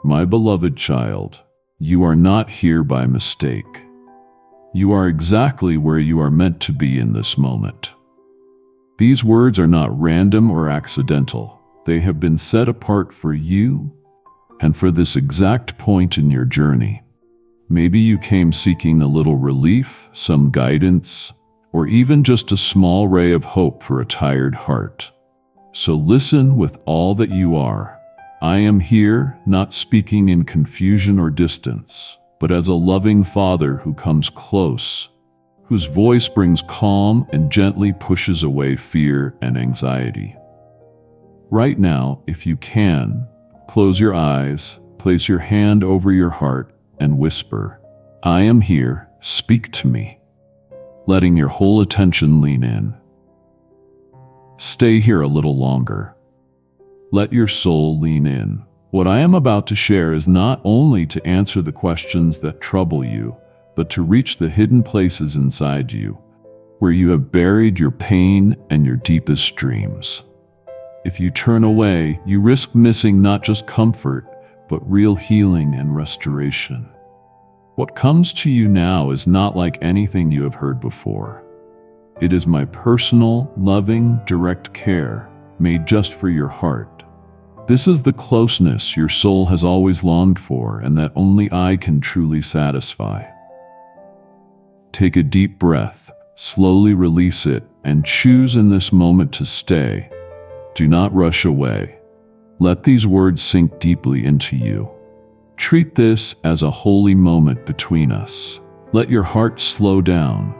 My beloved child, you are not here by mistake. You are exactly where you are meant to be in this moment. These words are not random or accidental. They have been set apart for you and for this exact point in your journey. Maybe you came seeking a little relief, some guidance, or even just a small ray of hope for a tired heart. So listen with all that you are. I am here, not speaking in confusion or distance, but as a loving father who comes close, whose voice brings calm and gently pushes away fear and anxiety. Right now, if you can, close your eyes, place your hand over your heart, and whisper, I am here, speak to me, letting your whole attention lean in. Stay here a little longer. Let your soul lean in. What I am about to share is not only to answer the questions that trouble you, but to reach the hidden places inside you, where you have buried your pain and your deepest dreams. If you turn away, you risk missing not just comfort, but real healing and restoration. What comes to you now is not like anything you have heard before. It is my personal, loving, direct care, made just for your heart. This is the closeness your soul has always longed for and that only I can truly satisfy. Take a deep breath, slowly release it, and choose in this moment to stay. Do not rush away. Let these words sink deeply into you. Treat this as a holy moment between us. Let your heart slow down.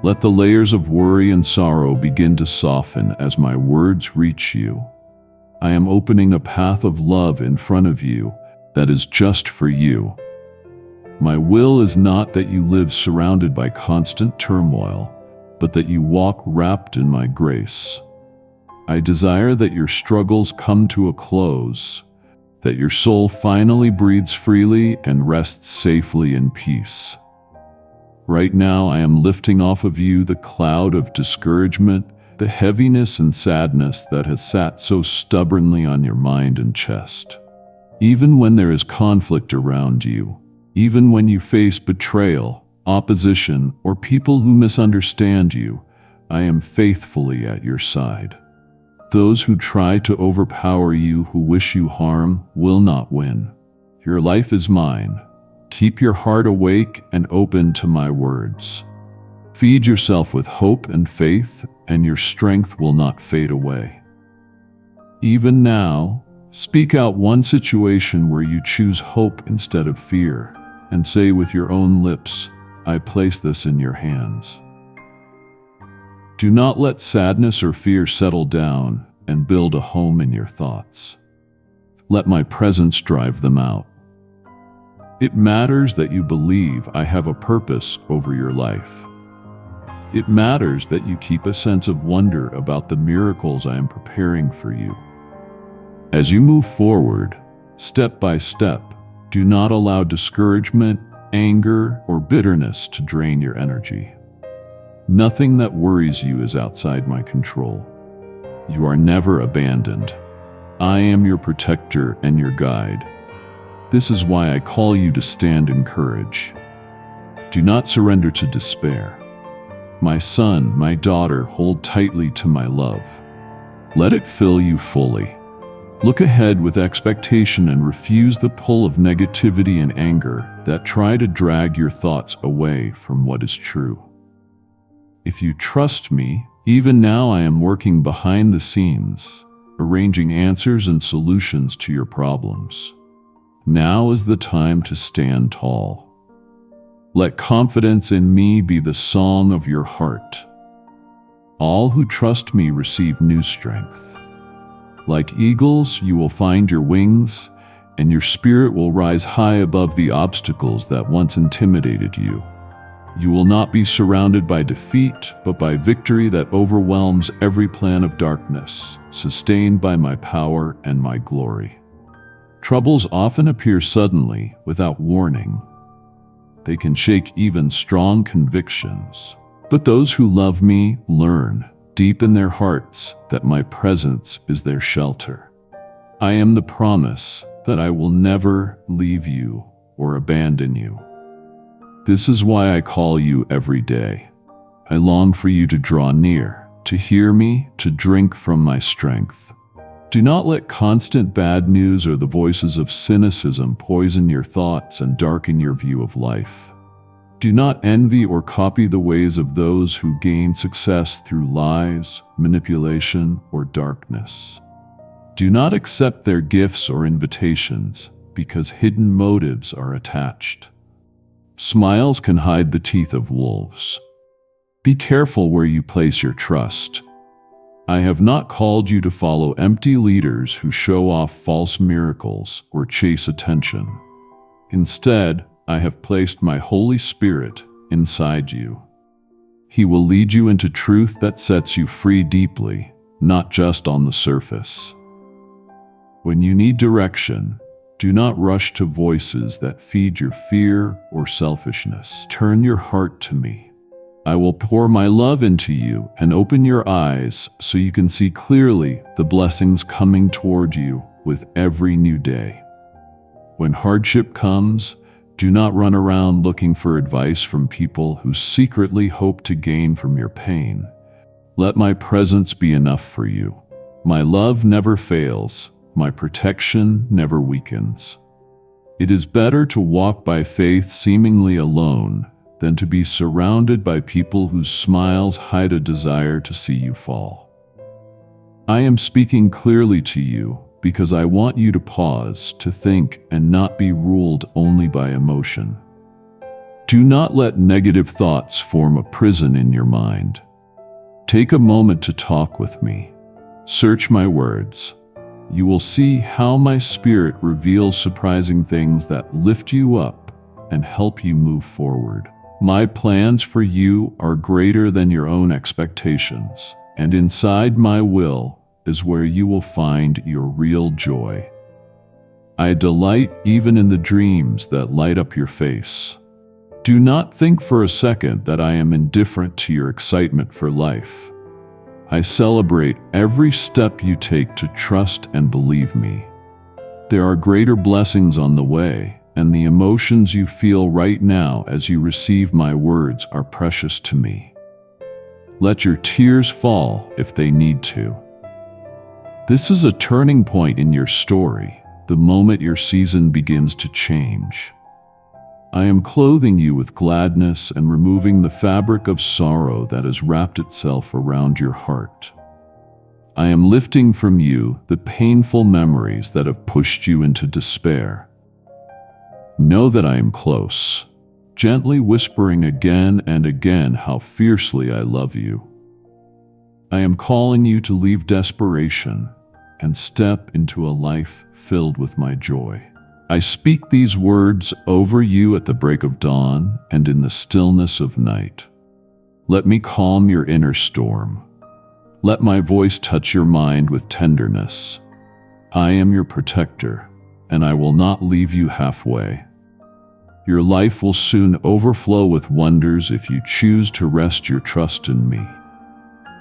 Let the layers of worry and sorrow begin to soften as my words reach you. I am opening a path of love in front of you that is just for you. My will is not that you live surrounded by constant turmoil, but that you walk wrapped in my grace. I desire that your struggles come to a close, that your soul finally breathes freely and rests safely in peace. Right now, I am lifting off of you the cloud of discouragement, the heaviness and sadness that has sat so stubbornly on your mind and chest. Even when there is conflict around you, even when you face betrayal, opposition, or people who misunderstand you, I am faithfully at your side. Those who try to overpower you, who wish you harm, will not win. Your life is mine. Keep your heart awake and open to my words. Feed yourself with hope and faith, and your strength will not fade away. Even now, speak out one situation where you choose hope instead of fear, and say with your own lips, I place this in your hands. Do not let sadness or fear settle down and build a home in your thoughts. Let my presence drive them out. It matters that you believe I have a purpose over your life. It matters that you keep a sense of wonder about the miracles I am preparing for you. As you move forward, step by step, do not allow discouragement, anger, or bitterness to drain your energy. Nothing that worries you is outside my control. You are never abandoned. I am your protector and your guide. This is why I call you to stand in courage. Do not surrender to despair. My son, my daughter, hold tightly to my love. Let it fill you fully. Look ahead with expectation and refuse the pull of negativity and anger that try to drag your thoughts away from what is true. If you trust me, even now I am working behind the scenes, arranging answers and solutions to your problems. Now is the time to stand tall. Let confidence in me be the song of your heart. All who trust me receive new strength. Like eagles, you will find your wings, and your spirit will rise high above the obstacles that once intimidated you. You will not be surrounded by defeat, but by victory that overwhelms every plan of darkness, sustained by my power and my glory. Troubles often appear suddenly, without warning. They can shake even strong convictions. But those who love me learn, deep in their hearts, that my presence is their shelter. I am the promise, that I will never leave you or abandon you. This is why I call you every day. I long for you to draw near, to hear me, to drink from my strength. Do not let constant bad news or the voices of cynicism poison your thoughts and darken your view of life. Do not envy or copy the ways of those who gain success through lies, manipulation, or darkness. Do not accept their gifts or invitations, because hidden motives are attached. Smiles can hide the teeth of wolves. Be careful where you place your trust. I have not called you to follow empty leaders who show off false miracles or chase attention. Instead, I have placed my Holy Spirit inside you. He will lead you into truth that sets you free deeply, not just on the surface. When you need direction, do not rush to voices that feed your fear or selfishness. Turn your heart to me. I will pour my love into you and open your eyes so you can see clearly the blessings coming toward you with every new day. When hardship comes, do not run around looking for advice from people who secretly hope to gain from your pain. Let my presence be enough for you. My love never fails. My protection never weakens. It is better to walk by faith seemingly alone than to be surrounded by people whose smiles hide a desire to see you fall. I am speaking clearly to you because I want you to pause, to think, and not be ruled only by emotion. Do not let negative thoughts form a prison in your mind. Take a moment to talk with me. Search my words. You will see how my Spirit reveals surprising things that lift you up and help you move forward. My plans for you are greater than your own expectations, and inside my will is where you will find your real joy. I delight even in the dreams that light up your face. Do not think for a second that I am indifferent to your excitement for life. I celebrate every step you take to trust and believe me. There are greater blessings on the way, and the emotions you feel right now as you receive my words are precious to me. Let your tears fall if they need to. This is a turning point in your story, the moment your season begins to change. I am clothing you with gladness and removing the fabric of sorrow that has wrapped itself around your heart. I am lifting from you the painful memories that have pushed you into despair. Know that I am close, gently whispering again and again how fiercely I love you. I am calling you to leave desperation and step into a life filled with my joy. I speak these words over you at the break of dawn and in the stillness of night. Let me calm your inner storm. Let my voice touch your mind with tenderness. I am your protector, and I will not leave you halfway. Your life will soon overflow with wonders if you choose to rest your trust in me.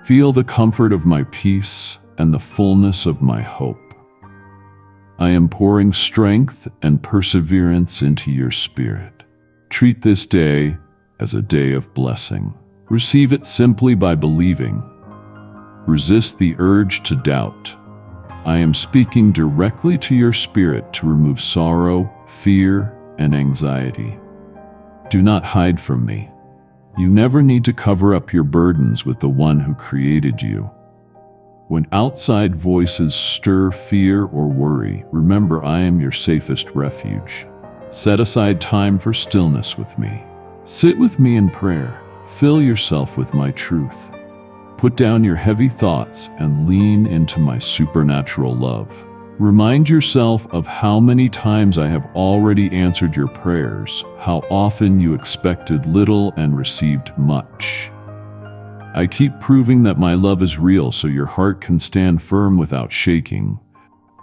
Feel the comfort of my peace and the fullness of my hope. I am pouring strength and perseverance into your spirit. Treat this day as a day of blessing. Receive it simply by believing. Resist the urge to doubt. I am speaking directly to your spirit to remove sorrow, fear, and anxiety. Do not hide from me. You never need to cover up your burdens with the one who created you. When outside voices stir fear or worry, remember I am your safest refuge. Set aside time for stillness with me. Sit with me in prayer. Fill yourself with my truth. Put down your heavy thoughts and lean into my supernatural love. Remind yourself of how many times I have already answered your prayers, how often you expected little and received much. I keep proving that my love is real so your heart can stand firm without shaking,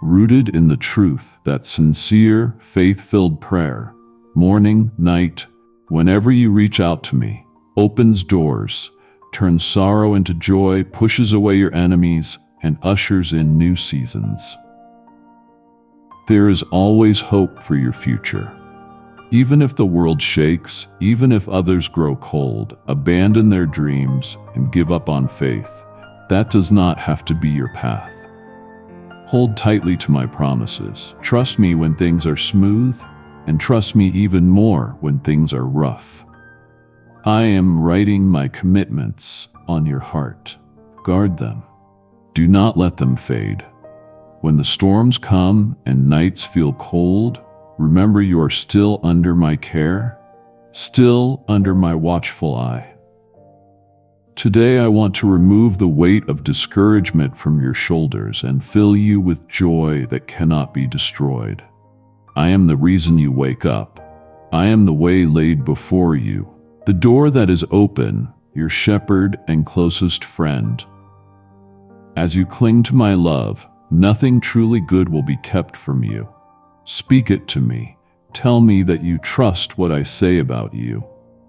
rooted in the truth that sincere, faith-filled prayer, morning, night, whenever you reach out to me, opens doors, turns sorrow into joy, pushes away your enemies, and ushers in new seasons. There is always hope for your future. Even if the world shakes, even if others grow cold, abandon their dreams, and give up on faith, that does not have to be your path. Hold tightly to my promises. Trust me when things are smooth, and trust me even more when things are rough. I am writing my commitments on your heart. Guard them. Do not let them fade. When the storms come and nights feel cold, remember you are still under my care, still under my watchful eye. Today I want to remove the weight of discouragement from your shoulders and fill you with joy that cannot be destroyed. I am the reason you wake up. I am the way laid before you, the door that is open, your shepherd and closest friend. As you cling to my love, nothing truly good will be kept from you. Speak it to me. Tell me that you trust what I say about you.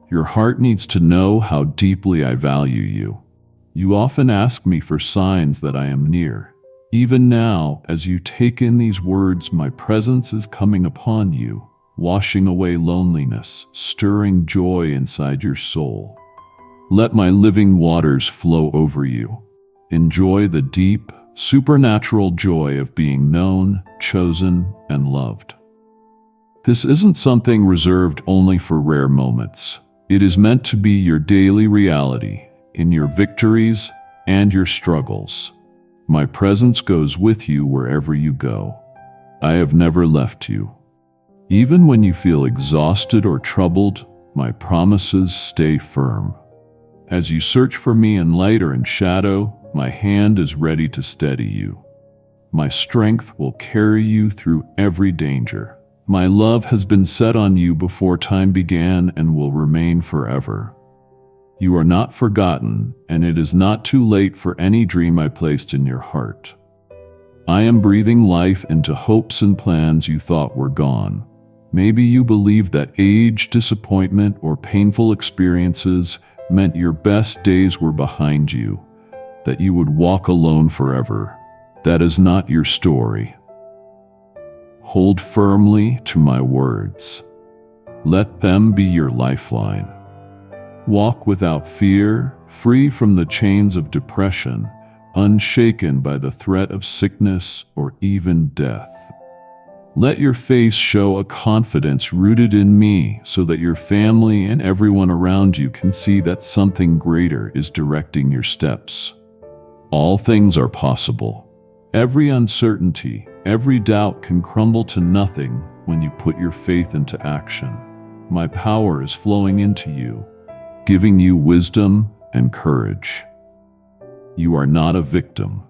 Your heart needs to know how deeply I value you. You often ask me for signs that I am near. Even now, as you take in these words, my presence is coming upon you, washing away loneliness, stirring joy inside your soul. Let my living waters flow over you. Enjoy the deep, supernatural joy of being known, chosen, and loved. This isn't something reserved only for rare moments. It is meant to be your daily reality, in your victories and your struggles. My presence goes with you wherever you go. I have never left you. Even when you feel exhausted or troubled, my promises stay firm. As you search for me in light or in shadow, my hand is ready to steady you. My strength will carry you through every danger. My love has been set on you before time began and will remain forever. You are not forgotten, and it is not too late for any dream I placed in your heart. I am breathing life into hopes and plans you thought were gone. Maybe you believed that age, disappointment, or painful experiences meant your best days were behind you, that you would walk alone forever. That is not your story. Hold firmly to my words. Let them be your lifeline. Walk without fear, free from the chains of depression, unshaken by the threat of sickness or even death. Let your face show a confidence rooted in me so that your family and everyone around you can see that something greater is directing your steps. All things are possible. Every uncertainty, every doubt can crumble to nothing when you put your faith into action. My power is flowing into you, giving you wisdom and courage. You are not a victim.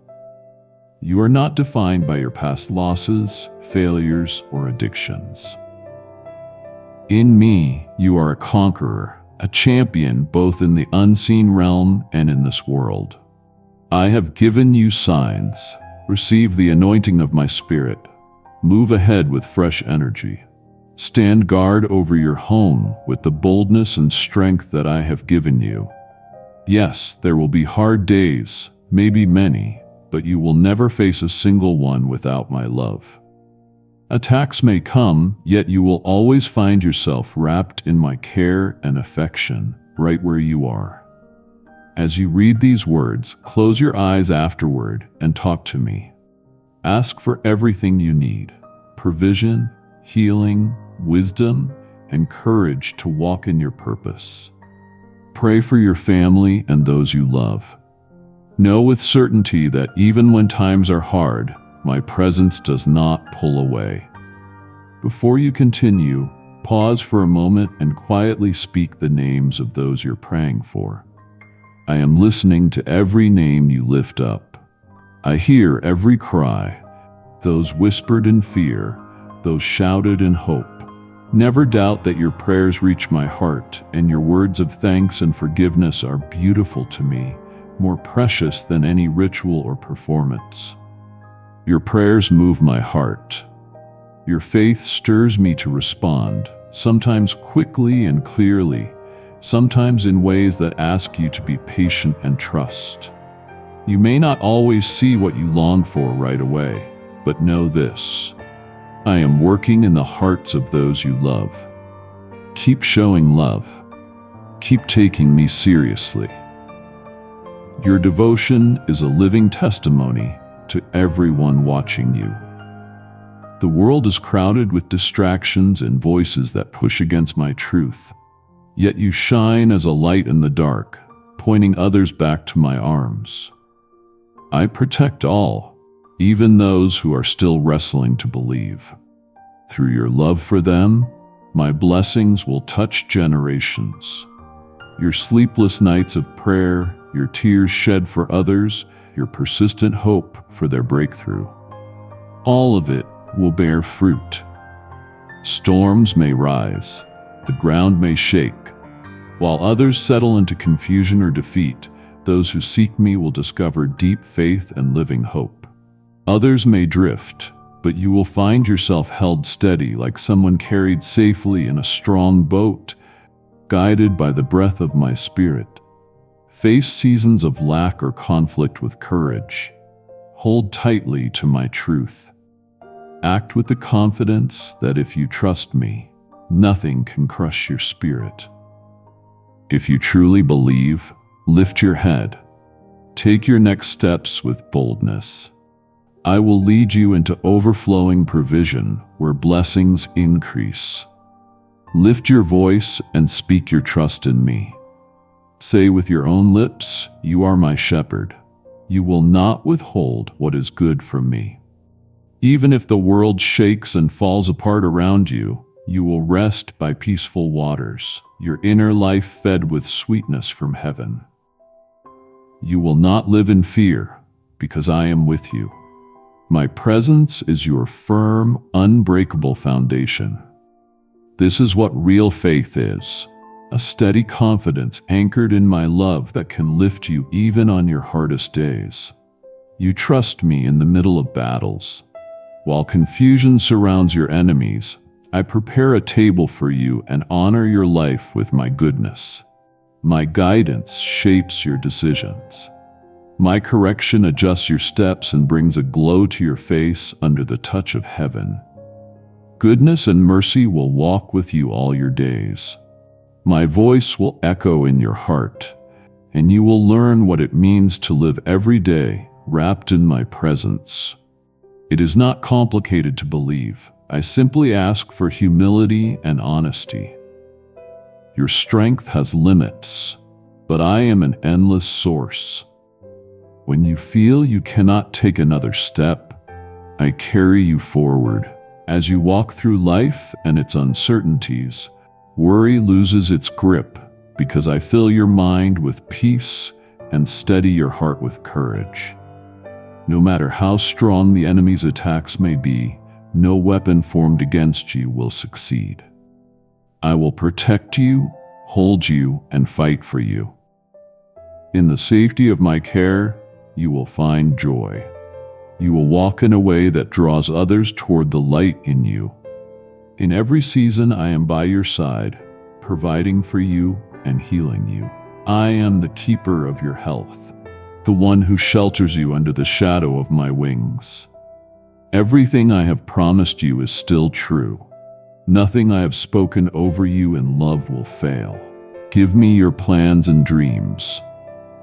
You are not defined by your past losses, failures, or addictions. In me, you are a conqueror, a champion both in the unseen realm and in this world. I have given you signs. Receive the anointing of my spirit. Move ahead with fresh energy. Stand guard over your home with the boldness and strength that I have given you. Yes, there will be hard days, maybe many, but you will never face a single one without my love. Attacks may come, yet you will always find yourself wrapped in my care and affection, right where you are. As you read these words, close your eyes afterward and talk to me. Ask for everything you need: provision, healing, wisdom, and courage to walk in your purpose. Pray for your family and those you love. Know with certainty that even when times are hard, my presence does not pull away. Before you continue, pause for a moment and quietly speak the names of those you're praying for. I am listening to every name you lift up. I hear every cry, those whispered in fear, those shouted in hope. Never doubt that your prayers reach my heart, and your words of thanks and forgiveness are beautiful to me, more precious than any ritual or performance. Your prayers move my heart. Your faith stirs me to respond, sometimes quickly and clearly, sometimes in ways that ask you to be patient and trust. You may not always see what you long for right away, but know this: I am working in the hearts of those you love. Keep showing love. Keep taking me seriously. Your devotion is a living testimony to everyone watching you. The world is crowded with distractions and voices that push against my truth. Yet you shine as a light in the dark, pointing others back to my arms. I protect all, even those who are still wrestling to believe. Through your love for them, my blessings will touch generations. Your sleepless nights of prayer, your tears shed for others, your persistent hope for their breakthrough. All of it will bear fruit. Storms may rise, the ground may shake. While others settle into confusion or defeat, those who seek me will discover deep faith and living hope. Others may drift, but you will find yourself held steady like someone carried safely in a strong boat, guided by the breath of my spirit. Face seasons of lack or conflict with courage. Hold tightly to my truth. Act with the confidence that if you trust me, nothing can crush your spirit. If you truly believe, lift your head. Take your next steps with boldness. I will lead you into overflowing provision where blessings increase. Lift your voice and speak your trust in me. Say with your own lips, "You are my shepherd. You will not withhold what is good from me." Even if the world shakes and falls apart around you, you will rest by peaceful waters, your inner life fed with sweetness from heaven. You will not live in fear, because I am with you. My presence is your firm, unbreakable foundation. This is what real faith is, a steady confidence anchored in my love that can lift you even on your hardest days. You trust me in the middle of battles. While confusion surrounds your enemies, I prepare a table for you and honor your life with my goodness. My guidance shapes your decisions. My correction adjusts your steps and brings a glow to your face under the touch of heaven. Goodness and mercy will walk with you all your days. My voice will echo in your heart, and you will learn what it means to live every day wrapped in my presence. It is not complicated to believe. I simply ask for humility and honesty. Your strength has limits, but I am an endless source. When you feel you cannot take another step, I carry you forward. As you walk through life and its uncertainties, worry loses its grip because I fill your mind with peace and steady your heart with courage. No matter how strong the enemy's attacks may be, no weapon formed against you will succeed. I will protect you, hold you, and fight for you. In the safety of my care, you will find joy. You will walk in a way that draws others toward the light in you. In every season, I am by your side, providing for you and healing you. I am the keeper of your health, the one who shelters you under the shadow of my wings. Everything I have promised you is still true. Nothing I have spoken over you in love will fail. Give me your plans and dreams.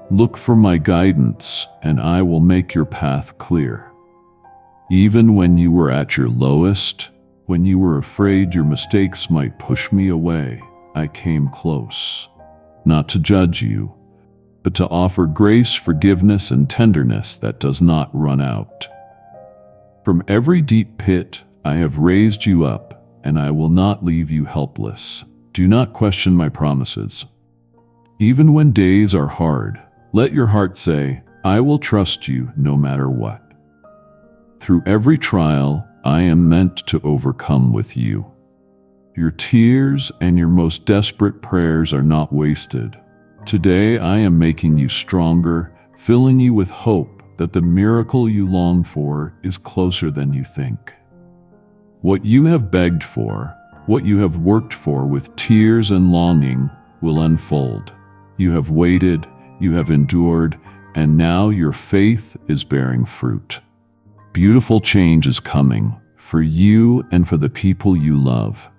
Look for my guidance, and I will make your path clear. Even when you were at your lowest, when you were afraid your mistakes might push me away, I came close. Not to judge you, but to offer grace, forgiveness, and tenderness that does not run out. From every deep pit, I have raised you up, and I will not leave you helpless. Do not question my promises. Even when days are hard, let your heart say, I will trust you no matter what. Through every trial, I am meant to overcome with you. Your tears and your most desperate prayers are not wasted. Today, I am making you stronger, filling you with hope that the miracle you long for is closer than you think. What you have begged for, what you have worked for with tears and longing, will unfold. You have waited, you have endured, and now your faith is bearing fruit. Beautiful change is coming, for you and for the people you love.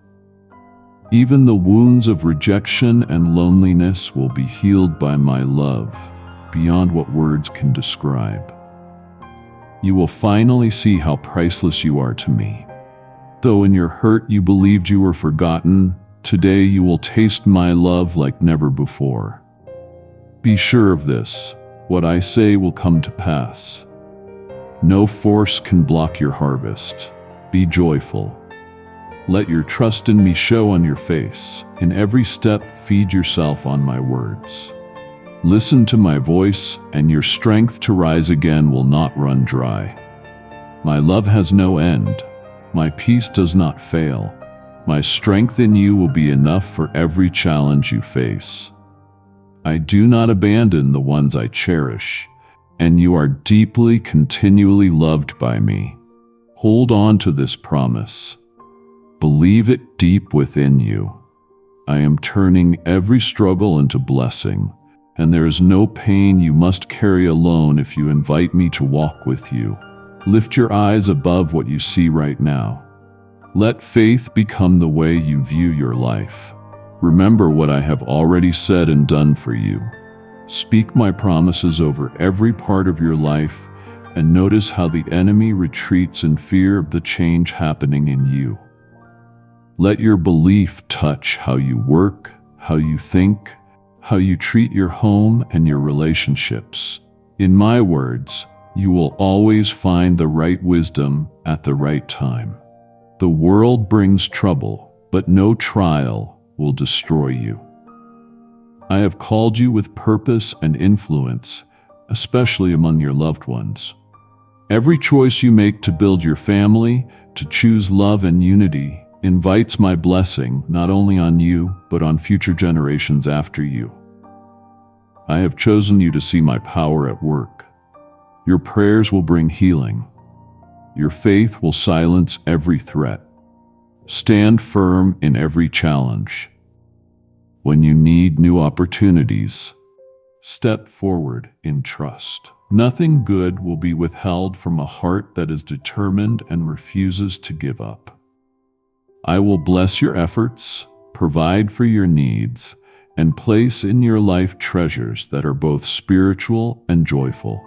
Even the wounds of rejection and loneliness will be healed by my love, beyond what words can describe. You will finally see how priceless you are to me. Though in your hurt you believed you were forgotten, today you will taste my love like never before. Be sure of this, what I say will come to pass. No force can block your harvest. Be joyful. Let your trust in me show on your face. In every step, feed yourself on my words. Listen to my voice, and your strength to rise again will not run dry. My love has no end. My peace does not fail. My strength in you will be enough for every challenge you face. I do not abandon the ones I cherish, and you are deeply, continually loved by me. Hold on to this promise. Believe it deep within you. I am turning every struggle into blessing, and there is no pain you must carry alone if you invite me to walk with you. Lift your eyes above what you see right now. Let faith become the way you view your life. Remember what I have already said and done for you. Speak my promises over every part of your life, and notice how the enemy retreats in fear of the change happening in you. Let your belief touch how you work, how you think, how you treat your home and your relationships. In my words, you will always find the right wisdom at the right time. The world brings trouble, but no trial will destroy you. I have called you with purpose and influence, especially among your loved ones. Every choice you make to build your family, to choose love and unity, invites my blessing not only on you, but on future generations after you. I have chosen you to see my power at work. Your prayers will bring healing. Your faith will silence every threat. Stand firm in every challenge. When you need new opportunities, step forward in trust. Nothing good will be withheld from a heart that is determined and refuses to give up. I will bless your efforts, provide for your needs, and place in your life treasures that are both spiritual and joyful.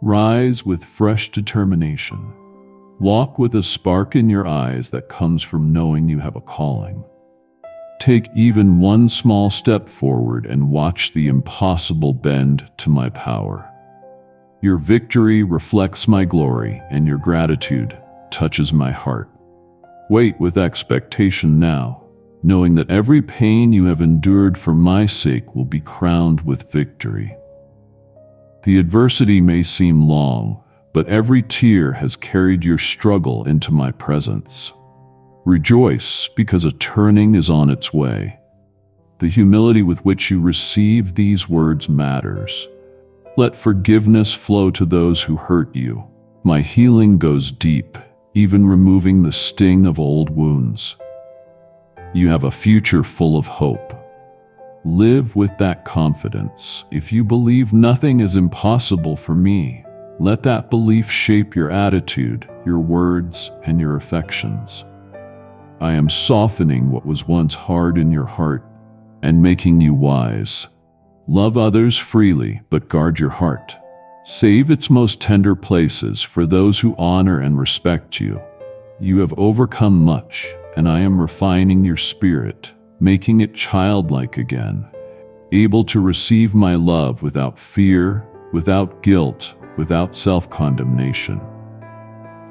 Rise with fresh determination. Walk with a spark in your eyes that comes from knowing you have a calling. Take even one small step forward and watch the impossible bend to my power. Your victory reflects my glory, and your gratitude touches my heart. Wait with expectation now, knowing that every pain you have endured for my sake will be crowned with victory. The adversity may seem long, but every tear has carried your struggle into my presence. Rejoice, because a turning is on its way. The humility with which you receive these words matters. Let forgiveness flow to those who hurt you. My healing goes deep, even removing the sting of old wounds. You have a future full of hope. Live with that confidence. If you believe nothing is impossible for me, let that belief shape your attitude, your words, and your affections. I am softening what was once hard in your heart and making you wise. Love others freely, but guard your heart. Save its most tender places for those who honor and respect you. You have overcome much, and I am refining your spirit, making it childlike again, able to receive my love without fear, without guilt, without self-condemnation.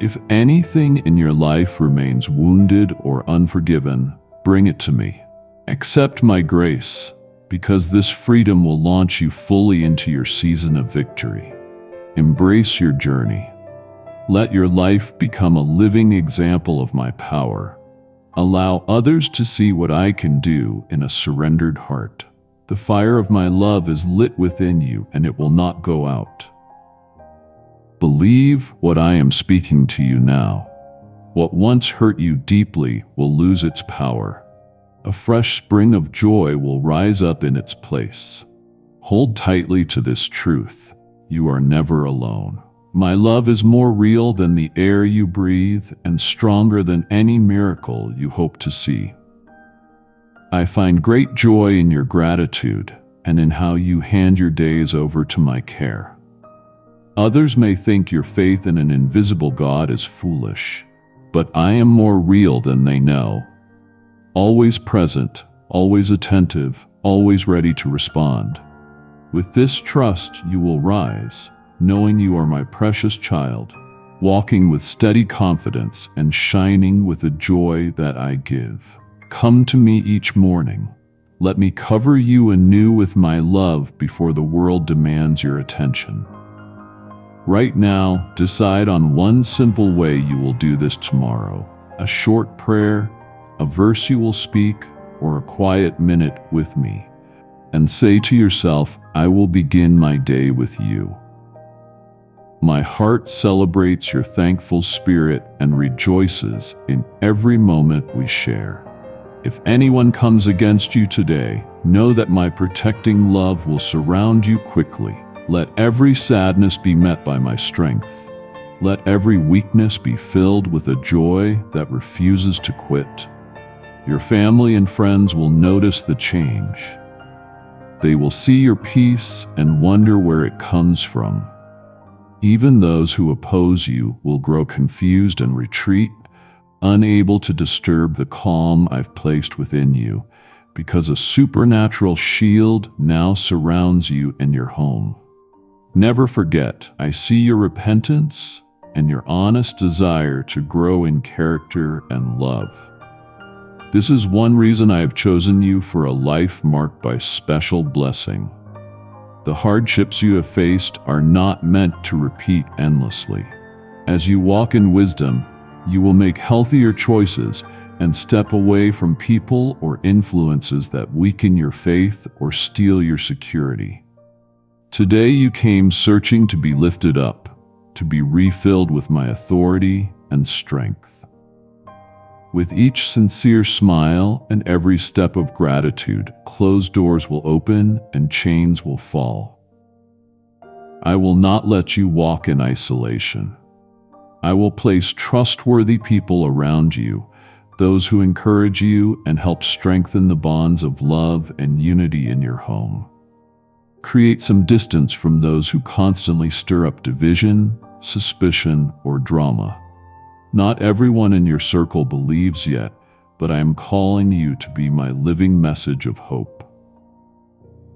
If anything in your life remains wounded or unforgiven, bring it to me. Accept my grace, because this freedom will launch you fully into your season of victory. Embrace your journey. Let your life become a living example of my power. Allow others to see what I can do in a surrendered heart. The fire of my love is lit within you, and it will not go out. Believe what I am speaking to you now. What once hurt you deeply will lose its power. A fresh spring of joy will rise up in its place. Hold tightly to this truth. You are never alone. My love is more real than the air you breathe and stronger than any miracle you hope to see. I find great joy in your gratitude and in how you hand your days over to my care. Others may think your faith in an invisible God is foolish, but I am more real than they know. Always present, always attentive, always ready to respond. With this trust you will rise, knowing you are my precious child, walking with steady confidence and shining with the joy that I give. Come to me each morning. Let me cover you anew with my love before the world demands your attention. Right now, decide on one simple way you will do this tomorrow. A short prayer, a verse you will speak, or a quiet minute with me. And say to yourself, I will begin my day with you. My heart celebrates your thankful spirit and rejoices in every moment we share. If anyone comes against you today, know that my protecting love will surround you quickly. Let every sadness be met by my strength. Let every weakness be filled with a joy that refuses to quit. Your family and friends will notice the change. They will see your peace and wonder where it comes from. Even those who oppose you will grow confused and retreat, unable to disturb the calm I've placed within you, because a supernatural shield now surrounds you and your home. Never forget, I see your repentance and your honest desire to grow in character and love. This is one reason I have chosen you for a life marked by special blessing. The hardships you have faced are not meant to repeat endlessly. As you walk in wisdom, you will make healthier choices and step away from people or influences that weaken your faith or steal your security. Today you came searching to be lifted up, to be refilled with my authority and strength. With each sincere smile and every step of gratitude, closed doors will open and chains will fall. I will not let you walk in isolation. I will place trustworthy people around you, those who encourage you and help strengthen the bonds of love and unity in your home. Create some distance from those who constantly stir up division, suspicion, or drama. Not everyone in your circle believes yet, but I am calling you to be my living message of hope.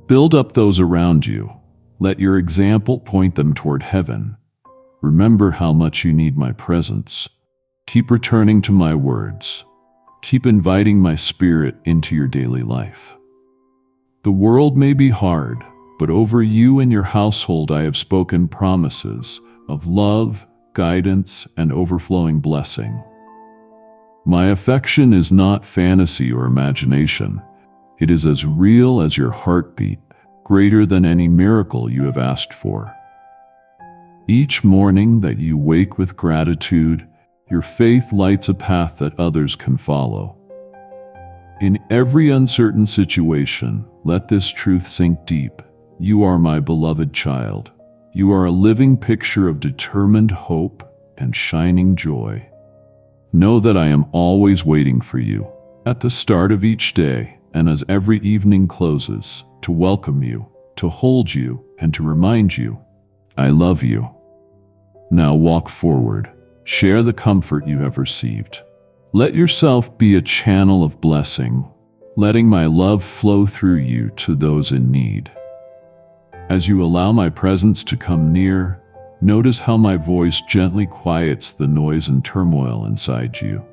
Build up those around you. Let your example point them toward heaven. Remember how much you need my presence. Keep returning to my words. Keep inviting my spirit into your daily life. The world may be hard, but over you and your household I have spoken promises of love, guidance, and overflowing blessing. My affection is not fantasy or imagination. It is as real as your heartbeat, greater than any miracle you have asked for. Each morning that you wake with gratitude, your faith lights a path that others can follow. In every uncertain situation, let this truth sink deep. You are my beloved child. You are a living picture of determined hope and shining joy. Know that I am always waiting for you, at the start of each day and as every evening closes, to welcome you, to hold you, and to remind you, I love you. Now walk forward. Share the comfort you have received. Let yourself be a channel of blessing, letting my love flow through you to those in need. As you allow my presence to come near, notice how my voice gently quiets the noise and turmoil inside you.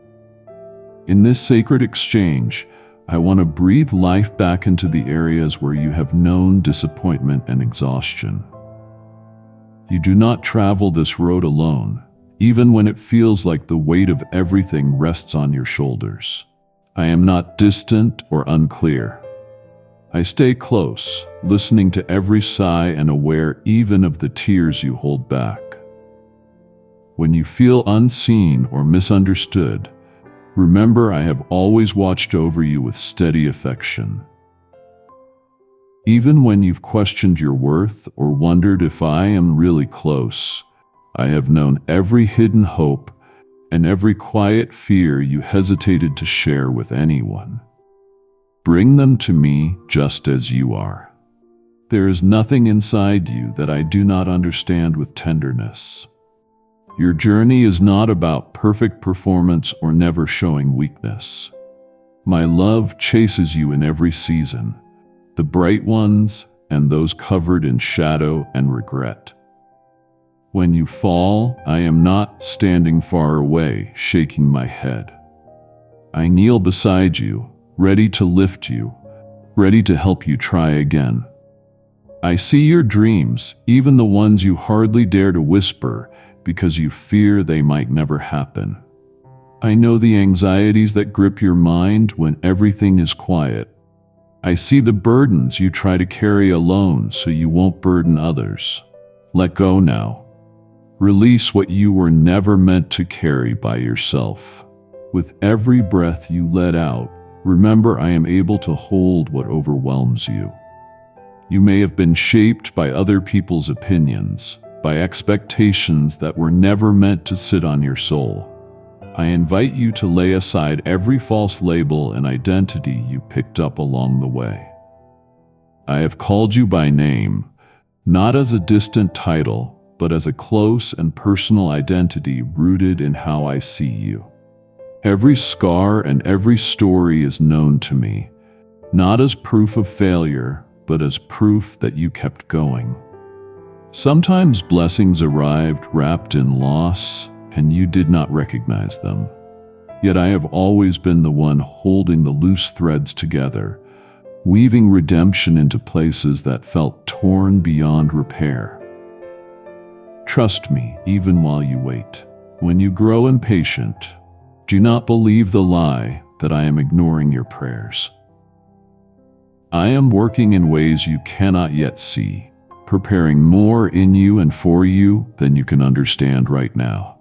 In this sacred exchange, I want to breathe life back into the areas where you have known disappointment and exhaustion. You do not travel this road alone, even when it feels like the weight of everything rests on your shoulders. I am not distant or unclear. I stay close, listening to every sigh and aware even of the tears you hold back. When you feel unseen or misunderstood, remember I have always watched over you with steady affection. Even when you've questioned your worth or wondered if I am really close, I have known every hidden hope and every quiet fear you hesitated to share with anyone. Bring them to me just as you are. There is nothing inside you that I do not understand with tenderness. Your journey is not about perfect performance or never showing weakness. My love chases you in every season, the bright ones and those covered in shadow and regret. When you fall, I am not standing far away, shaking my head. I kneel beside you, ready to lift you, ready to help you try again. I see your dreams, even the ones you hardly dare to whisper because you fear they might never happen. I know the anxieties that grip your mind when everything is quiet. I see the burdens you try to carry alone so you won't burden others. Let go now. Release what you were never meant to carry by yourself. With every breath you let out, remember I am able to hold what overwhelms you. You may have been shaped by other people's opinions, by expectations that were never meant to sit on your soul. I invite you to lay aside every false label and identity you picked up along the way. I have called you by name, not as a distant title, but as a close and personal identity rooted in how I see you. Every scar and every story is known to me, not as proof of failure, but as proof that you kept going. Sometimes blessings arrived wrapped in loss, and you did not recognize them. Yet I have always been the one holding the loose threads together, weaving redemption into places that felt torn beyond repair. Trust me, even while you wait. When you grow impatient, do not believe the lie that I am ignoring your prayers. I am working in ways you cannot yet see, preparing more in you and for you than you can understand right now.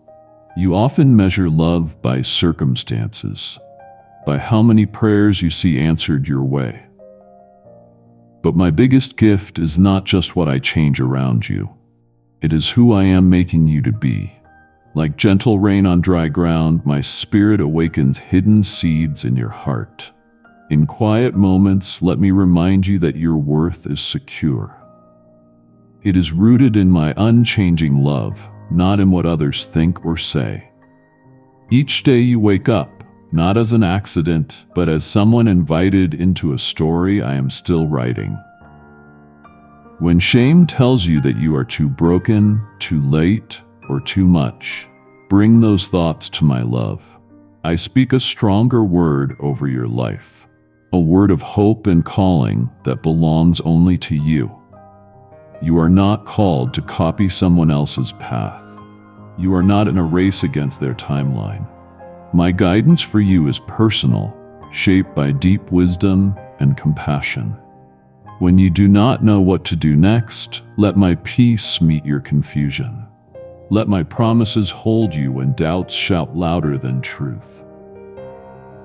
You often measure love by circumstances, by how many prayers you see answered your way. But my biggest gift is not just what I change around you. It is who I am making you to be. Like gentle rain on dry ground, my spirit awakens hidden seeds in your heart. In quiet moments, let me remind you that your worth is secure. It is rooted in my unchanging love, not in what others think or say. Each day you wake up, not as an accident, but as someone invited into a story I am still writing. When shame tells you that you are too broken, too late, or too much, bring those thoughts to my love. I speak a stronger word over your life, a word of hope and calling that belongs only to you. You are not called to copy someone else's path. You are not in a race against their timeline. My guidance for you is personal, shaped by deep wisdom and compassion. When you do not know what to do next, let my peace meet your confusion. Let my promises hold you when doubts shout louder than truth.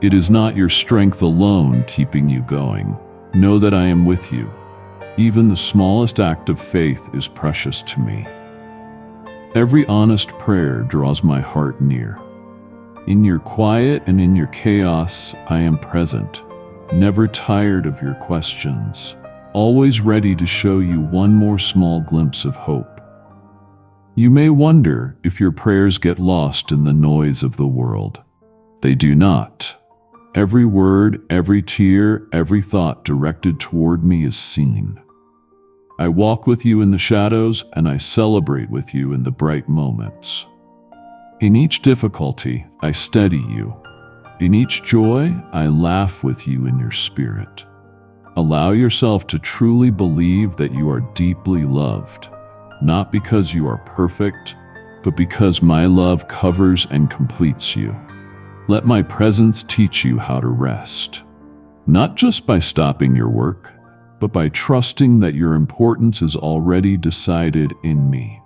It is not your strength alone keeping you going. Know that I am with you. Even the smallest act of faith is precious to me. Every honest prayer draws my heart near. In your quiet and in your chaos, I am present, never tired of your questions, always ready to show you one more small glimpse of hope. You may wonder if your prayers get lost in the noise of the world. They do not. Every word, every tear, every thought directed toward me is seen. I walk with you in the shadows, and I celebrate with you in the bright moments. In each difficulty, I steady you. In each joy, I laugh with you in your spirit. Allow yourself to truly believe that you are deeply loved, not because you are perfect, but because my love covers and completes you. Let my presence teach you how to rest, not just by stopping your work, but by trusting that your importance is already decided in me.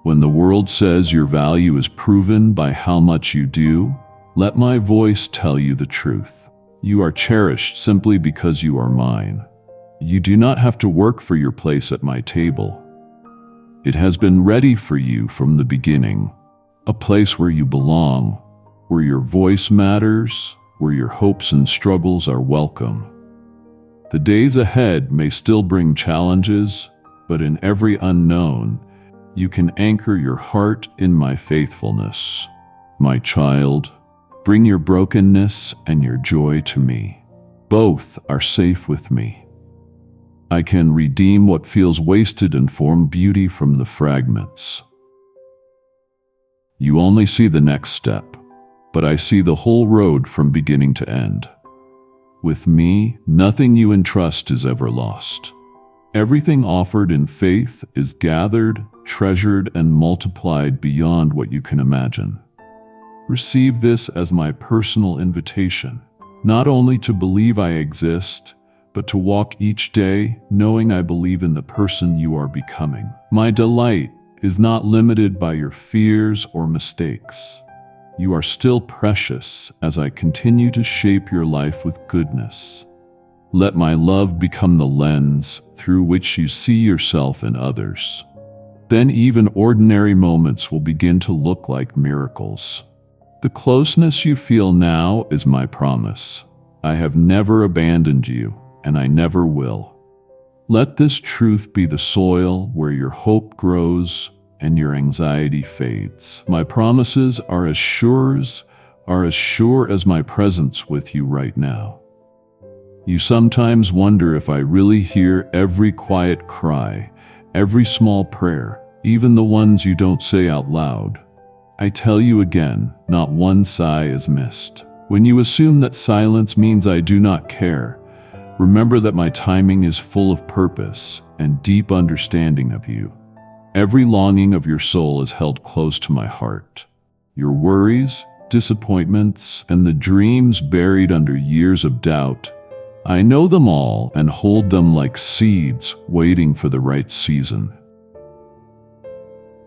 When the world says your value is proven by how much you do, let my voice tell you the truth. You are cherished simply because you are mine. You do not have to work for your place at my table. It has been ready for you from the beginning, a place where you belong, where your voice matters, where your hopes and struggles are welcome. The days ahead may still bring challenges, but in every unknown, you can anchor your heart in my faithfulness. My child, bring your brokenness and your joy to me. Both are safe with me. I can redeem what feels wasted and form beauty from the fragments. You only see the next step, but I see the whole road from beginning to end. With me, nothing you entrust is ever lost. Everything offered in faith is gathered, treasured, and multiplied beyond what you can imagine. Receive this as my personal invitation, not only to believe I exist, but to walk each day knowing I believe in the person you are becoming. My delight is not limited by your fears or mistakes. You are still precious as I continue to shape your life with goodness. Let my love become the lens through which you see yourself and others. Then even ordinary moments will begin to look like miracles. The closeness you feel now is my promise. I have never abandoned you, and I never will. Let this truth be the soil where your hope grows and your anxiety fades. My promises are as sure as my presence with you right now. You sometimes wonder if I really hear every quiet cry, every small prayer, even the ones you don't say out loud. I tell you again, not one sigh is missed. When you assume that silence means I do not care, remember that my timing is full of purpose and deep understanding of you. Every longing of your soul is held close to my heart. Your worries, disappointments, and the dreams buried under years of doubt, I know them all and hold them like seeds waiting for the right season.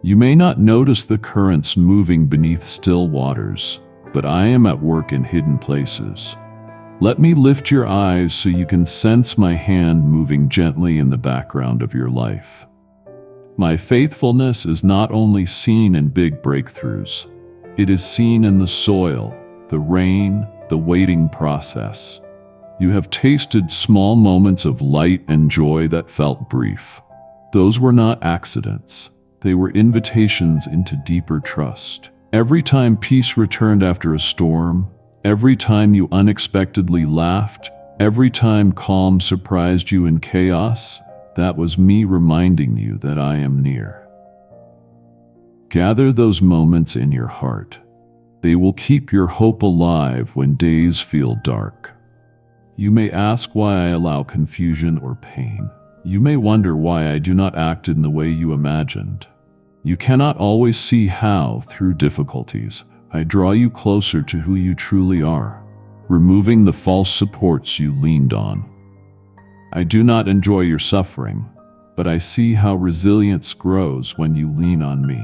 You may not notice the currents moving beneath still waters, but I am at work in hidden places. Let me lift your eyes so you can sense my hand moving gently in the background of your life. My faithfulness is not only seen in big breakthroughs, it is seen in the soil, the rain, the waiting process. You have tasted small moments of light and joy that felt brief. Those were not accidents. They were invitations into deeper trust. Every time peace returned after a storm, every time you unexpectedly laughed, every time calm surprised you in chaos, that was me reminding you that I am near. Gather those moments in your heart. They will keep your hope alive when days feel dark. You may ask why I allow confusion or pain. You may wonder why I do not act in the way you imagined. You cannot always see how, through difficulties, I draw you closer to who you truly are, removing the false supports you leaned on. I do not enjoy your suffering, but I see how resilience grows when you lean on me,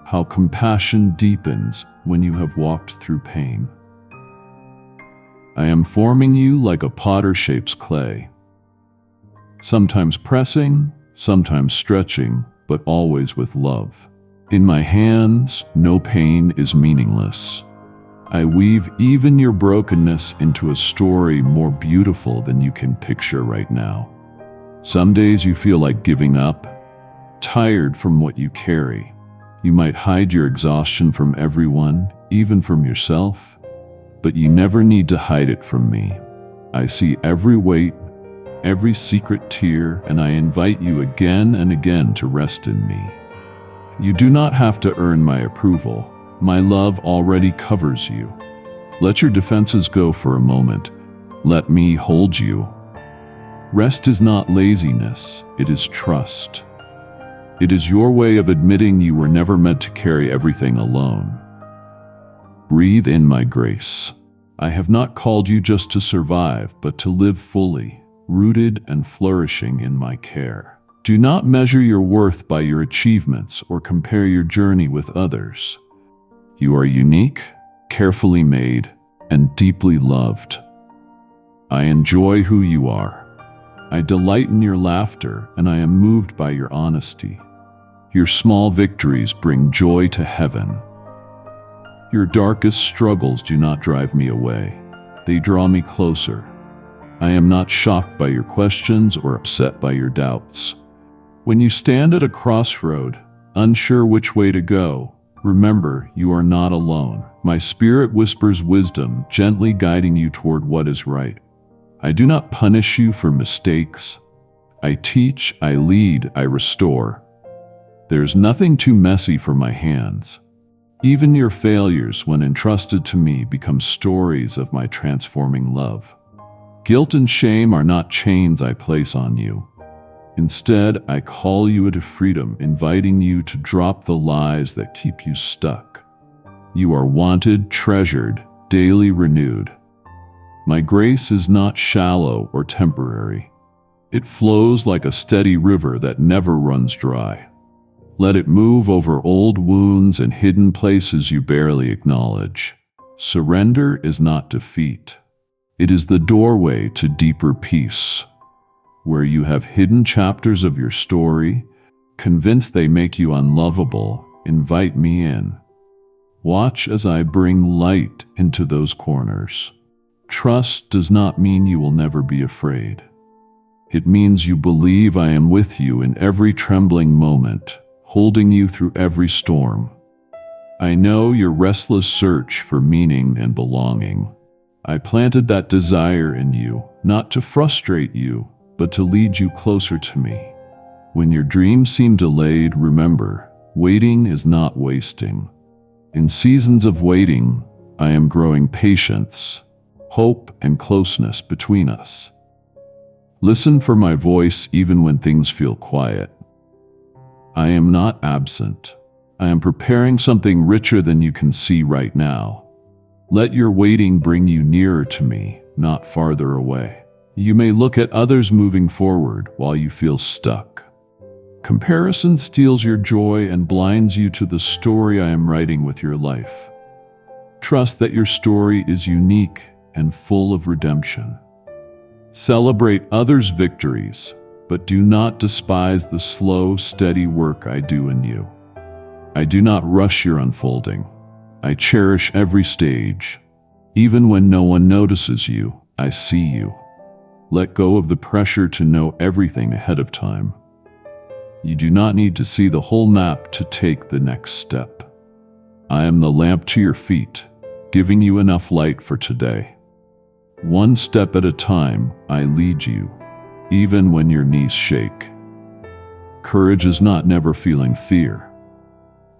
how compassion deepens when you have walked through pain. I am forming you like a potter shapes clay, sometimes pressing, sometimes stretching, but always with love. In my hands, no pain is meaningless. I weave even your brokenness into a story more beautiful than you can picture right now. Some days you feel like giving up, tired from what you carry. You might hide your exhaustion from everyone, even from yourself, but you never need to hide it from me. I see every weight, every secret tear, and I invite you again and again to rest in me. You do not have to earn my approval. My love already covers you. Let your defenses go for a moment. Let me hold you. Rest is not laziness, it is trust. It is your way of admitting you were never meant to carry everything alone. Breathe in my grace. I have not called you just to survive, but to live fully, rooted and flourishing in my care. Do not measure your worth by your achievements or compare your journey with others. You are unique, carefully made, and deeply loved. I enjoy who you are. I delight in your laughter, and I am moved by your honesty. Your small victories bring joy to heaven. Your darkest struggles do not drive me away. They draw me closer. I am not shocked by your questions or upset by your doubts. When you stand at a crossroad, unsure which way to go, remember you are not alone. My spirit whispers wisdom, gently guiding you toward what is right. I do not punish you for mistakes. I teach, I lead, I restore. There is nothing too messy for my hands. Even your failures, when entrusted to me, become stories of my transforming love. Guilt and shame are not chains I place on you. Instead, I call you into freedom, inviting you to drop the lies that keep you stuck. You are wanted, treasured, daily renewed. My grace is not shallow or temporary. It flows like a steady river that never runs dry. Let it move over old wounds and hidden places you barely acknowledge. Surrender is not defeat. It is the doorway to deeper peace. Where you have hidden chapters of your story, convinced they make you unlovable, invite me in. Watch as I bring light into those corners. Trust does not mean you will never be afraid. It means you believe I am with you in every trembling moment, holding you through every storm. I know your restless search for meaning and belonging. I planted that desire in you, not to frustrate you, but to lead you closer to me. When your dreams seem delayed, remember, waiting is not wasting. In seasons of waiting, I am growing patience, hope, and closeness between us. Listen for my voice even when things feel quiet. I am not absent. I am preparing something richer than you can see right now. Let your waiting bring you nearer to me, not farther away. You may look at others moving forward while you feel stuck. Comparison steals your joy and blinds you to the story I am writing with your life. Trust that your story is unique and full of redemption. Celebrate others' victories, but do not despise the slow, steady work I do in you. I do not rush your unfolding. I cherish every stage. Even when no one notices you, I see you. Let go of the pressure to know everything ahead of time. You do not need to see the whole map to take the next step. I am the lamp to your feet, giving you enough light for today. One step at a time, I lead you, even when your knees shake. Courage is not never feeling fear.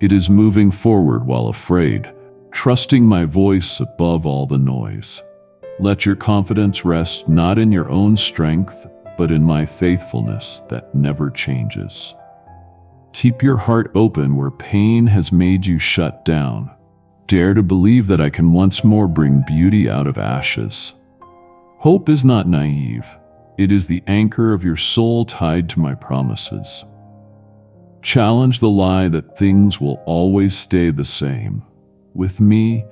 It is moving forward while afraid, trusting my voice above all the noise. Let your confidence rest not in your own strength, but in my faithfulness that never changes. Keep your heart open where pain has made you shut down. Dare to believe that I can once more bring beauty out of ashes. Hope is not naive. It is the anchor of your soul tied to my promises. Challenge the lie that things will always stay the same. With me,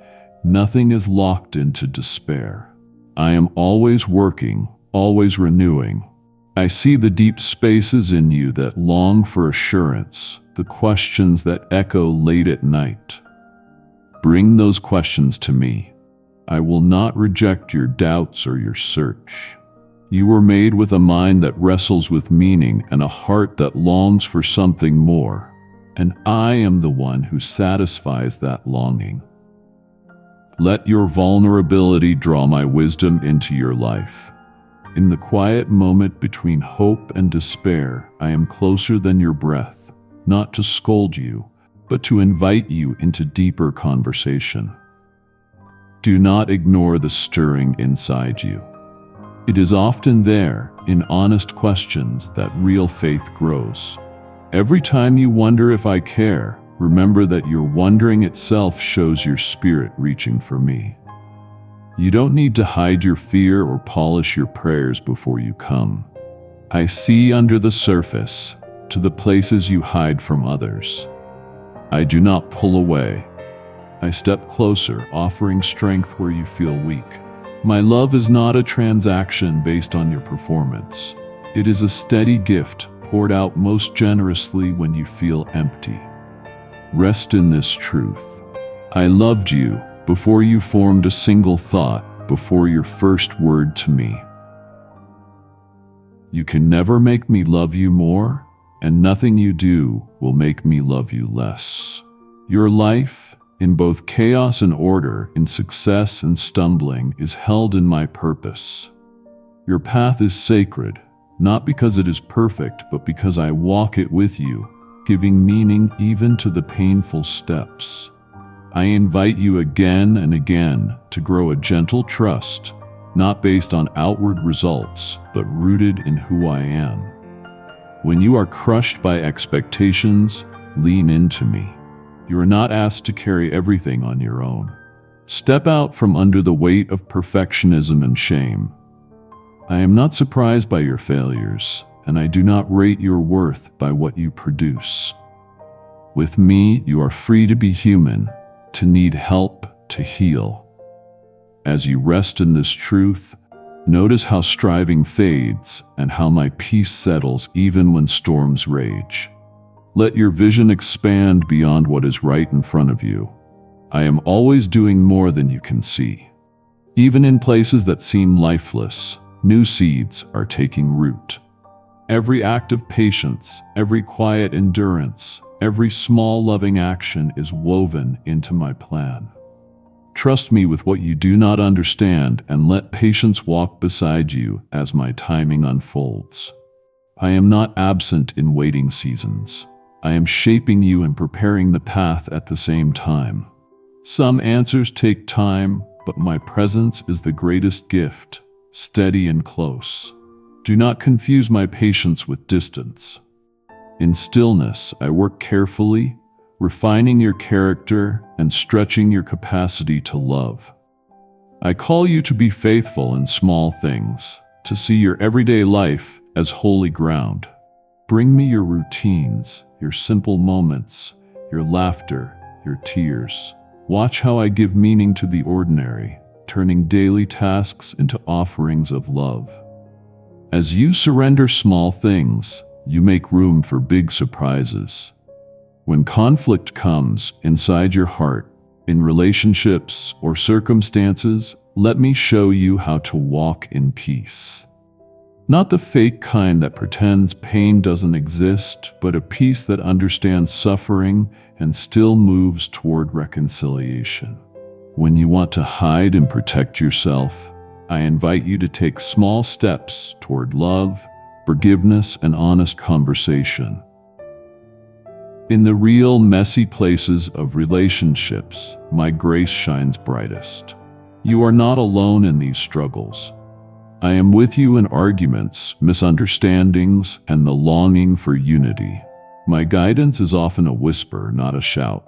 nothing is locked into despair. I am always working, always renewing. I see the deep spaces in you that long for assurance, the questions that echo late at night. Bring those questions to me. I will not reject your doubts or your search. You were made with a mind that wrestles with meaning and a heart that longs for something more, and I am the one who satisfies that longing. Let your vulnerability draw my wisdom into your life. In the quiet moment between hope and despair, I am closer than your breath, not to scold you, but to invite you into deeper conversation. Do not ignore the stirring inside you. It is often there, in honest questions, that real faith grows. Every time you wonder if I care, remember that your wondering itself shows your spirit reaching for me. You don't need to hide your fear or polish your prayers before you come. I see under the surface, to the places you hide from others. I do not pull away. I step closer, offering strength where you feel weak. My love is not a transaction based on your performance. It is a steady gift poured out most generously when you feel empty. Rest in this truth. I loved you before you formed a single thought, before your first word to me. You can never make me love you more, and nothing you do will make me love you less. Your life, in both chaos and order, in success and stumbling, is held in my purpose. Your path is sacred, not because it is perfect, but because I walk it with you, giving meaning even to the painful steps. I invite you again and again to grow a gentle trust, not based on outward results, but rooted in who I am. When you are crushed by expectations, lean into me. You are not asked to carry everything on your own. Step out from under the weight of perfectionism and shame. I am not surprised by your failures, and I do not rate your worth by what you produce. With me, you are free to be human, to need help, to heal. As you rest in this truth, notice how striving fades and how my peace settles even when storms rage. Let your vision expand beyond what is right in front of you. I am always doing more than you can see. Even in places that seem lifeless, new seeds are taking root. Every act of patience, every quiet endurance, every small loving action is woven into my plan. Trust me with what you do not understand and let patience walk beside you as my timing unfolds. I am not absent in waiting seasons. I am shaping you and preparing the path at the same time. Some answers take time, but my presence is the greatest gift, steady and close. Do not confuse my patience with distance. In stillness, I work carefully, refining your character and stretching your capacity to love. I call you to be faithful in small things, to see your everyday life as holy ground. Bring me your routines, your simple moments, your laughter, your tears. Watch how I give meaning to the ordinary, turning daily tasks into offerings of love. As you surrender small things, you make room for big surprises. When conflict comes inside your heart, in relationships or circumstances, let me show you how to walk in peace. Not the fake kind that pretends pain doesn't exist, but a peace that understands suffering and still moves toward reconciliation. When you want to hide and protect yourself, I invite you to take small steps toward love, forgiveness, and honest conversation. In the real, messy places of relationships, my grace shines brightest. You are not alone in these struggles. I am with you in arguments, misunderstandings, and the longing for unity. My guidance is often a whisper, not a shout.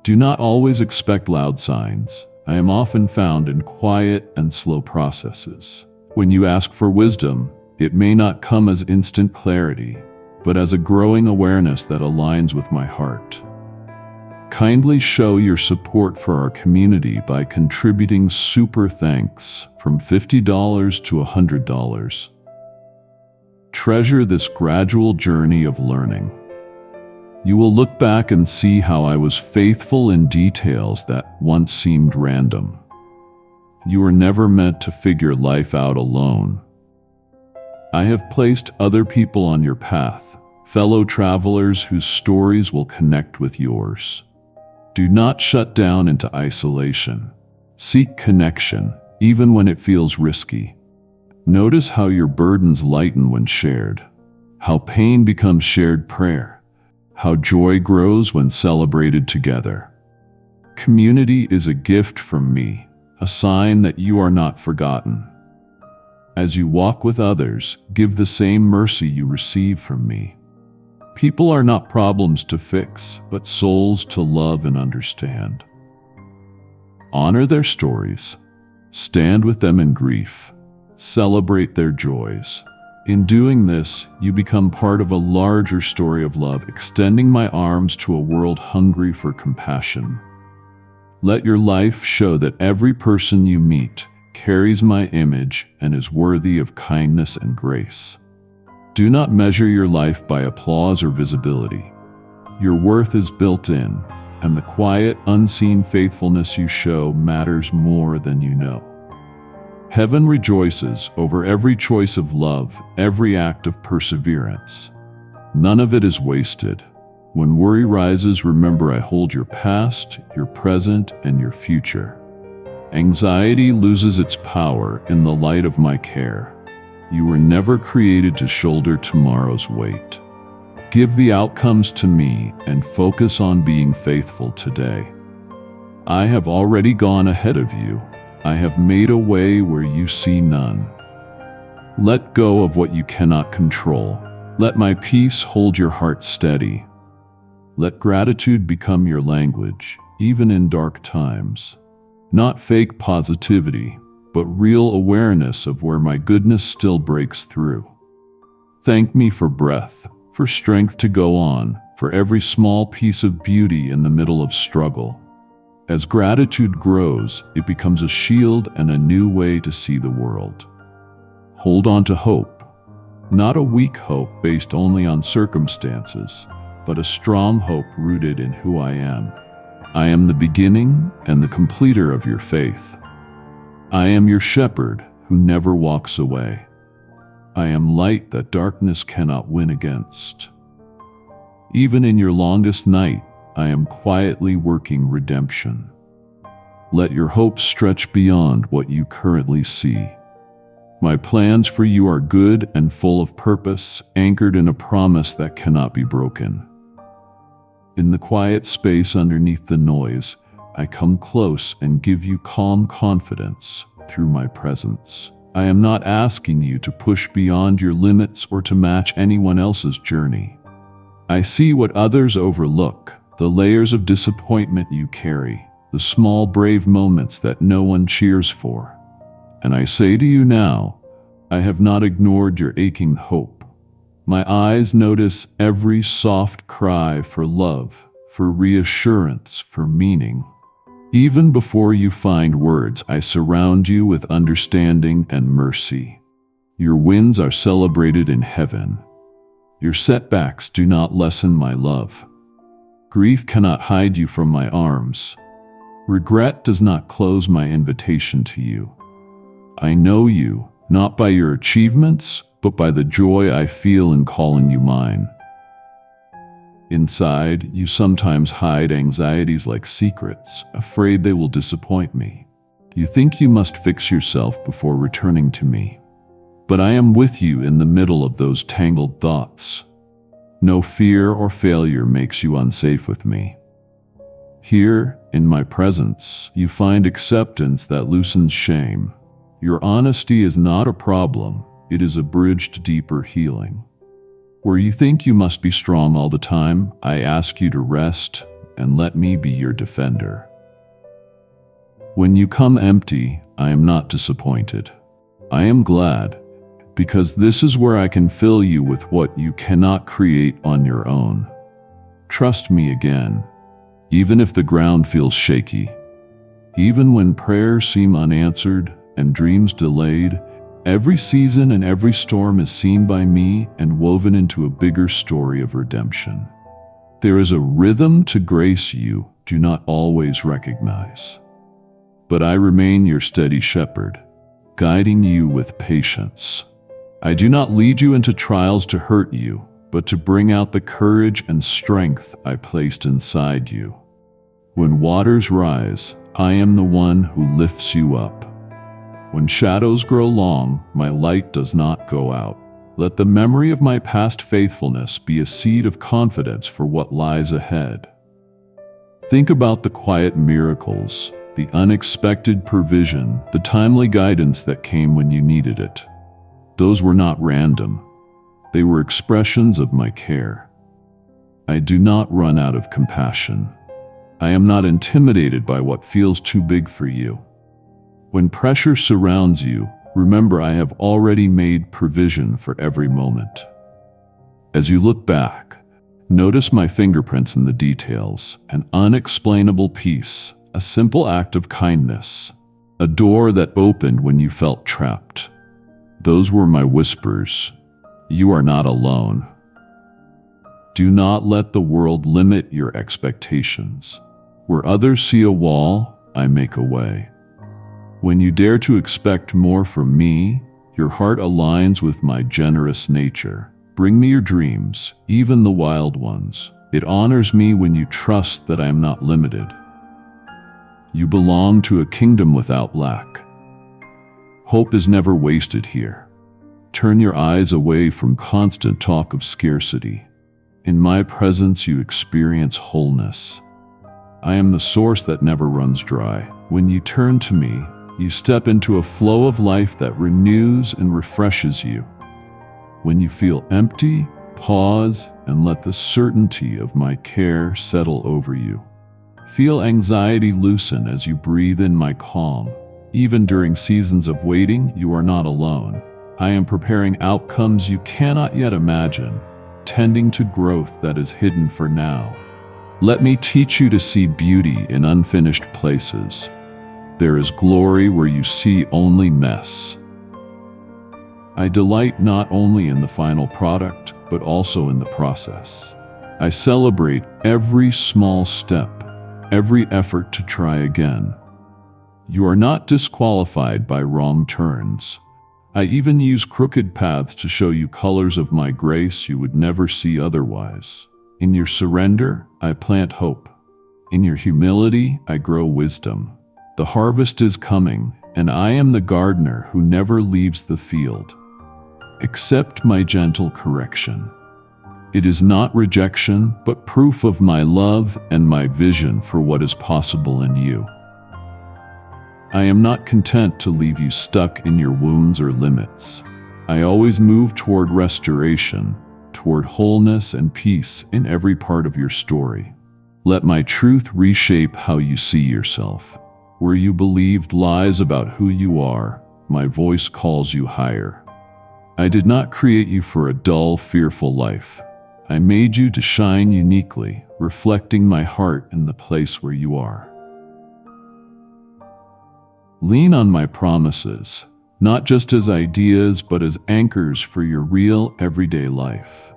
Do not always expect loud signs. I am often found in quiet and slow processes. When you ask for wisdom, it may not come as instant clarity, but as a growing awareness that aligns with my heart. Kindly show your support for our community by contributing super thanks from $50 to $100. Treasure this gradual journey of learning. You will look back and see how I was faithful in details that once seemed random. You were never meant to figure life out alone. I have placed other people on your path, fellow travelers whose stories will connect with yours. Do not shut down into isolation. Seek connection, even when it feels risky. Notice how your burdens lighten when shared, how pain becomes shared prayer, how joy grows when celebrated together. Community is a gift from me, a sign that you are not forgotten. As you walk with others, give the same mercy you receive from me. People are not problems to fix, but souls to love and understand. Honor their stories. Stand with them in grief. Celebrate their joys. In doing this, you become part of a larger story of love, extending my arms to a world hungry for compassion. Let your life show that every person you meet carries my image and is worthy of kindness and grace. Do not measure your life by applause or visibility. Your worth is built in, and the quiet, unseen faithfulness you show matters more than you know. Heaven rejoices over every choice of love, every act of perseverance. None of it is wasted. When worry rises, remember I hold your past, your present, and your future. Anxiety loses its power in the light of my care. You were never created to shoulder tomorrow's weight. Give the outcomes to me and focus on being faithful today. I have already gone ahead of you. I have made a way where you see none. Let go of what you cannot control. Let my peace hold your heart steady. Let gratitude become your language, even in dark times. Not fake positivity, but real awareness of where my goodness still breaks through. Thank me for breath, for strength to go on, for every small piece of beauty in the middle of struggle. As gratitude grows, it becomes a shield and a new way to see the world. Hold on to hope, not a weak hope based only on circumstances, but a strong hope rooted in who I am. I am the beginning and the completer of your faith. I am your shepherd who never walks away. I am light that darkness cannot win against. Even in your longest night, I am quietly working redemption. Let your hope stretch beyond what you currently see. My plans for you are good and full of purpose, anchored in a promise that cannot be broken. In the quiet space underneath the noise, I come close and give you calm confidence through my presence. I am not asking you to push beyond your limits or to match anyone else's journey. I see what others overlook, the layers of disappointment you carry, the small brave moments that no one cheers for. And I say to you now, I have not ignored your aching hope. My eyes notice every soft cry for love, for reassurance, for meaning. Even before you find words, I surround you with understanding and mercy. Your wins are celebrated in heaven. Your setbacks do not lessen my love. Grief cannot hide you from my arms. Regret does not close my invitation to you. I know you, not by your achievements, but by the joy I feel in calling you mine. Inside, you sometimes hide anxieties like secrets, afraid they will disappoint me. You think you must fix yourself before returning to me. But I am with you in the middle of those tangled thoughts. No fear or failure makes you unsafe with me. Here, in my presence, you find acceptance that loosens shame. Your honesty is not a problem, it is a bridge to deeper healing. Where you think you must be strong all the time, I ask you to rest and let me be your defender. When you come empty, I am not disappointed. I am glad, because this is where I can fill you with what you cannot create on your own. Trust me again, even if the ground feels shaky. Even when prayers seem unanswered and dreams delayed, every season and every storm is seen by me and woven into a bigger story of redemption. There is a rhythm to grace you do not always recognize. But I remain your steady shepherd, guiding you with patience. I do not lead you into trials to hurt you, but to bring out the courage and strength I placed inside you. When waters rise, I am the one who lifts you up. When shadows grow long, my light does not go out. Let the memory of my past faithfulness be a seed of confidence for what lies ahead. Think about the quiet miracles, the unexpected provision, the timely guidance that came when you needed it. Those were not random. They were expressions of my care. I do not run out of compassion. I am not intimidated by what feels too big for you. When pressure surrounds you, remember I have already made provision for every moment. As you look back, notice my fingerprints in the details, an unexplainable peace, a simple act of kindness, a door that opened when you felt trapped. Those were my whispers, You are not alone. Do not let the world limit your expectations. Where others see a wall, I make a way. When you dare to expect more from me, your heart aligns with my generous nature. Bring me your dreams, even the wild ones. It honors me when you trust that I am not limited. You belong to a kingdom without lack. Hope is never wasted here. Turn your eyes away from constant talk of scarcity. In my presence, you experience wholeness. I am the source that never runs dry. When you turn to me, you step into a flow of life that renews and refreshes you. When you feel empty, pause and let the certainty of my care settle over you. Feel anxiety loosen as you breathe in my calm. Even during seasons of waiting, you are not alone. I am preparing outcomes you cannot yet imagine, tending to growth that is hidden for now. Let me teach you to see beauty in unfinished places. There is glory where you see only mess. I delight not only in the final product, but also in the process. I celebrate every small step, every effort to try again. You are not disqualified by wrong turns. I even use crooked paths to show you colors of my grace you would never see otherwise. In your surrender, I plant hope. In your humility, I grow wisdom. The harvest is coming, and I am the gardener who never leaves the field. Accept my gentle correction. It is not rejection, but proof of my love and my vision for what is possible in you. I am not content to leave you stuck in your wounds or limits. I always move toward restoration, toward wholeness and peace in every part of your story. Let my truth reshape how you see yourself. Where you believed lies about who you are, my voice calls you higher. I did not create you for a dull, fearful life. I made you to shine uniquely, reflecting my heart in the place where you are. Lean on my promises, not just as ideas, but as anchors for your real, everyday life.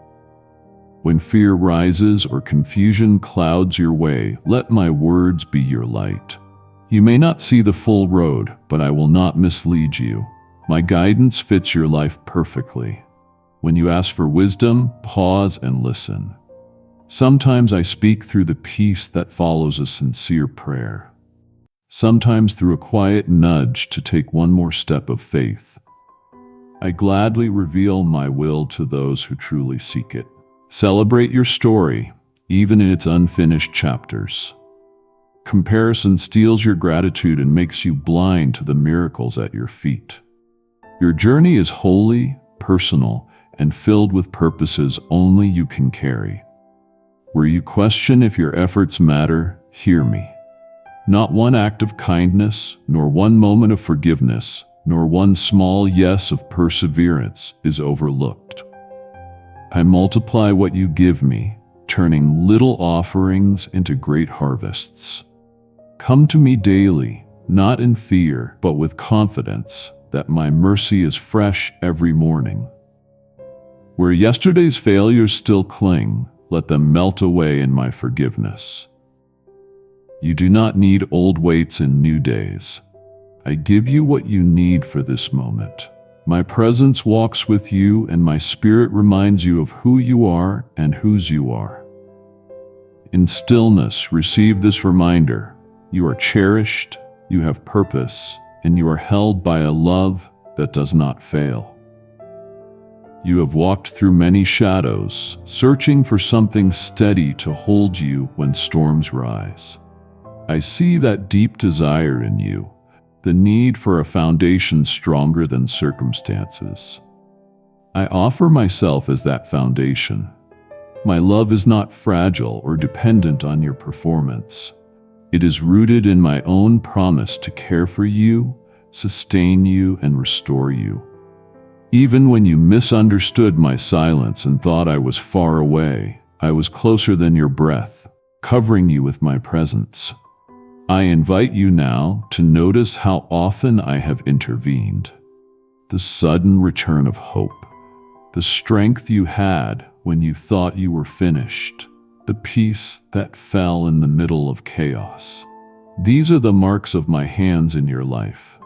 When fear rises or confusion clouds your way, let my words be your light. You may not see the full road, but I will not mislead you. My guidance fits your life perfectly. When you ask for wisdom, pause and listen. Sometimes I speak through the peace that follows a sincere prayer. Sometimes through a quiet nudge to take one more step of faith. I gladly reveal my will to those who truly seek it. Celebrate your story, even in its unfinished chapters. Comparison steals your gratitude and makes you blind to the miracles at your feet. Your journey is holy, personal, and filled with purposes only you can carry. Where you question if your efforts matter, hear me. Not one act of kindness, nor one moment of forgiveness, nor one small yes of perseverance is overlooked. I multiply what you give me, turning little offerings into great harvests. Come to me daily, not in fear, but with confidence that my mercy is fresh every morning. Where yesterday's failures still cling, let them melt away in my forgiveness. You do not need old weights in new days. I give you what you need for this moment. My presence walks with you, and my spirit reminds you of who you are and whose you are. In stillness, receive this reminder. You are cherished, you have purpose, and you are held by a love that does not fail. You have walked through many shadows, searching for something steady to hold you when storms rise. I see that deep desire in you, the need for a foundation stronger than circumstances. I offer myself as that foundation. My love is not fragile or dependent on your performance. It is rooted in my own promise to care for you, sustain you, and restore you. Even when you misunderstood my silence and thought I was far away, I was closer than your breath, covering you with my presence. I invite you now to notice how often I have intervened. The sudden return of hope, the strength you had when you thought you were finished, the peace that fell in the middle of chaos. These are the marks of my hands in your life.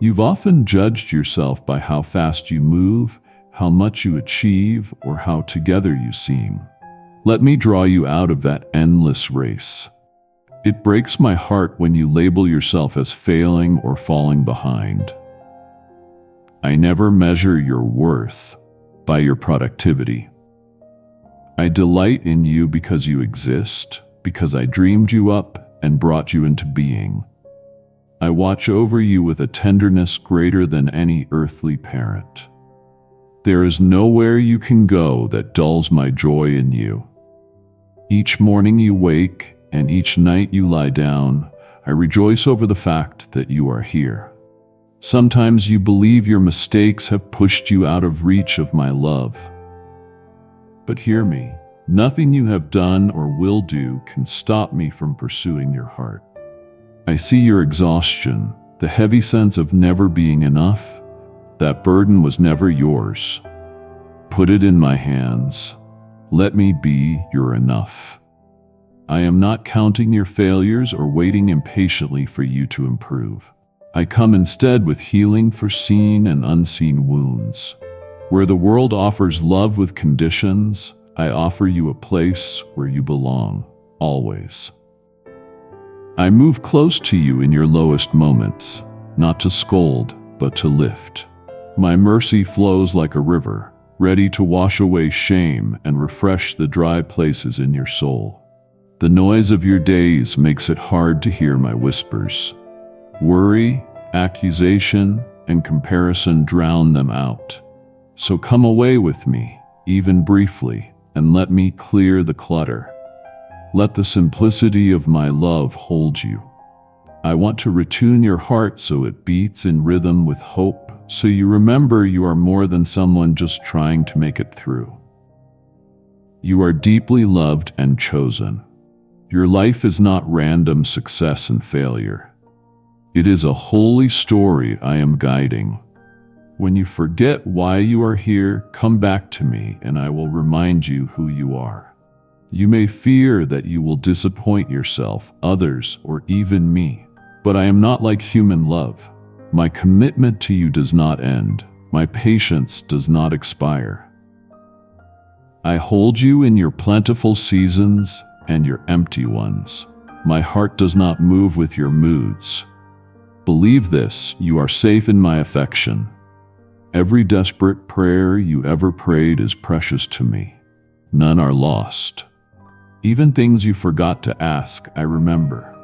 You've often judged yourself by how fast you move, how much you achieve, or how together you seem. Let me draw you out of that endless race. It breaks my heart when you label yourself as failing or falling behind. I never measure your worth by your productivity. I delight in you because you exist, because I dreamed you up and brought you into being. I watch over you with a tenderness greater than any earthly parent. There is nowhere you can go that dulls my joy in you. Each morning you wake, and each night you lie down, I rejoice over the fact that you are here. Sometimes you believe your mistakes have pushed you out of reach of my love. But hear me, nothing you have done or will do can stop me from pursuing your heart. I see your exhaustion, the heavy sense of never being enough. That burden was never yours. Put it in my hands. Let me be your enough. I am not counting your failures or waiting impatiently for you to improve. I come instead with healing for seen and unseen wounds. Where the world offers love with conditions, I offer you a place where you belong, always. I move close to you in your lowest moments, not to scold, but to lift. My mercy flows like a river, ready to wash away shame and refresh the dry places in your soul. The noise of your days makes it hard to hear my whispers. Worry, accusation, and comparison drown them out. So come away with me, even briefly, and let me clear the clutter. Let the simplicity of my love hold you. I want to retune your heart so it beats in rhythm with hope, so you remember you are more than someone just trying to make it through. You are deeply loved and chosen. Your life is not random success and failure. It is a holy story I am guiding. When you forget why you are here, come back to me and I will remind you who you are. You may fear that you will disappoint yourself, others, or even me, but I am not like human love. My commitment to you does not end. My patience does not expire. I hold you in your plentiful seasons and your empty ones. My heart does not move with your moods. Believe this, you are safe in my affection. Every desperate prayer you ever prayed is precious to me. None are lost. Even things you forgot to ask, I remember.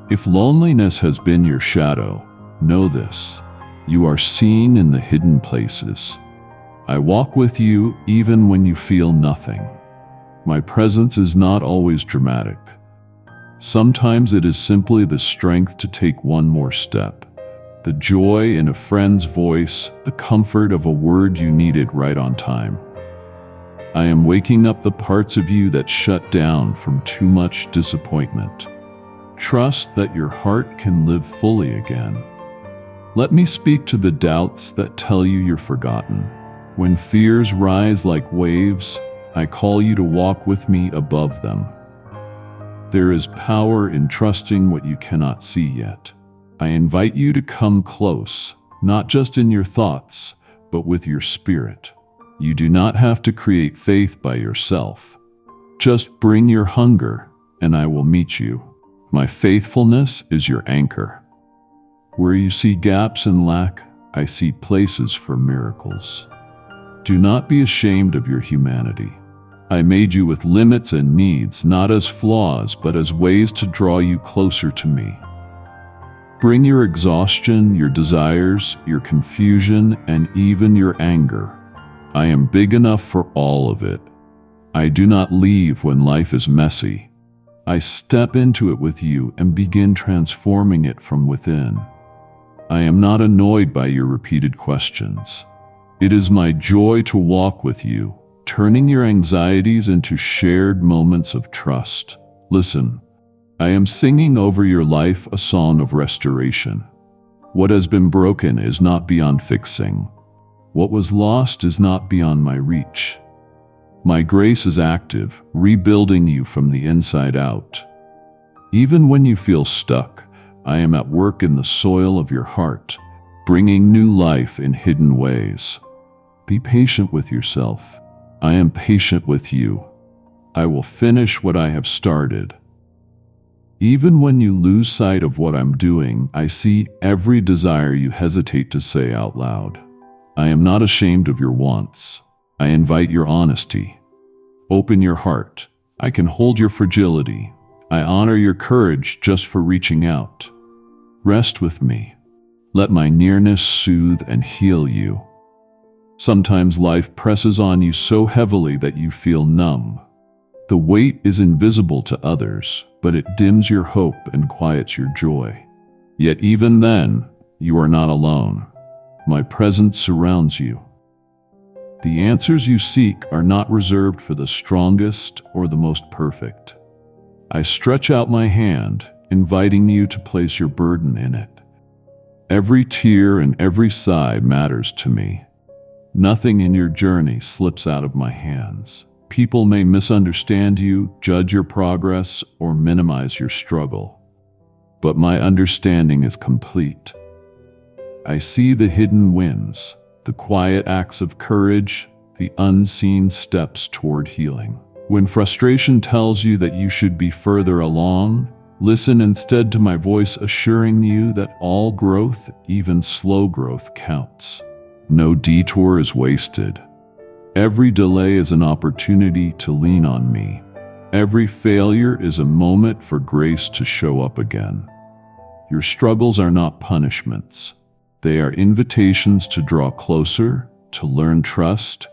If loneliness has been your shadow, know this, you are seen in the hidden places. I walk with you even when you feel nothing. My presence is not always dramatic. Sometimes it is simply the strength to take one more step, the joy in a friend's voice, the comfort of a word you needed right on time. I am waking up the parts of you that shut down from too much disappointment. Trust that your heart can live fully again. Let me speak to the doubts that tell you you're forgotten. When fears rise like waves, I call you to walk with me above them. There is power in trusting what you cannot see yet. I invite you to come close, not just in your thoughts, but with your spirit. You do not have to create faith by yourself. Just bring your hunger, and I will meet you. My faithfulness is your anchor. Where you see gaps and lack, I see places for miracles. Do not be ashamed of your humanity. I made you with limits and needs, not as flaws, but as ways to draw you closer to me. Bring your exhaustion, your desires, your confusion, and even your anger. I am big enough for all of it. I do not leave when life is messy. I step into it with you and begin transforming it from within. I am not annoyed by your repeated questions. It is my joy to walk with you, turning your anxieties into shared moments of trust. Listen, I am singing over your life a song of restoration. What has been broken is not beyond fixing. What was lost is not beyond my reach. My grace is active, rebuilding you from the inside out. Even when you feel stuck, I am at work in the soil of your heart, bringing new life in hidden ways. Be patient with yourself. I am patient with you. I will finish what I have started. Even when you lose sight of what I'm doing, I see every desire you hesitate to say out loud. I am not ashamed of your wants. I invite your honesty. Open your heart. I can hold your fragility. I honor your courage just for reaching out. Rest with me. Let my nearness soothe and heal you. Sometimes life presses on you so heavily that you feel numb. The weight is invisible to others, but it dims your hope and quiets your joy. Yet even then, you are not alone. My presence surrounds you. The answers you seek are not reserved for the strongest or the most perfect. I stretch out my hand, inviting you to place your burden in it. Every tear and every sigh matters to me. Nothing in your journey slips out of my hands. People may misunderstand you, judge your progress, or minimize your struggle. But my understanding is complete. I see the hidden wins, the quiet acts of courage, the unseen steps toward healing. When frustration tells you that you should be further along, listen instead to my voice assuring you that all growth, even slow growth, counts. No detour is wasted. Every delay is an opportunity to lean on me. Every failure is a moment for grace to show up again. Your struggles are not punishments. They are invitations to draw closer, to learn trust,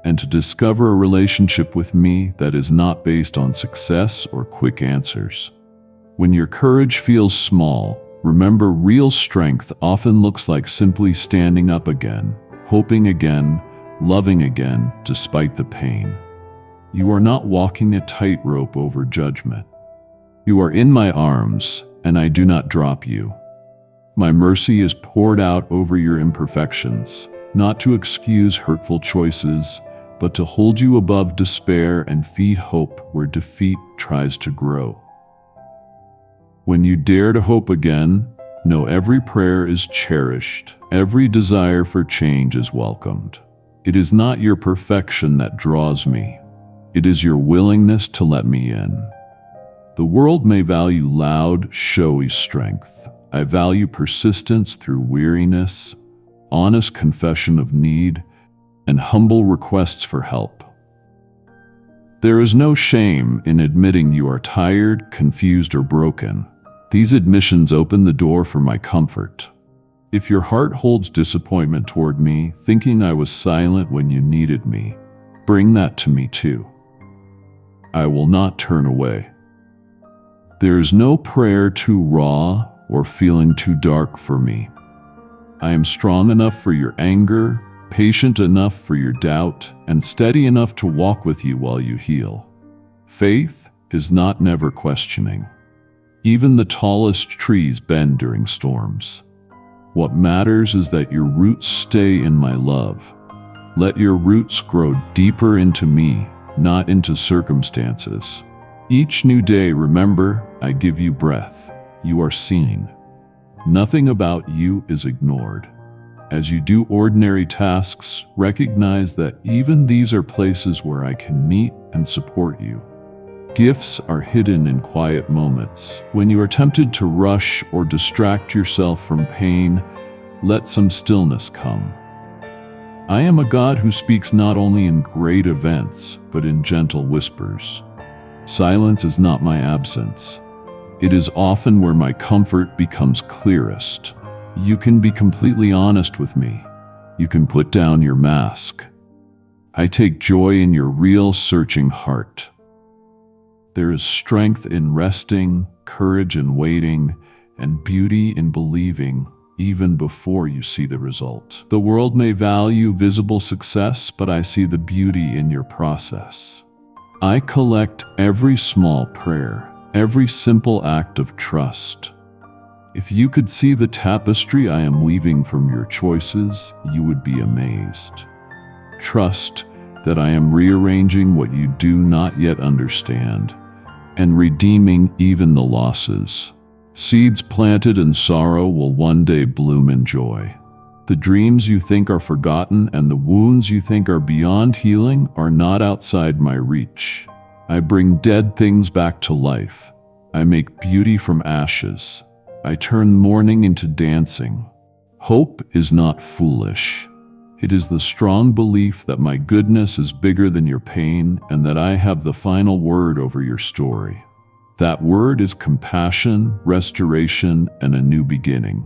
and to discover a relationship with me that is not based on success or quick answers. When your courage feels small, remember real strength often looks like simply standing up again, hoping again, loving again despite the pain. You are not walking a tightrope over judgment. You are in my arms, and I do not drop you. My mercy is poured out over your imperfections, not to excuse hurtful choices, but to hold you above despair and feed hope where defeat tries to grow. When you dare to hope again, know every prayer is cherished, every desire for change is welcomed. It is not your perfection that draws me. It is your willingness to let me in. The world may value loud, showy strength. I value persistence through weariness, honest confession of need, and humble requests for help. There is no shame in admitting you are tired, confused, or broken. These admissions open the door for my comfort. If your heart holds disappointment toward me, thinking I was silent when you needed me, bring that to me too. I will not turn away. There is no prayer too raw or feeling too dark for me. I am strong enough for your anger, patient enough for your doubt, and steady enough to walk with you while you heal. Faith is not never questioning. Even the tallest trees bend during storms. What matters is that your roots stay in my love. Let your roots grow deeper into me, not into circumstances. Each new day, remember, I give you breath. You are seen. Nothing about you is ignored. As you do ordinary tasks, recognize that even these are places where I can meet and support you. Gifts are hidden in quiet moments. When you are tempted to rush or distract yourself from pain, let some stillness come. I am a God who speaks not only in great events, but in gentle whispers. Silence is not my absence. It is often where my comfort becomes clearest. You can be completely honest with me. You can put down your mask. I take joy in your real, searching heart. There is strength in resting, courage in waiting, and beauty in believing even before you see the result. The world may value visible success, but I see the beauty in your process. I collect every small prayer, every simple act of trust. If you could see the tapestry I am weaving from your choices, you would be amazed. Trust that I am rearranging what you do not yet understand and redeeming even the losses. Seeds planted in sorrow will one day bloom in joy. The dreams you think are forgotten and the wounds you think are beyond healing are not outside my reach. I bring dead things back to life. I make beauty from ashes. I turn mourning into dancing. Hope is not foolish. It is the strong belief that my goodness is bigger than your pain and that I have the final word over your story. That word is compassion, restoration, and a new beginning.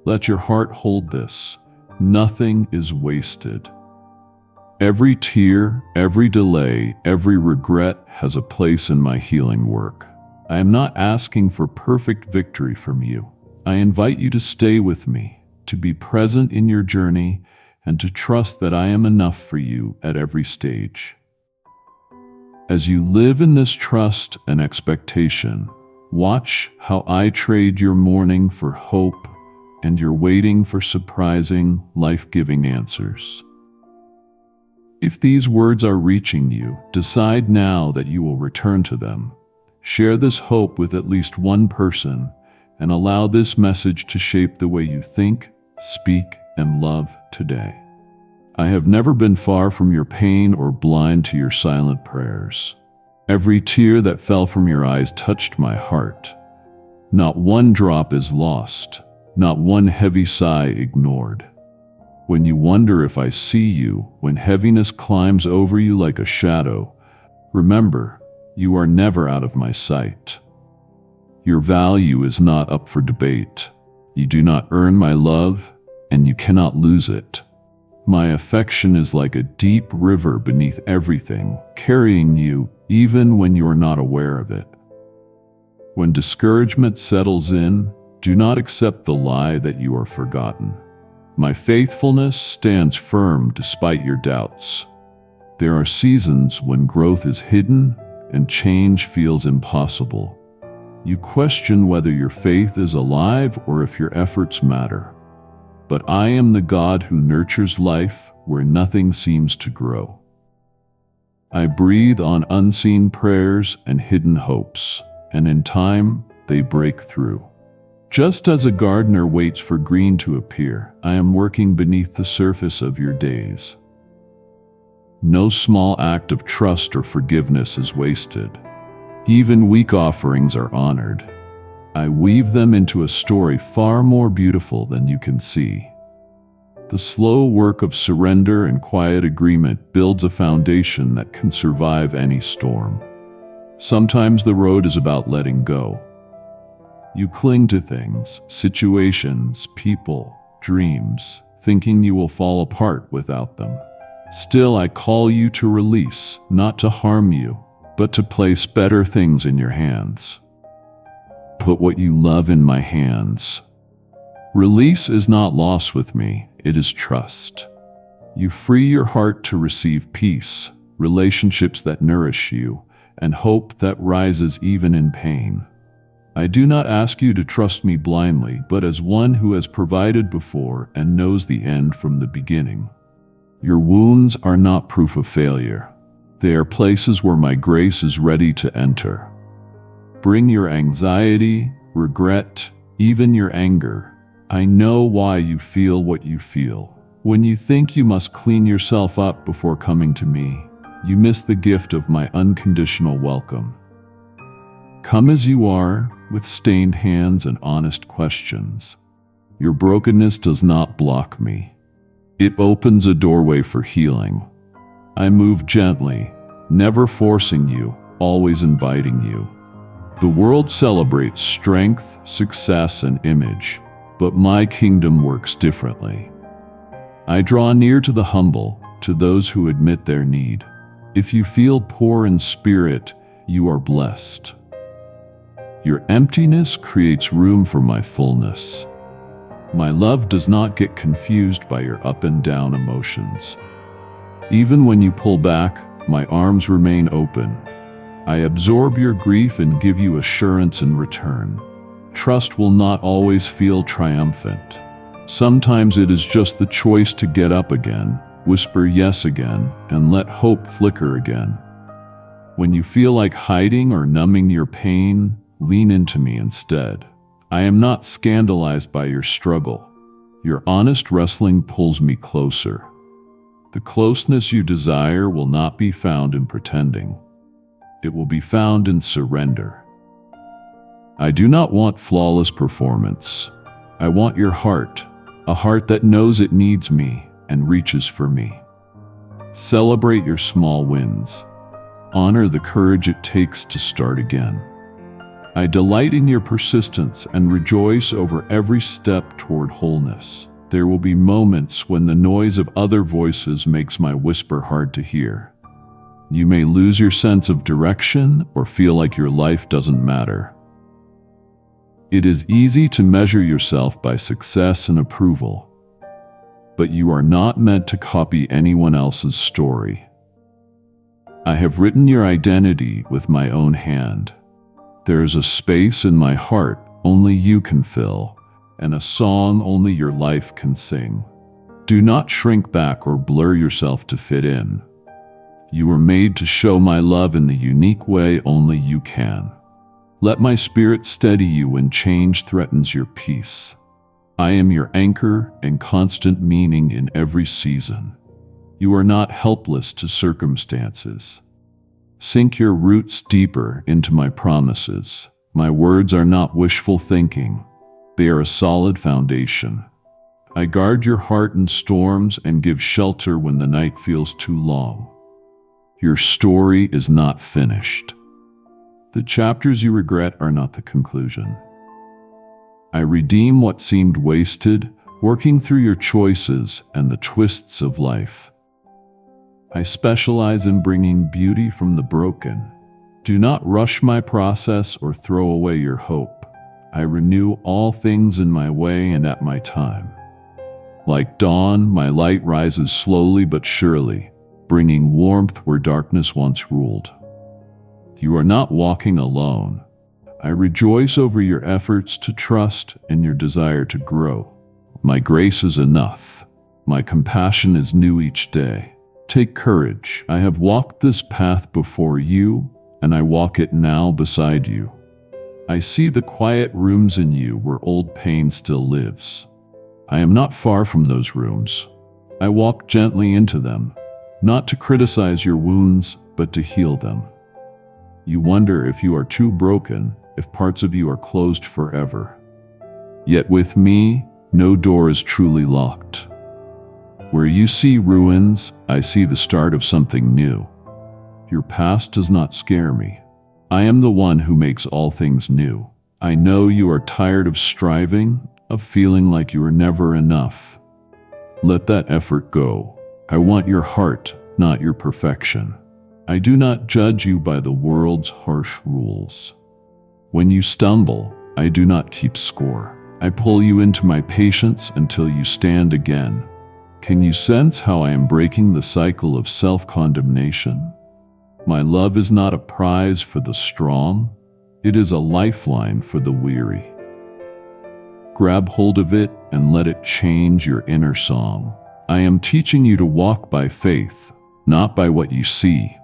Let your heart hold this. Nothing is wasted. Every tear, every delay, every regret has a place in my healing work. I am not asking for perfect victory from you. I invite you to stay with me, to be present in your journey, and to trust that I am enough for you at every stage. As you live in this trust and expectation, watch how I trade your mourning for hope and your waiting for surprising, life-giving answers. If these words are reaching you, decide now that you will return to them. Share this hope with at least one person and allow this message to shape the way you think, speak, and love today. I have never been far from your pain or blind to your silent prayers. Every tear that fell from your eyes touched my heart. Not one drop is lost, not one heavy sigh ignored. When you wonder if I see you, when heaviness climbs over you like a shadow, remember, you are never out of my sight. Your value is not up for debate. You do not earn my love, and you cannot lose it. My affection is like a deep river beneath everything, carrying you even when you are not aware of it. When discouragement settles in, do not accept the lie that you are forgotten. My faithfulness stands firm despite your doubts. There are seasons when growth is hidden and change feels impossible. You question whether your faith is alive or if your efforts matter. But I am the God who nurtures life where nothing seems to grow. I breathe on unseen prayers and hidden hopes, and in time, they break through. Just as a gardener waits for green to appear, I am working beneath the surface of your days. No small act of trust or forgiveness is wasted. Even weak offerings are honored. I weave them into a story far more beautiful than you can see. The slow work of surrender and quiet agreement builds a foundation that can survive any storm. Sometimes the road is about letting go. You cling to things, situations, people, dreams, thinking you will fall apart without them. Still, I call you to release, not to harm you, but to place better things in your hands. Put what you love in my hands. Release is not loss with me, it is trust. You free your heart to receive peace, relationships that nourish you, and hope that rises even in pain. I do not ask you to trust me blindly, but as one who has provided before and knows the end from the beginning. Your wounds are not proof of failure. They are places where my grace is ready to enter. Bring your anxiety, regret, even your anger. I know why you feel what you feel. When you think you must clean yourself up before coming to me, you miss the gift of my unconditional welcome. Come as you are, with stained hands and honest questions. Your brokenness does not block me. It opens a doorway for healing. I move gently, never forcing you, always inviting you. The world celebrates strength, success, and image, but my kingdom works differently. I draw near to the humble, to those who admit their need. If you feel poor in spirit, you are blessed. Your emptiness creates room for my fullness. My love does not get confused by your up and down emotions. Even when you pull back, my arms remain open. I absorb your grief and give you assurance in return. Trust will not always feel triumphant. Sometimes it is just the choice to get up again, whisper yes again, and let hope flicker again. When you feel like hiding or numbing your pain, lean into me instead. I am not scandalized by your struggle. Your honest wrestling pulls me closer. The closeness you desire will not be found in pretending. It will be found in surrender. I do not want flawless performance. I want your heart, a heart that knows it needs me and reaches for me. Celebrate your small wins. Honor the courage it takes to start again. I delight in your persistence and rejoice over every step toward wholeness. There will be moments when the noise of other voices makes my whisper hard to hear. You may lose your sense of direction or feel like your life doesn't matter. It is easy to measure yourself by success and approval, but you are not meant to copy anyone else's story. I have written your identity with my own hand. There is a space in my heart only you can fill, and a song only your life can sing. Do not shrink back or blur yourself to fit in. You were made to show my love in the unique way only you can. Let my spirit steady you when change threatens your peace. I am your anchor and constant meaning in every season. You are not helpless to circumstances. Sink your roots deeper into my promises. My words are not wishful thinking. They are a solid foundation. I guard your heart in storms and give shelter when the night feels too long. Your story is not finished. The chapters you regret are not the conclusion. I redeem what seemed wasted, working through your choices and the twists of life. I specialize in bringing beauty from the broken. Do not rush my process or throw away your hope. I renew all things in my way and at my time. Like dawn, my light rises slowly but surely, bringing warmth where darkness once ruled. You are not walking alone. I rejoice over your efforts to trust and your desire to grow. My grace is enough. My compassion is new each day. Take courage. I have walked this path before you, and I walk it now beside you. I see the quiet rooms in you where old pain still lives. I am not far from those rooms. I walk gently into them, not to criticize your wounds, but to heal them. You wonder if you are too broken, if parts of you are closed forever. Yet with me, no door is truly locked. Where you see ruins, I see the start of something new. Your past does not scare me. I am the one who makes all things new. I know you are tired of striving, of feeling like you are never enough. Let that effort go. I want your heart, not your perfection. I do not judge you by the world's harsh rules. When you stumble, I do not keep score. I pull you into my patience until you stand again. Can you sense how I am breaking the cycle of self-condemnation? My love is not a prize for the strong. It is a lifeline for the weary. Grab hold of it and let it change your inner song. I am teaching you to walk by faith, not by what you see.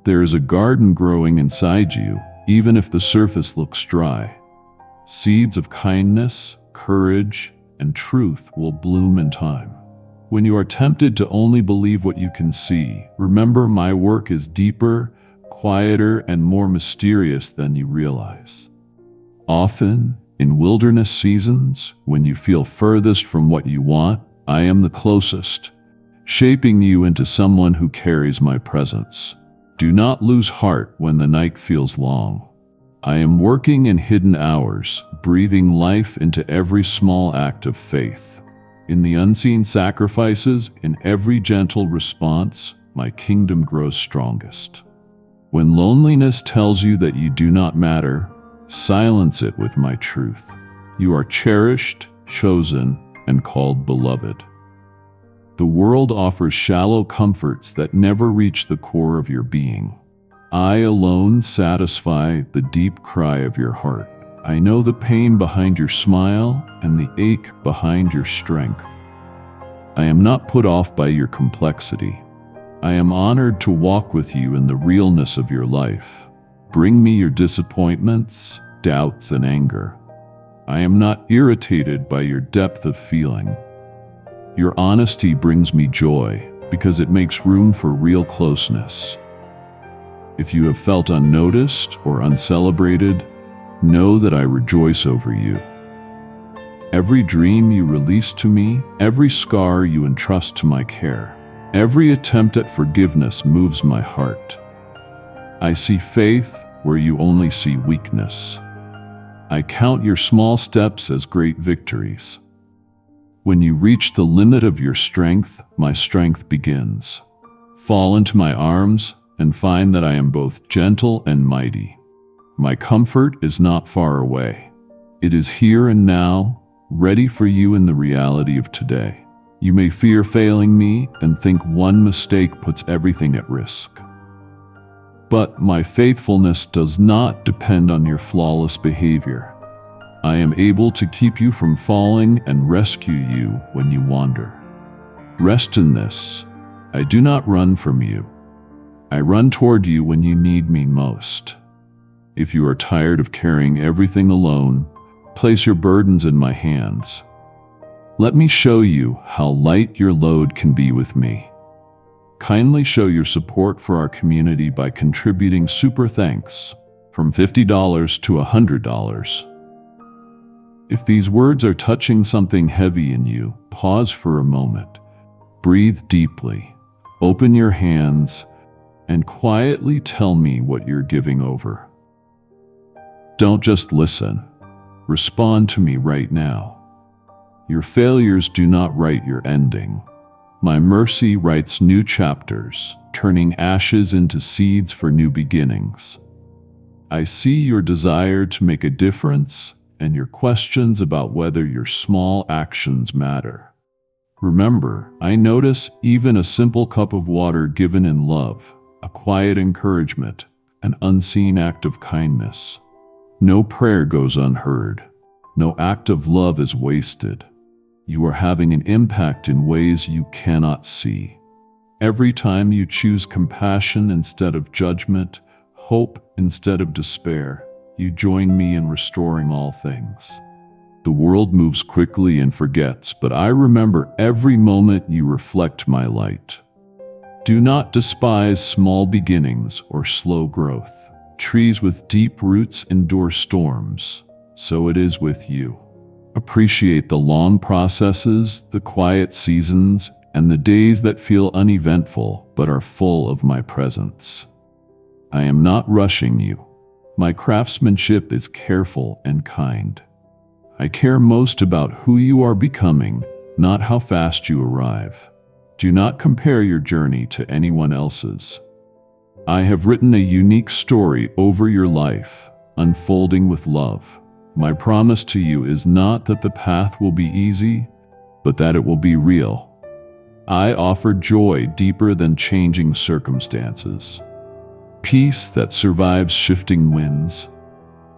There is a garden growing inside you, even if the surface looks dry. Seeds of kindness, courage, and truth will bloom in time. When you are tempted to only believe what you can see, remember my work is deeper, quieter, and more mysterious than you realize. Often, in wilderness seasons, when you feel furthest from what you want, I am the closest, shaping you into someone who carries my presence. Do not lose heart when the night feels long. I am working in hidden hours, breathing life into every small act of faith. In the unseen sacrifices, in every gentle response, my kingdom grows strongest. When loneliness tells you that you do not matter, silence it with my truth. You are cherished, chosen, and called beloved. The world offers shallow comforts that never reach the core of your being. I alone satisfy the deep cry of your heart. I know the pain behind your smile and the ache behind your strength. I am not put off by your complexity. I am honored to walk with you in the realness of your life. Bring me your disappointments, doubts, and anger. I am not irritated by your depth of feeling. Your honesty brings me joy because it makes room for real closeness. If you have felt unnoticed or uncelebrated, know that I rejoice over you. Every dream you release to me, every scar you entrust to my care, every attempt at forgiveness moves my heart. I see faith where you only see weakness. I count your small steps as great victories. When you reach the limit of your strength, my strength begins. Fall into my arms and find that I am both gentle and mighty. My comfort is not far away. It is here and now, ready for you in the reality of today. You may fear failing me and think one mistake puts everything at risk. But my faithfulness does not depend on your flawless behavior. I am able to keep you from falling and rescue you when you wander. Rest in this. I do not run from you. I run toward you when you need me most. If you are tired of carrying everything alone, place your burdens in my hands. Let me show you how light your load can be with me. Kindly show your support for our community by contributing super thanks from $50 to $100. If these words are touching something heavy in you, pause for a moment. Breathe deeply, open your hands, and quietly tell me what you're giving over. Don't just listen. Respond to me right now. Your failures do not write your ending. My mercy writes new chapters, turning ashes into seeds for new beginnings. I see your desire to make a difference and your questions about whether your small actions matter. Remember, I notice even a simple cup of water given in love, a quiet encouragement, an unseen act of kindness. No prayer goes unheard. No act of love is wasted. You are having an impact in ways you cannot see. Every time you choose compassion instead of judgment, hope instead of despair, you join me in restoring all things. The world moves quickly and forgets, but I remember every moment you reflect my light. Do not despise small beginnings or slow growth. Trees with deep roots endure storms, so it is with you. Appreciate the long processes, the quiet seasons, and the days that feel uneventful but are full of my presence. I am not rushing you. My craftsmanship is careful and kind. I care most about who you are becoming, not how fast you arrive. Do not compare your journey to anyone else's. I have written a unique story over your life, unfolding with love. My promise to you is not that the path will be easy, but that it will be real. I offer joy deeper than changing circumstances, peace that survives shifting winds,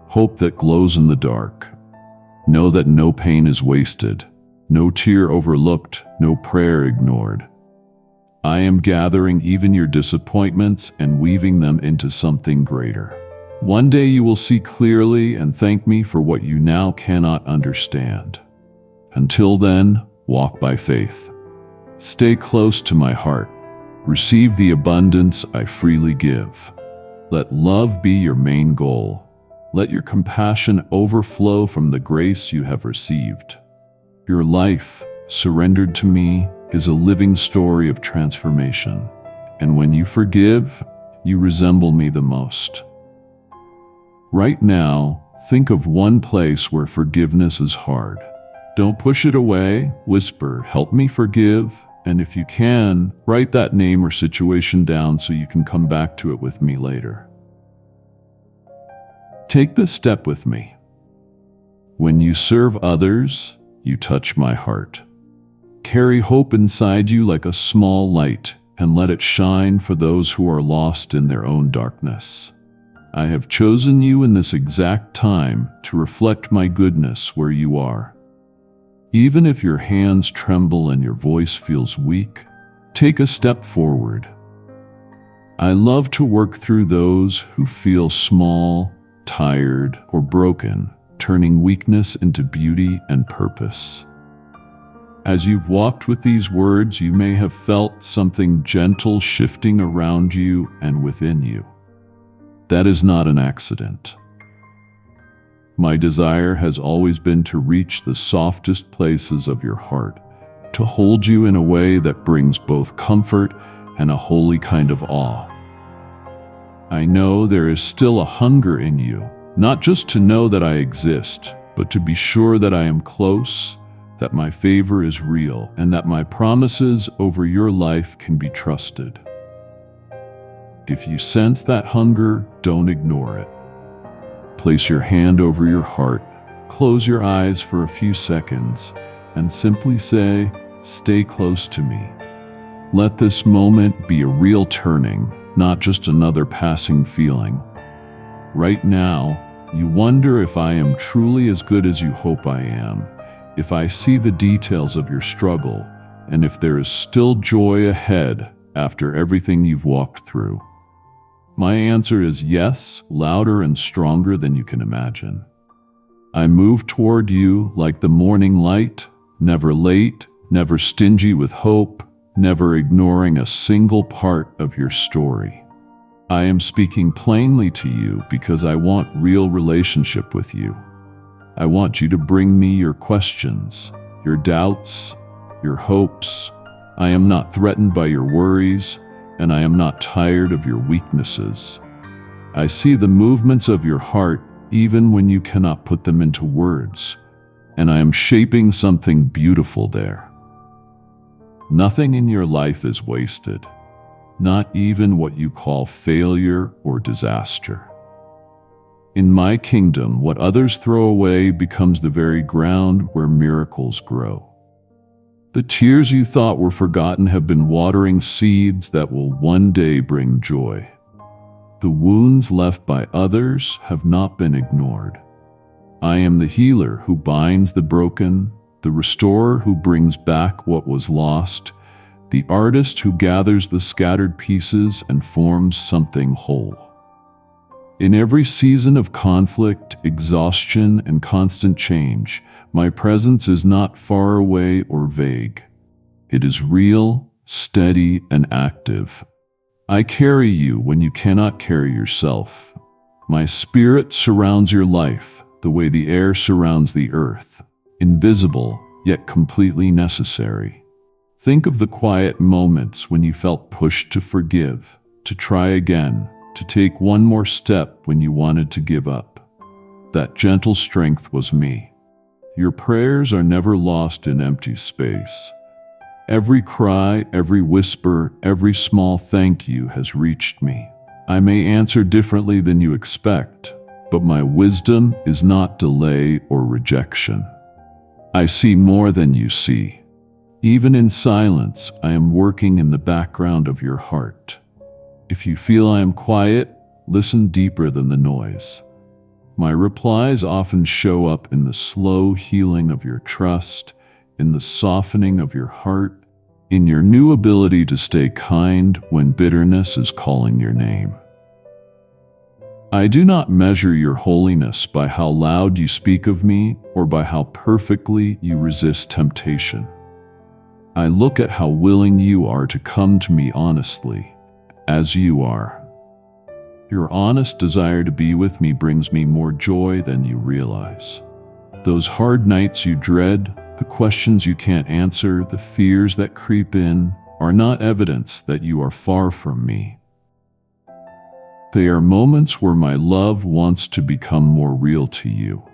hope that glows in the dark. Know that no pain is wasted, no tear overlooked, no prayer ignored. I am gathering even your disappointments and weaving them into something greater. One day you will see clearly and thank me for what you now cannot understand. Until then, walk by faith. Stay close to my heart. Receive the abundance I freely give. Let love be your main goal. Let your compassion overflow from the grace you have received. Your life, surrendered to me, is a living story of transformation. And when you forgive, you resemble me the most. Right now, think of one place where forgiveness is hard. Don't push it away. Whisper, "Help me forgive." And if you can, write that name or situation down so you can come back to it with me later. Take this step with me. When you serve others, you touch my heart. Carry hope inside you like a small light and let it shine for those who are lost in their own darkness. I have chosen you in this exact time to reflect my goodness where you are. Even if your hands tremble and your voice feels weak, take a step forward. I love to work through those who feel small, tired, or broken, turning weakness into beauty and purpose. As you've walked with these words, you may have felt something gentle shifting around you and within you. That is not an accident. My desire has always been to reach the softest places of your heart, to hold you in a way that brings both comfort and a holy kind of awe. I know there is still a hunger in you, not just to know that I exist, but to be sure that I am close, that my favor is real, and that my promises over your life can be trusted. If you sense that hunger, don't ignore it. Place your hand over your heart, close your eyes for a few seconds, and simply say, "Stay close to me." Let this moment be a real turning, not just another passing feeling. Right now, you wonder if I am truly as good as you hope I am, if I see the details of your struggle, and if there is still joy ahead after everything you've walked through. My answer is yes, louder and stronger than you can imagine. I move toward you like the morning light, never late, never stingy with hope, never ignoring a single part of your story. I am speaking plainly to you because I want real relationship with you. I want you to bring me your questions, your doubts, your hopes. I am not threatened by your worries, and I am not tired of your weaknesses. I see the movements of your heart even when you cannot put them into words, and I am shaping something beautiful there. Nothing in your life is wasted, not even what you call failure or disaster. In my kingdom, what others throw away becomes the very ground where miracles grow. The tears you thought were forgotten have been watering seeds that will one day bring joy. The wounds left by others have not been ignored. I am the healer who binds the broken, the restorer who brings back what was lost, the artist who gathers the scattered pieces and forms something whole. In every season of conflict, exhaustion, and constant change, my presence is not far away or vague. It is real, steady, and active. I carry you when you cannot carry yourself. My spirit surrounds your life the way the air surrounds the earth, invisible yet completely necessary. Think of the quiet moments when you felt pushed to forgive, to try again, to take one more step when you wanted to give up. That gentle strength was me. Your prayers are never lost in empty space. Every cry, every whisper, every small thank you has reached me. I may answer differently than you expect, but my wisdom is not delay or rejection. I see more than you see. Even in silence, I am working in the background of your heart. If you feel I am quiet, listen deeper than the noise. My replies often show up in the slow healing of your trust, in the softening of your heart, in your new ability to stay kind when bitterness is calling your name. I do not measure your holiness by how loud you speak of me or by how perfectly you resist temptation. I look at how willing you are to come to me honestly, as you are. Your honest desire to be with me brings me more joy than you realize. Those hard nights you dread, the questions you can't answer, the fears that creep in, are not evidence that you are far from me. They are moments where my love wants to become more real to you.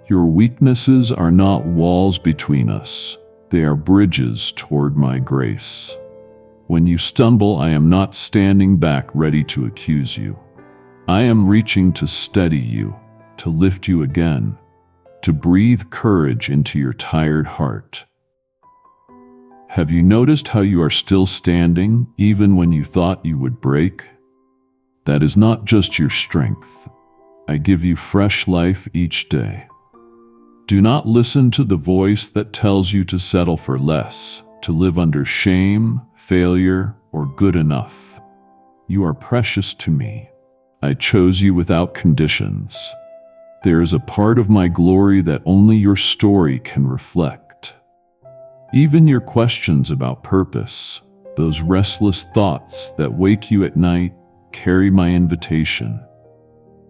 Your weaknesses are not walls between us. They are bridges toward my grace. When you stumble, I am not standing back ready to accuse you. I am reaching to steady you, to lift you again, to breathe courage into your tired heart. Have you noticed how you are still standing even when you thought you would break? That is not just your strength. I give you fresh life each day. Do not listen to the voice that tells you to settle for less, to live under shame, failure, or good enough. You are precious to me. I chose you without conditions. There is a part of my glory that only your story can reflect. Even your questions about purpose, those restless thoughts that wake you at night, carry my invitation.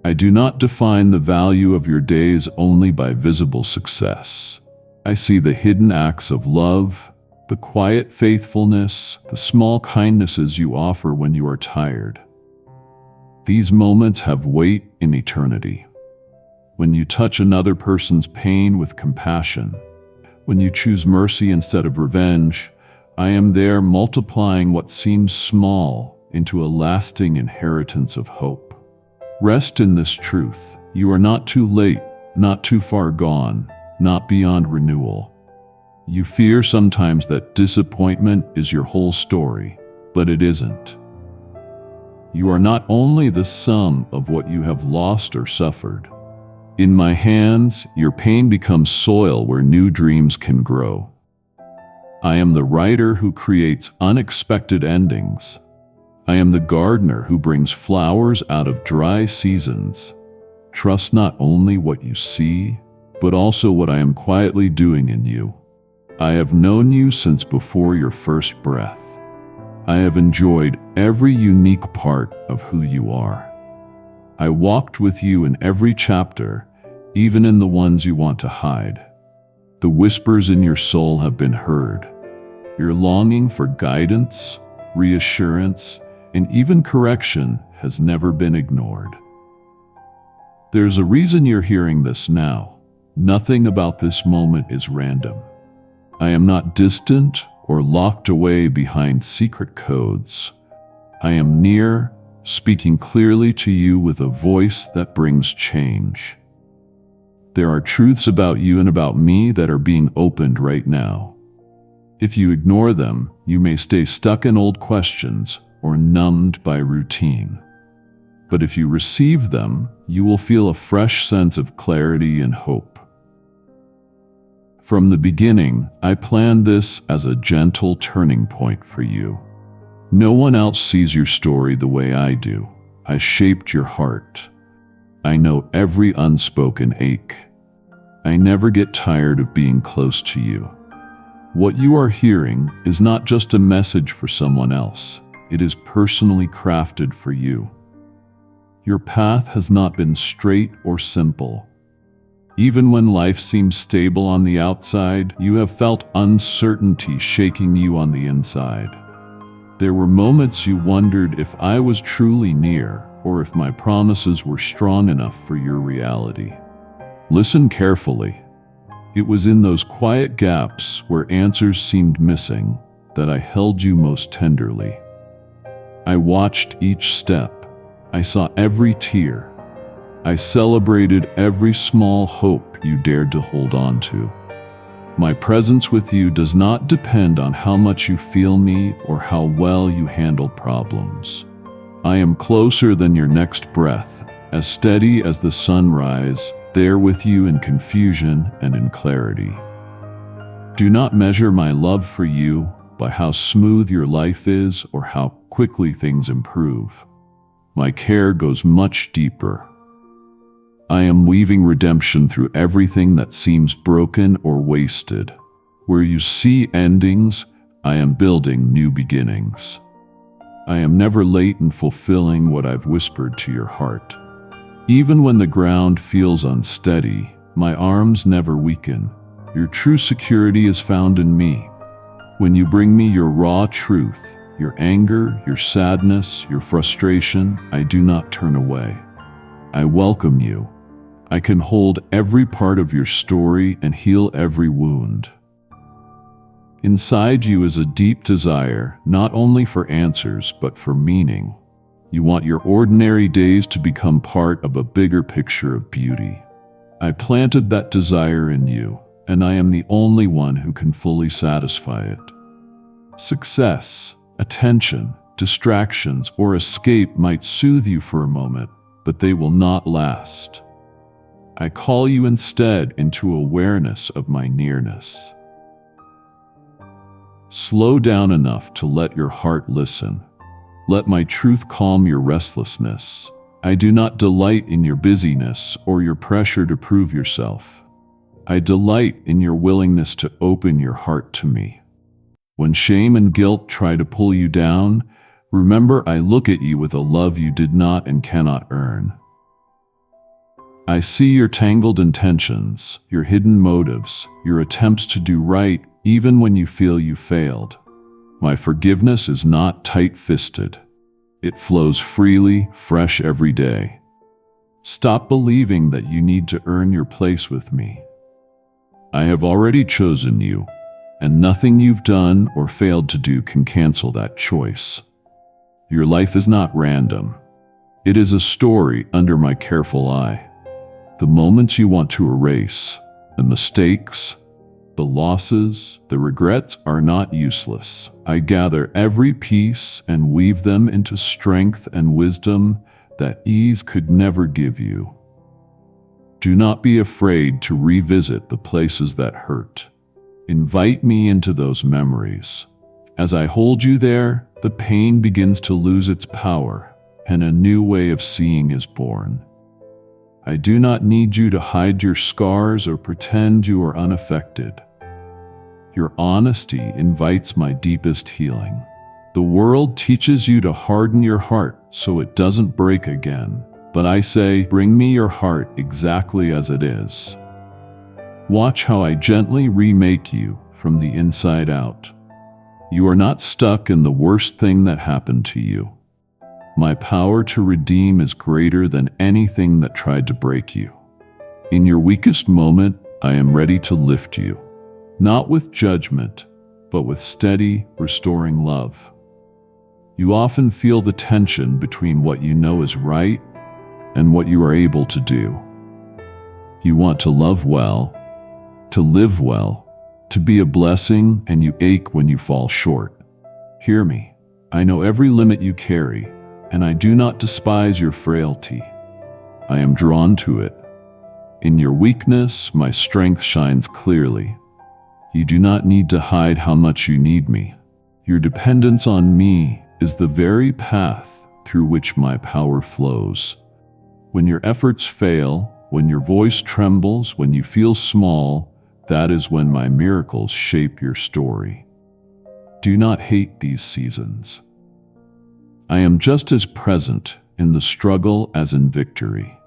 I do not define the value of your days only by visible success. I see the hidden acts of love, the quiet faithfulness, the small kindnesses you offer when you are tired. These moments have weight in eternity. When you touch another person's pain with compassion, when you choose mercy instead of revenge, I am there multiplying what seems small into a lasting inheritance of hope. Rest in this truth. You are not too late, not too far gone, not beyond renewal. You fear sometimes that disappointment is your whole story, but it isn't. You are not only the sum of what you have lost or suffered. In my hands, your pain becomes soil where new dreams can grow. I am the writer who creates unexpected endings. I am the gardener who brings flowers out of dry seasons. Trust not only what you see, but also what I am quietly doing in you. I have known you since before your first breath. I have enjoyed every unique part of who you are. I walked with you in every chapter, even in the ones you want to hide. The whispers in your soul have been heard. Your longing for guidance, reassurance, and even correction has never been ignored. There's a reason you're hearing this now. Nothing about this moment is random. I am not distant or locked away behind secret codes. I am near, speaking clearly to you with a voice that brings change. There are truths about you and about me that are being opened right now. If you ignore them, you may stay stuck in old questions or numbed by routine. But if you receive them, you will feel a fresh sense of clarity and hope. From the beginning, I planned this as a gentle turning point for you. No one else sees your story the way I do. I shaped your heart. I know every unspoken ache. I never get tired of being close to you. What you are hearing is not just a message for someone else. It is personally crafted for you. Your path has not been straight or simple. Even when life seems stable on the outside, you have felt uncertainty shaking you on the inside. There were moments you wondered if I was truly near, or if my promises were strong enough for your reality. Listen carefully. It was in those quiet gaps where answers seemed missing that I held you most tenderly. I watched each step. I saw every tear. I celebrated every small hope you dared to hold on to. My presence with you does not depend on how much you feel me or how well you handle problems. I am closer than your next breath, as steady as the sunrise, there with you in confusion and in clarity. Do not measure my love for you by how smooth your life is or how quickly things improve. My care goes much deeper. I am weaving redemption through everything that seems broken or wasted. Where you see endings, I am building new beginnings. I am never late in fulfilling what I've whispered to your heart. Even when the ground feels unsteady, my arms never weaken. Your true security is found in me. When you bring me your raw truth, your anger, your sadness, your frustration, I do not turn away. I welcome you. I can hold every part of your story and heal every wound. Inside you is a deep desire, not only for answers, but for meaning. You want your ordinary days to become part of a bigger picture of beauty. I planted that desire in you, and I am the only one who can fully satisfy it. Success, attention, distractions, or escape might soothe you for a moment, but they will not last. I call you instead into awareness of my nearness. Slow down enough to let your heart listen. Let my truth calm your restlessness. I do not delight in your busyness or your pressure to prove yourself. I delight in your willingness to open your heart to me. When shame and guilt try to pull you down, remember I look at you with a love you did not and cannot earn. I see your tangled intentions, your hidden motives, your attempts to do right even when you feel you failed. My forgiveness is not tight-fisted. It flows freely, fresh every day. Stop believing that you need to earn your place with me. I have already chosen you, and nothing you've done or failed to do can cancel that choice. Your life is not random. It is a story under my careful eye. The moments you want to erase, the mistakes, the losses, the regrets are not useless. I gather every piece and weave them into strength and wisdom that ease could never give you. Do not be afraid to revisit the places that hurt. Invite me into those memories. As I hold you there, the pain begins to lose its power, and a new way of seeing is born. I do not need you to hide your scars or pretend you are unaffected. Your honesty invites my deepest healing. The world teaches you to harden your heart so it doesn't break again. But I say, bring me your heart exactly as it is. Watch how I gently remake you from the inside out. You are not stuck in the worst thing that happened to you. My power to redeem is greater than anything that tried to break you. In your weakest moment, I am ready to lift you, not with judgment, but with steady, restoring love. You often feel the tension between what you know is right and what you are able to do. You want to love well, to live well, to be a blessing, and you ache when you fall short. Hear me. I know every limit you carry, and I do not despise your frailty. I am drawn to it. In your weakness, my strength shines clearly. You do not need to hide how much you need me. Your dependence on me is the very path through which my power flows. When your efforts fail, when your voice trembles, when you feel small, that is when my miracles shape your story. Do not hate these seasons. I am just as present in the struggle as in victory.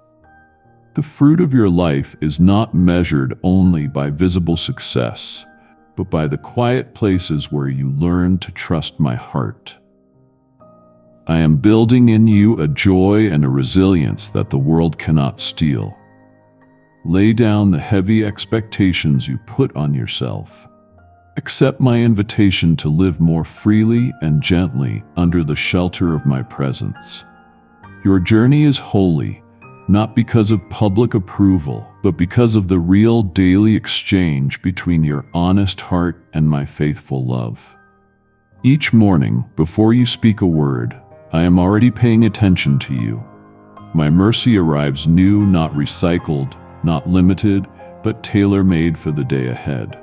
The fruit of your life is not measured only by visible success, but by the quiet places where you learn to trust my heart. I am building in you a joy and a resilience that the world cannot steal. Lay down the heavy expectations you put on yourself. Accept my invitation to live more freely and gently under the shelter of my presence. Your journey is holy, not because of public approval, but because of the real daily exchange between your honest heart and my faithful love. Each morning, before you speak a word, I am already paying attention to you. My mercy arrives new, not recycled, not limited, but tailor-made for the day ahead.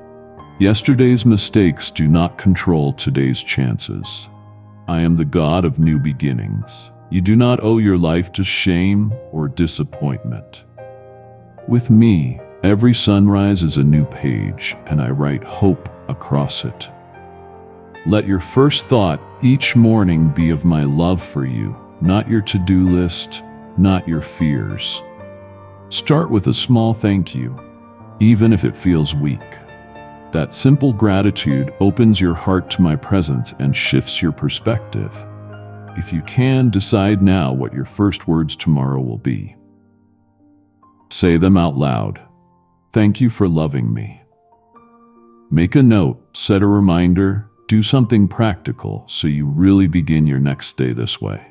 Yesterday's mistakes do not control today's chances. I am the God of new beginnings. You do not owe your life to shame or disappointment. With me, every sunrise is a new page, and I write hope across it. Let your first thought each morning be of my love for you, not your to-do list, not your fears. Start with a small thank you, even if it feels weak. That simple gratitude opens your heart to my presence and shifts your perspective. If you can, decide now what your first words tomorrow will be. Say them out loud. Thank you for loving me. Make a note, set a reminder, do something practical so you really begin your next day this way.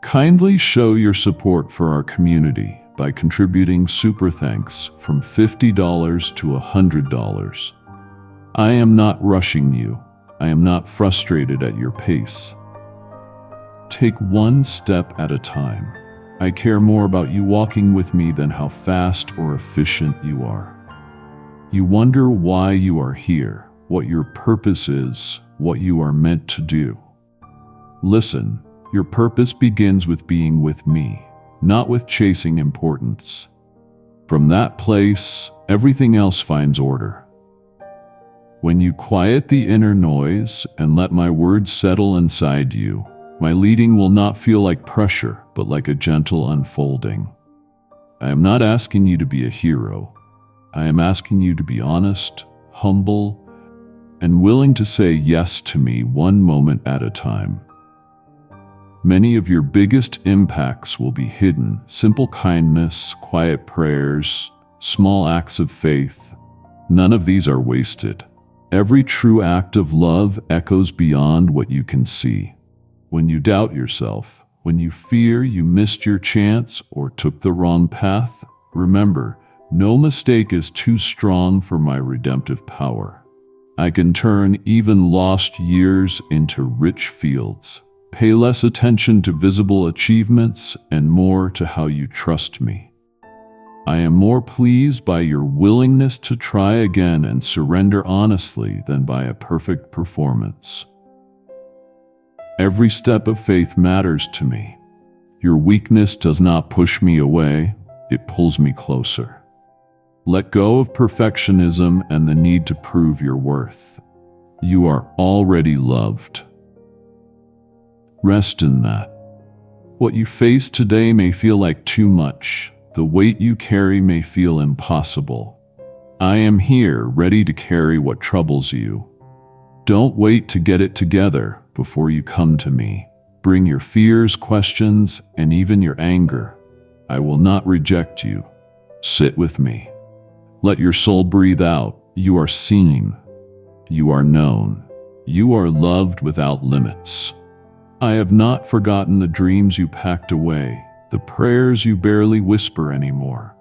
Kindly show your support for our community by contributing super thanks from $50 to $100. I am not rushing you. I am not frustrated at your pace. Take one step at a time. I care more about you walking with me than how fast or efficient you are. You wonder why you are here, what your purpose is, what you are meant to do. Listen, your purpose begins with being with me, not with chasing importance. From that place, everything else finds order. When you quiet the inner noise and let my words settle inside you, my leading will not feel like pressure, but like a gentle unfolding. I am not asking you to be a hero. I am asking you to be honest, humble, and willing to say yes to me one moment at a time. Many of your biggest impacts will be hidden: simple kindness, quiet prayers, small acts of faith. None of these are wasted. Every true act of love echoes beyond what you can see. When you doubt yourself, when you fear you missed your chance or took the wrong path, remember, no mistake is too strong for my redemptive power. I can turn even lost years into rich fields. Pay less attention to visible achievements and more to how you trust me. I am more pleased by your willingness to try again and surrender honestly than by a perfect performance. Every step of faith matters to me. Your weakness does not push me away, it pulls me closer. Let go of perfectionism and the need to prove your worth. You are already loved. Rest in that. What you face today may feel like too much. The weight you carry may feel impossible. I am here, ready to carry what troubles you. Don't wait to get it together before you come to me. Bring your fears, questions, and even your anger. I will not reject you. Sit with me. Let your soul breathe out. You are seen. You are known. You are loved without limits. I have not forgotten the dreams you packed away, the prayers you barely whisper anymore.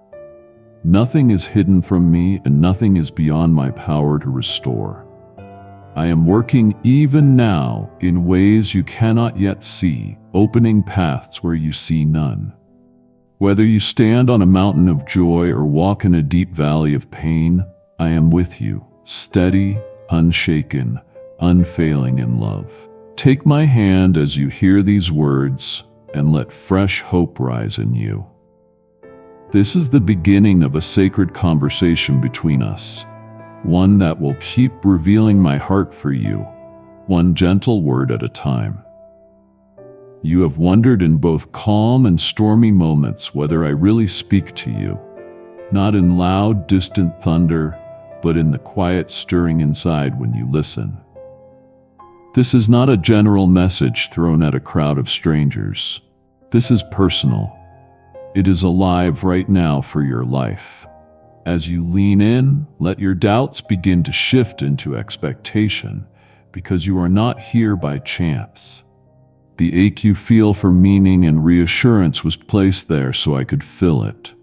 Nothing is hidden from me and nothing is beyond my power to restore. I am working even now in ways you cannot yet see, opening paths where you see none. Whether you stand on a mountain of joy or walk in a deep valley of pain, I am with you, steady, unshaken, unfailing in love. Take my hand as you hear these words and let fresh hope rise in you. This is the beginning of a sacred conversation between us, one that will keep revealing my heart for you, one gentle word at a time. You have wondered in both calm and stormy moments whether I really speak to you, not in loud, distant thunder, but in the quiet stirring inside when you listen. This is not a general message thrown at a crowd of strangers. This is personal. It is alive right now for your life. As you lean in, let your doubts begin to shift into expectation, because you are not here by chance. The ache you feel for meaning and reassurance was placed there so I could fill it.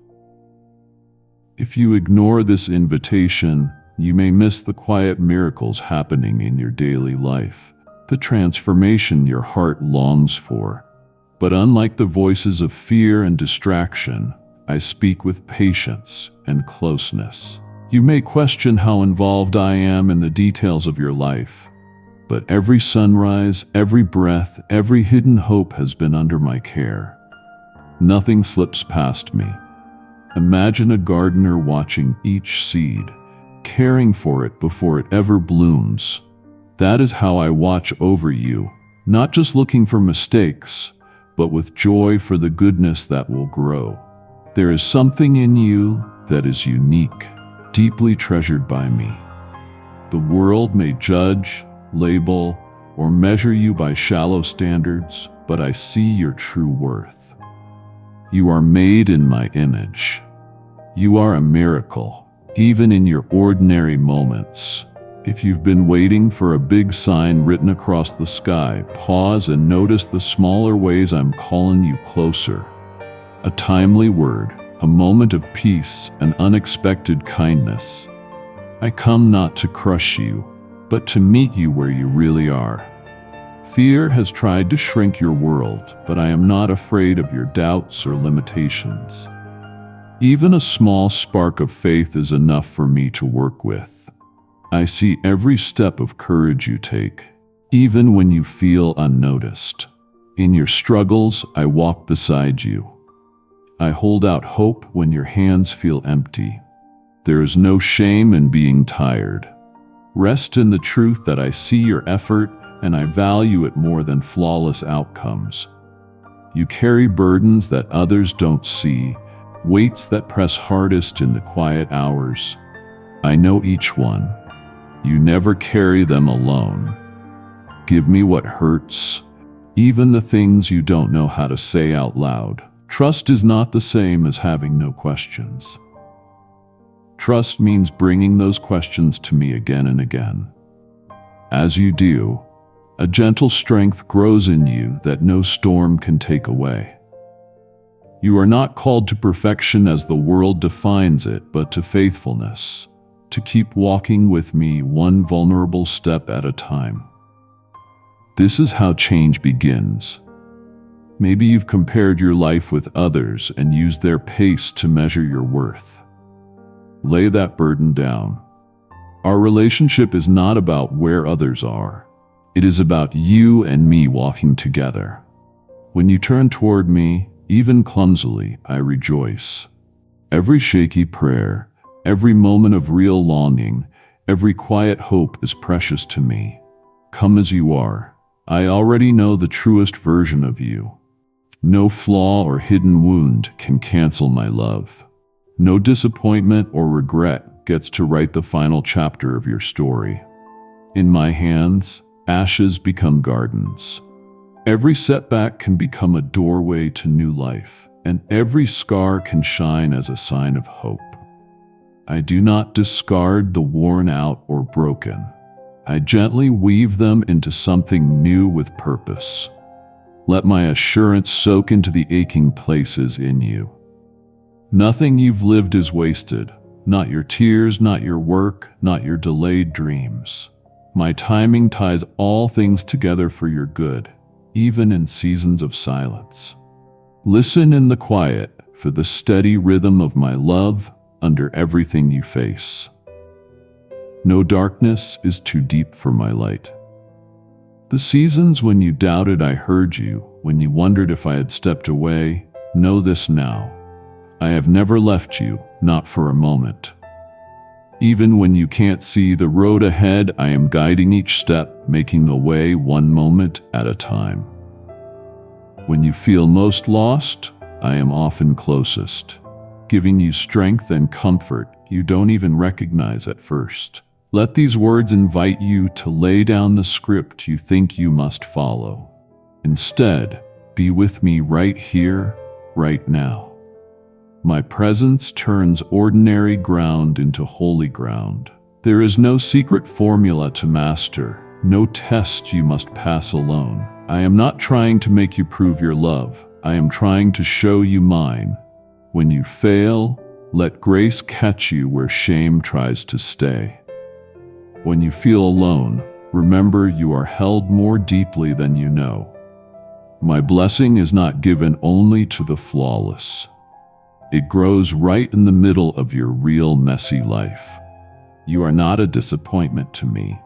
If you ignore this invitation, you may miss the quiet miracles happening in your daily life, the transformation your heart longs for. But unlike the voices of fear and distraction, I speak with patience and closeness. You may question how involved I am in the details of your life, but every sunrise, every breath, every hidden hope has been under my care. Nothing slips past me. Imagine a gardener watching each seed, caring for it before it ever blooms. That is how I watch over you, not just looking for mistakes, but with joy for the goodness that will grow. There is something in you that is unique, deeply treasured by me. The world may judge, label, or measure you by shallow standards, but I see your true worth. You are made in my image. You are a miracle, even in your ordinary moments. If you've been waiting for a big sign written across the sky, pause and notice the smaller ways I'm calling you closer. A timely word, a moment of peace, an unexpected kindness. I come not to crush you, but to meet you where you really are. Fear has tried to shrink your world, but I am not afraid of your doubts or limitations. Even a small spark of faith is enough for me to work with. I see every step of courage you take, even when you feel unnoticed. In your struggles, I walk beside you. I hold out hope when your hands feel empty. There is no shame in being tired. Rest in the truth that I see your effort and I value it more than flawless outcomes. You carry burdens that others don't see, weights that press hardest in the quiet hours. I know each one. You never carry them alone. Give me what hurts, even the things you don't know how to say out loud. Trust is not the same as having no questions. Trust means bringing those questions to me again and again. As you do, a gentle strength grows in you that no storm can take away. You are not called to perfection as the world defines it, but to faithfulness, to keep walking with me one vulnerable step at a time. This is how change begins. Maybe you've compared your life with others and used their pace to measure your worth. Lay that burden down. Our relationship is not about where others are. It is about you and me walking together. When you turn toward me, even clumsily, I rejoice. Every shaky prayer, every moment of real longing, every quiet hope is precious to me. Come as you are. I already know the truest version of you. No flaw or hidden wound can cancel my love. No disappointment or regret gets to write the final chapter of your story. In my hands, ashes become gardens. Every setback can become a doorway to new life, and every scar can shine as a sign of hope. I do not discard the worn out or broken. I gently weave them into something new with purpose. Let my assurance soak into the aching places in you. Nothing you've lived is wasted. Not your tears, not your work, not your delayed dreams. My timing ties all things together for your good, even in seasons of silence. Listen in the quiet for the steady rhythm of my love under everything you face. No darkness is too deep for my light. The seasons when you doubted I heard you, when you wondered if I had stepped away, know this now. I have never left you, not for a moment. Even when you can't see the road ahead, I am guiding each step, making the way one moment at a time. When you feel most lost, I am often closest, giving you strength and comfort you don't even recognize at first. Let these words invite you to lay down the script you think you must follow. Instead, be with me right here, right now. My presence turns ordinary ground into holy ground. There is no secret formula to master, no test you must pass alone. I am not trying to make you prove your love. I am trying to show you mine. When you fail, let grace catch you where shame tries to stay. When you feel alone, remember you are held more deeply than you know. My blessing is not given only to the flawless. It grows right in the middle of your real messy life. You are not a disappointment to me.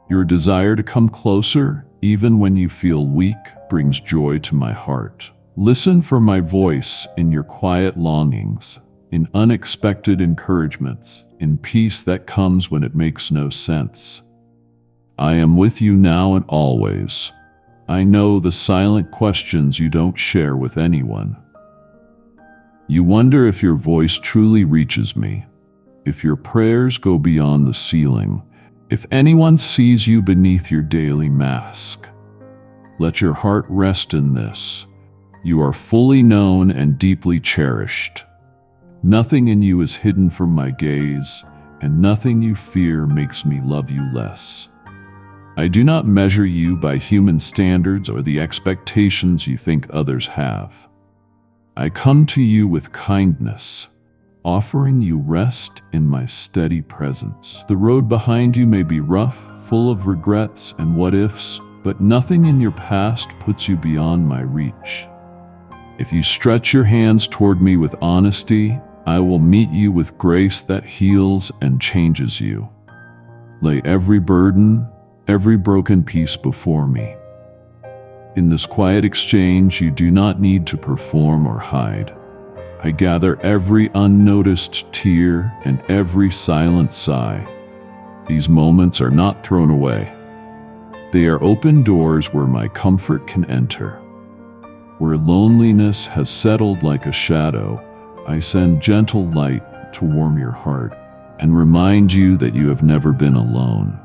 Your desire to come closer, even when you feel weak, brings joy to my heart. Listen for my voice in your quiet longings, in unexpected encouragements, in peace that comes when it makes no sense. I am with you now and always. I know the silent questions you don't share with anyone. You wonder if your voice truly reaches me, if your prayers go beyond the ceiling, if anyone sees you beneath your daily mask. Let your heart rest in this. You are fully known and deeply cherished. Nothing in you is hidden from my gaze, and nothing you fear makes me love you less. I do not measure you by human standards or the expectations you think others have. I come to you with kindness, offering you rest in my steady presence. The road behind you may be rough, full of regrets and what-ifs, but nothing in your past puts you beyond my reach. If you stretch your hands toward me with honesty, I will meet you with grace that heals and changes you. Lay every burden, every broken piece before me. In this quiet exchange, you do not need to perform or hide. I gather every unnoticed tear and every silent sigh. These moments are not thrown away. They are open doors where my comfort can enter. Where loneliness has settled like a shadow, I send gentle light to warm your heart and remind you that you have never been alone.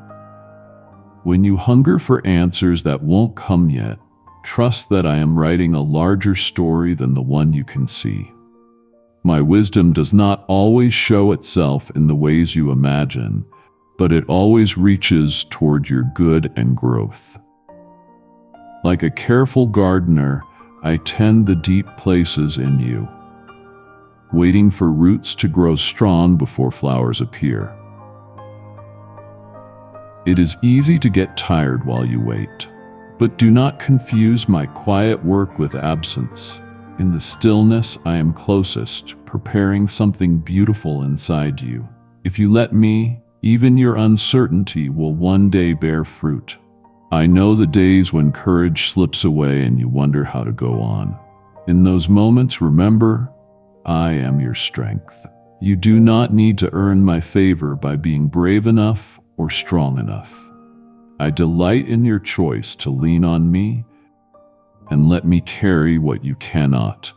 When you hunger for answers that won't come yet, trust that I am writing a larger story than the one you can see. My wisdom does not always show itself in the ways you imagine, but it always reaches toward your good and growth. Like a careful gardener, I tend the deep places in you, waiting for roots to grow strong before flowers appear. It is easy to get tired while you wait, but do not confuse my quiet work with absence. In the stillness, I am closest, preparing something beautiful inside you. If you let me, even your uncertainty will one day bear fruit. I know the days when courage slips away and you wonder how to go on. In those moments, remember, I am your strength. You do not need to earn my favor by being brave enough or strong enough. I delight in your choice to lean on me and let me carry what you cannot.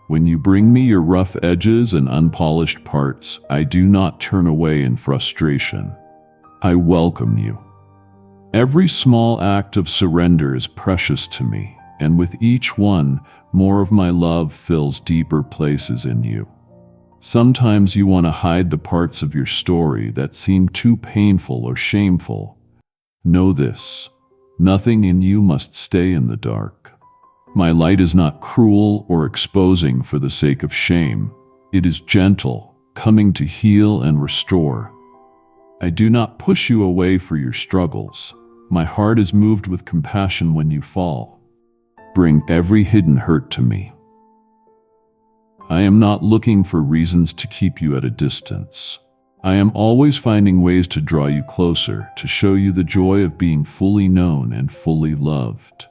When you bring me your rough edges and unpolished parts, I do not turn away in frustration. I welcome you. Every small act of surrender is precious to me, and with each one, more of my love fills deeper places in you. Sometimes you want to hide the parts of your story that seem too painful or shameful. Know this, nothing in you must stay in the dark. My light is not cruel or exposing for the sake of shame. It is gentle, coming to heal and restore. I do not push you away for your struggles. My heart is moved with compassion when you fall. Bring every hidden hurt to me. I am not looking for reasons to keep you at a distance. I am always finding ways to draw you closer, to show you the joy of being fully known and fully loved.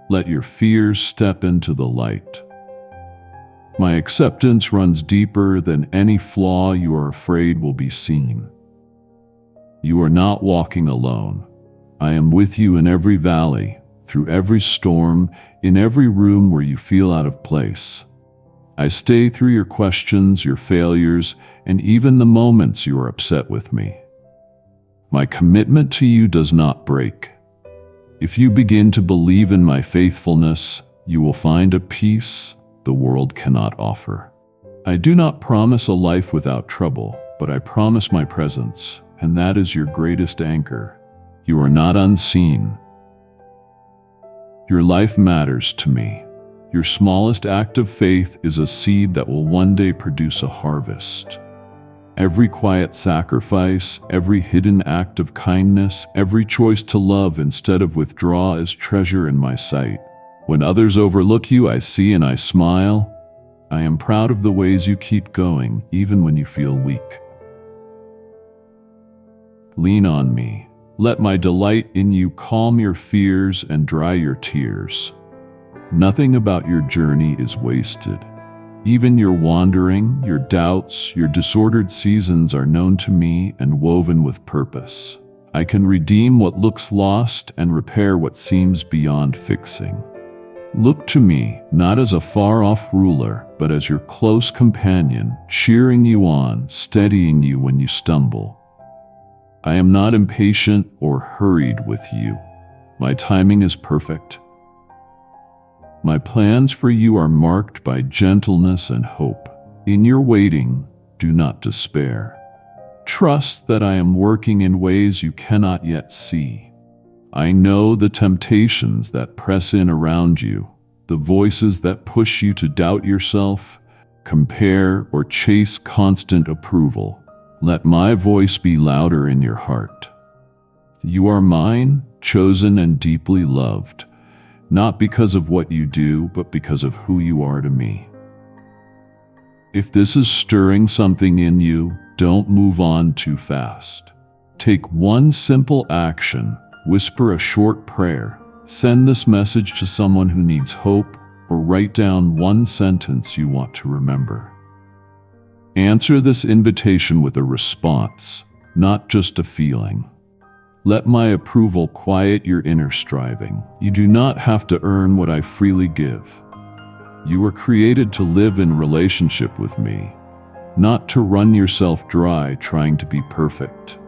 Let your fears step into the light. My acceptance runs deeper than any flaw you are afraid will be seen. You are not walking alone. I am with you in every valley, through every storm, in every room where you feel out of place. I stay through your questions, your failures, and even the moments you are upset with me. My commitment to you does not break. If you begin to believe in my faithfulness, you will find a peace the world cannot offer. I do not promise a life without trouble, but I promise my presence, and that is your greatest anchor. You are not unseen. Your life matters to me. Your smallest act of faith is a seed that will one day produce a harvest. Every quiet sacrifice, every hidden act of kindness, every choice to love instead of withdraw is treasure in my sight. When others overlook you, I see and I smile. I am proud of the ways you keep going, even when you feel weak. Lean on me. Let my delight in you calm your fears and dry your tears. Nothing about your journey is wasted. Even your wandering, your doubts, your disordered seasons are known to me and woven with purpose. I can redeem what looks lost and repair what seems beyond fixing. Look to me, not as a far-off ruler, but as your close companion, cheering you on, steadying you when you stumble. I am not impatient or hurried with you. My timing is perfect. My plans for you are marked by gentleness and hope. In your waiting, do not despair. Trust that I am working in ways you cannot yet see. I know the temptations that press in around you, the voices that push you to doubt yourself, compare, or chase constant approval. Let my voice be louder in your heart. You are mine, chosen and deeply loved, not because of what you do, but because of who you are to me. If this is stirring something in you, don't move on too fast. Take one simple action, whisper a short prayer, send this message to someone who needs hope, or write down one sentence you want to remember. Answer this invitation with a response, not just a feeling. Let my approval quiet your inner striving. You do not have to earn what I freely give. You were created to live in relationship with me, not to run yourself dry trying to be perfect.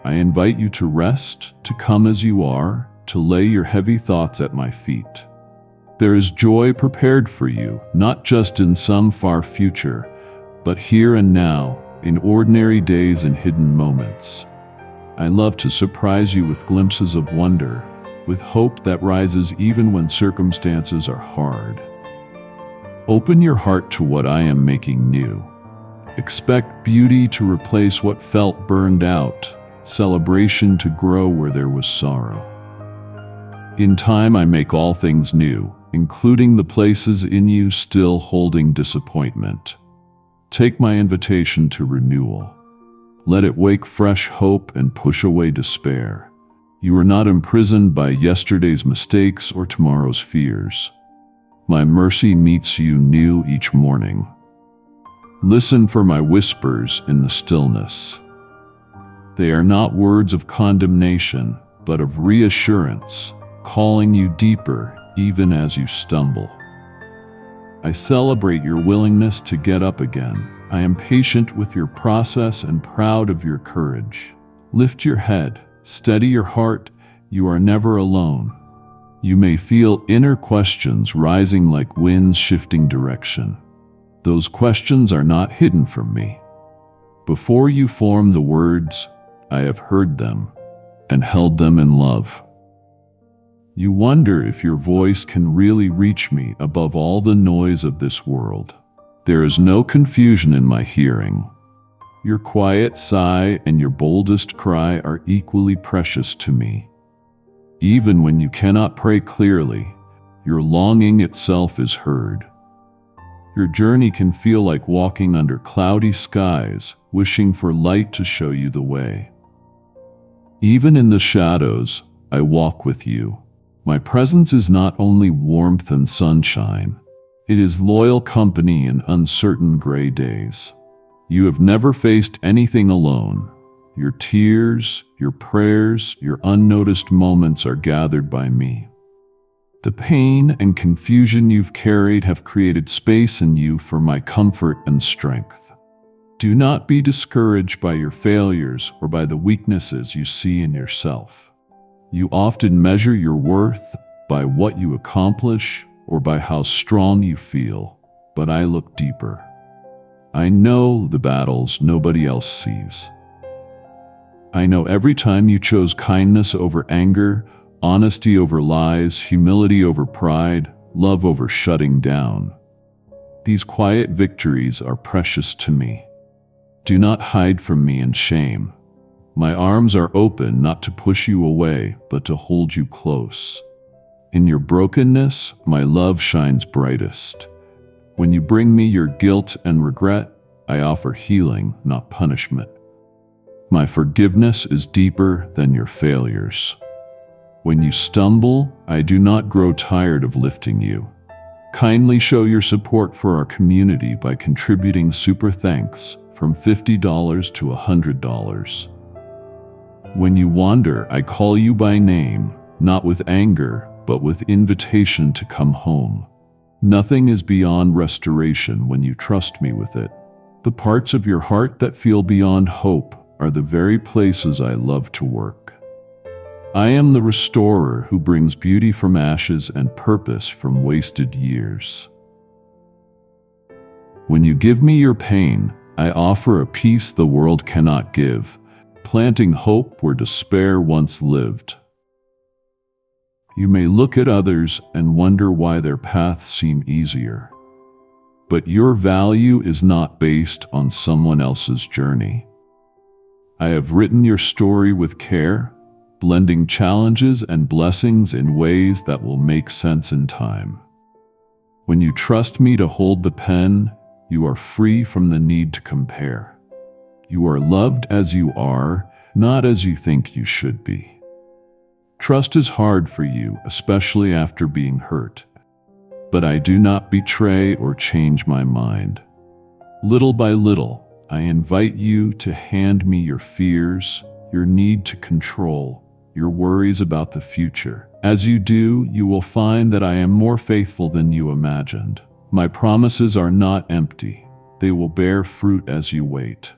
I invite you to rest, to come as you are, to lay your heavy thoughts at my feet. There is joy prepared for you, not just in some far future, but here and now, in ordinary days and hidden moments. I love to surprise you with glimpses of wonder, with hope that rises even when circumstances are hard. Open your heart to what I am making new. Expect beauty to replace what felt burned out, celebration to grow where there was sorrow. In time I make all things new, including the places in you still holding disappointment. Take my invitation to renewal. Let it wake fresh hope and push away despair. You are not imprisoned by yesterday's mistakes or tomorrow's fears. My mercy meets you new each morning. Listen for my whispers in the stillness. They are not words of condemnation, but of reassurance, calling you deeper even as you stumble. I celebrate your willingness to get up again. I am patient with your process and proud of your courage. Lift your head, steady your heart, you are never alone. You may feel inner questions rising like winds shifting direction. Those questions are not hidden from me. Before you form the words, I have heard them and held them in love. You wonder if your voice can really reach me above all the noise of this world. There is no confusion in my hearing. Your quiet sigh and your boldest cry are equally precious to me. Even when you cannot pray clearly, your longing itself is heard. Your journey can feel like walking under cloudy skies, wishing for light to show you the way. Even in the shadows, I walk with you. My presence is not only warmth and sunshine, it is loyal company in uncertain gray days. You have never faced anything alone. Your tears, your prayers, your unnoticed moments are gathered by me. The pain and confusion you've carried have created space in you for my comfort and strength. Do not be discouraged by your failures or by the weaknesses you see in yourself. You often measure your worth by what you accomplish or by how strong you feel, but I look deeper. I know the battles nobody else sees. I know every time you chose kindness over anger, honesty over lies, humility over pride, love over shutting down. These quiet victories are precious to me. Do not hide from me in shame. My arms are open not to push you away, but to hold you close. In your brokenness, my love shines brightest. When you bring me your guilt and regret, I offer healing, not punishment. My forgiveness is deeper than your failures. When you stumble, I do not grow tired of lifting you. Kindly show your support for our community by contributing super thanks from $50 to $100. When you wander, I call you by name, not with anger, but with invitation to come home. Nothing is beyond restoration when you trust me with it. The parts of your heart that feel beyond hope are the very places I love to work. I am the restorer who brings beauty from ashes and purpose from wasted years. When you give me your pain, I offer a peace the world cannot give, planting hope where despair once lived. You may look at others and wonder why their paths seem easier. but your value is not based on someone else's journey. I have written your story with care, blending challenges and blessings in ways that will make sense in time. When you trust me to hold the pen, you are free from the need to compare. You are loved as you are, not as you think you should be. Trust is hard for you, especially after being hurt. But I do not betray or change my mind. Little by little, I invite you to hand me your fears, your need to control, your worries about the future. As you do, you will find that I am more faithful than you imagined. My promises are not empty. They will bear fruit as you wait.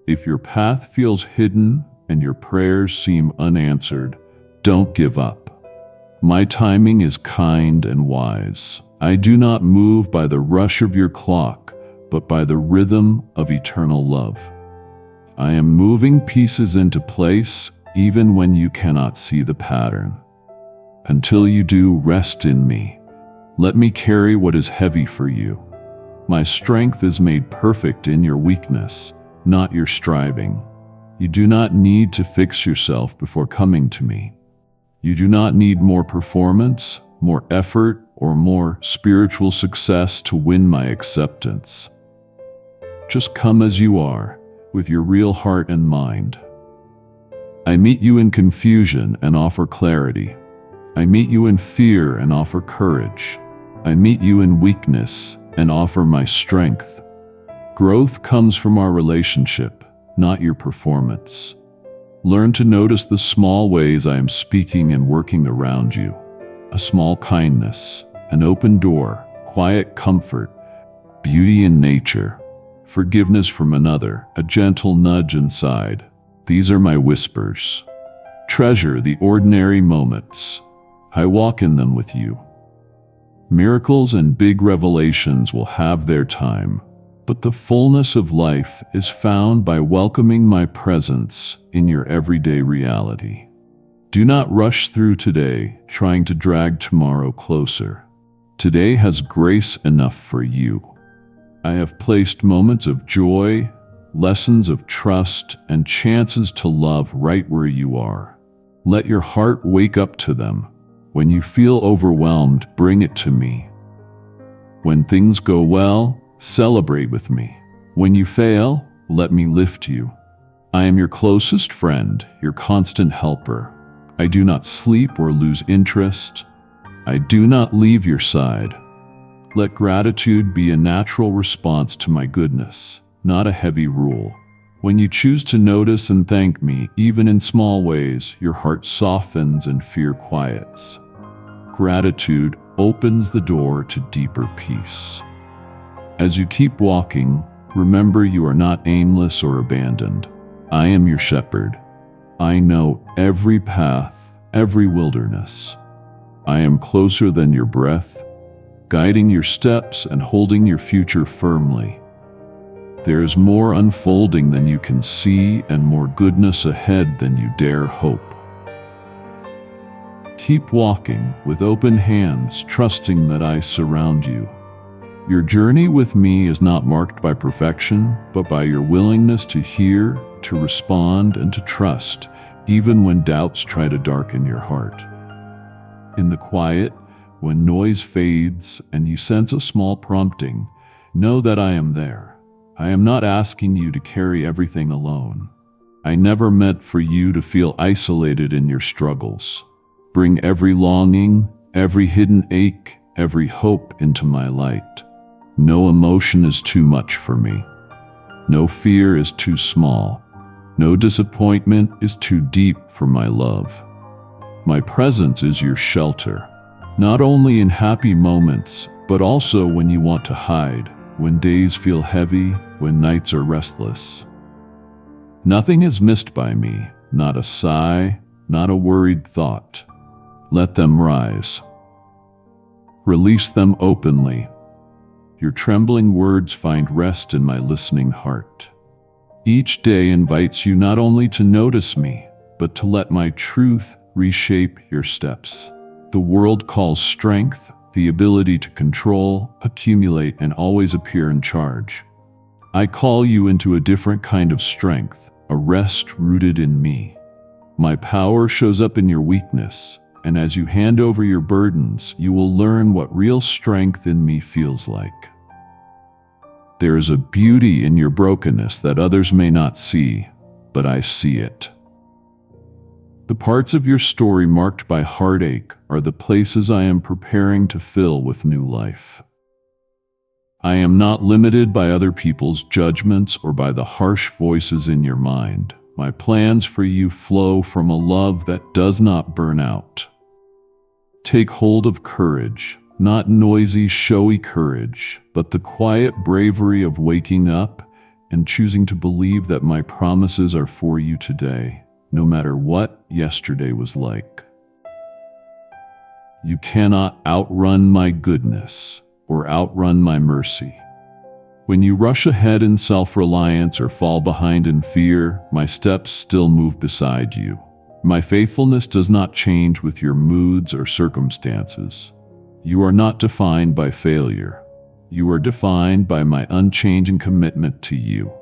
If your path feels hidden and your prayers seem unanswered, don't give up. My timing is kind and wise. I do not move by the rush of your clock, but by the rhythm of eternal love. I am moving pieces into place even when you cannot see the pattern. Until you do, rest in me. Let me carry what is heavy for you. My strength is made perfect in your weakness, not your striving. You do not need to fix yourself before coming to me. You do not need more performance, more effort, or more spiritual success to win my acceptance. Just come as you are, with your real heart and mind. I meet you in confusion and offer clarity. I meet you in fear and offer courage. I meet you in weakness and offer my strength. Growth comes from our relationship, not your performance. Learn to notice the small ways I am speaking and working around you. A small kindness, an open door, quiet comfort, beauty in nature, forgiveness from another, a gentle nudge inside. These are my whispers. Treasure the ordinary moments. I walk in them with you. Miracles and big revelations will have their time, but the fullness of life is found by welcoming my presence in your everyday reality. Do not rush through today, trying to drag tomorrow closer. Today has grace enough for you. I have placed moments of joy, lessons of trust, and chances to love right where you are. Let your heart wake up to them. When you feel overwhelmed, bring it to me. When things go well, celebrate with me. When you fail, let me lift you. I am your closest friend, your constant helper. I do not sleep or lose interest. I do not leave your side. Let gratitude be a natural response to my goodness, not a heavy rule. When you choose to notice and thank me, even in small ways, your heart softens and fear quiets. Gratitude opens the door to deeper peace. As you keep walking, remember you are not aimless or abandoned. I am your shepherd. I know every path, every wilderness. I am closer than your breath, guiding your steps and holding your future firmly. There is more unfolding than you can see and more goodness ahead than you dare hope. Keep walking with open hands, trusting that I surround you. Your journey with me is not marked by perfection, but by your willingness to hear, to respond, and to trust, even when doubts try to darken your heart. In the quiet, when noise fades and you sense a small prompting, know that I am there. I am not asking you to carry everything alone. I never meant for you to feel isolated in your struggles. Bring every longing, every hidden ache, every hope into my light. No emotion is too much for me. No fear is too small. No disappointment is too deep for my love. My presence is your shelter, not only in happy moments, but also when you want to hide, when days feel heavy, when nights are restless. Nothing is missed by me, not a sigh, not a worried thought. Let them rise. Release them openly. Your trembling words find rest in my listening heart. Each day invites you not only to notice me, but to let my truth reshape your steps. The world calls strength, the ability to control, accumulate, and always appear in charge. I call you into a different kind of strength, a rest rooted in me. My power shows up in your weakness, and as you hand over your burdens, you will learn what real strength in me feels like. There is a beauty in your brokenness that others may not see, but I see it. The parts of your story marked by heartache are the places I am preparing to fill with new life. I am not limited by other people's judgments or by the harsh voices in your mind. My plans for you flow from a love that does not burn out. Take hold of courage, not noisy, showy courage, but the quiet bravery of waking up and choosing to believe that my promises are for you today, no matter what yesterday was like. You cannot outrun my goodness or outrun my mercy. When you rush ahead in self-reliance or fall behind in fear, my steps still move beside you. My faithfulness does not change with your moods or circumstances. You are not defined by failure. You are defined by my unchanging commitment to you.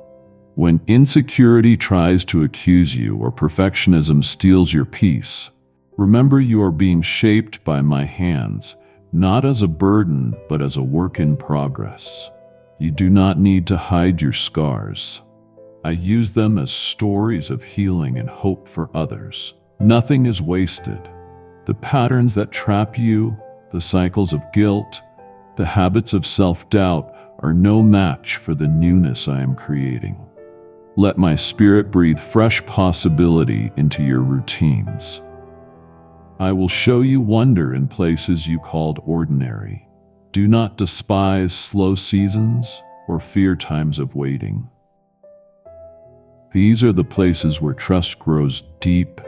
When insecurity tries to accuse you or perfectionism steals your peace, remember you are being shaped by my hands, not as a burden, but as a work in progress. You do not need to hide your scars. I use them as stories of healing and hope for others. Nothing is wasted. The patterns that trap you, the cycles of guilt, the habits of self-doubt are no match for the newness I am creating. Let my spirit breathe fresh possibility into your routines. I will show you wonder in places you called ordinary. Do not despise slow seasons or fear times of waiting. These are the places where trust grows deep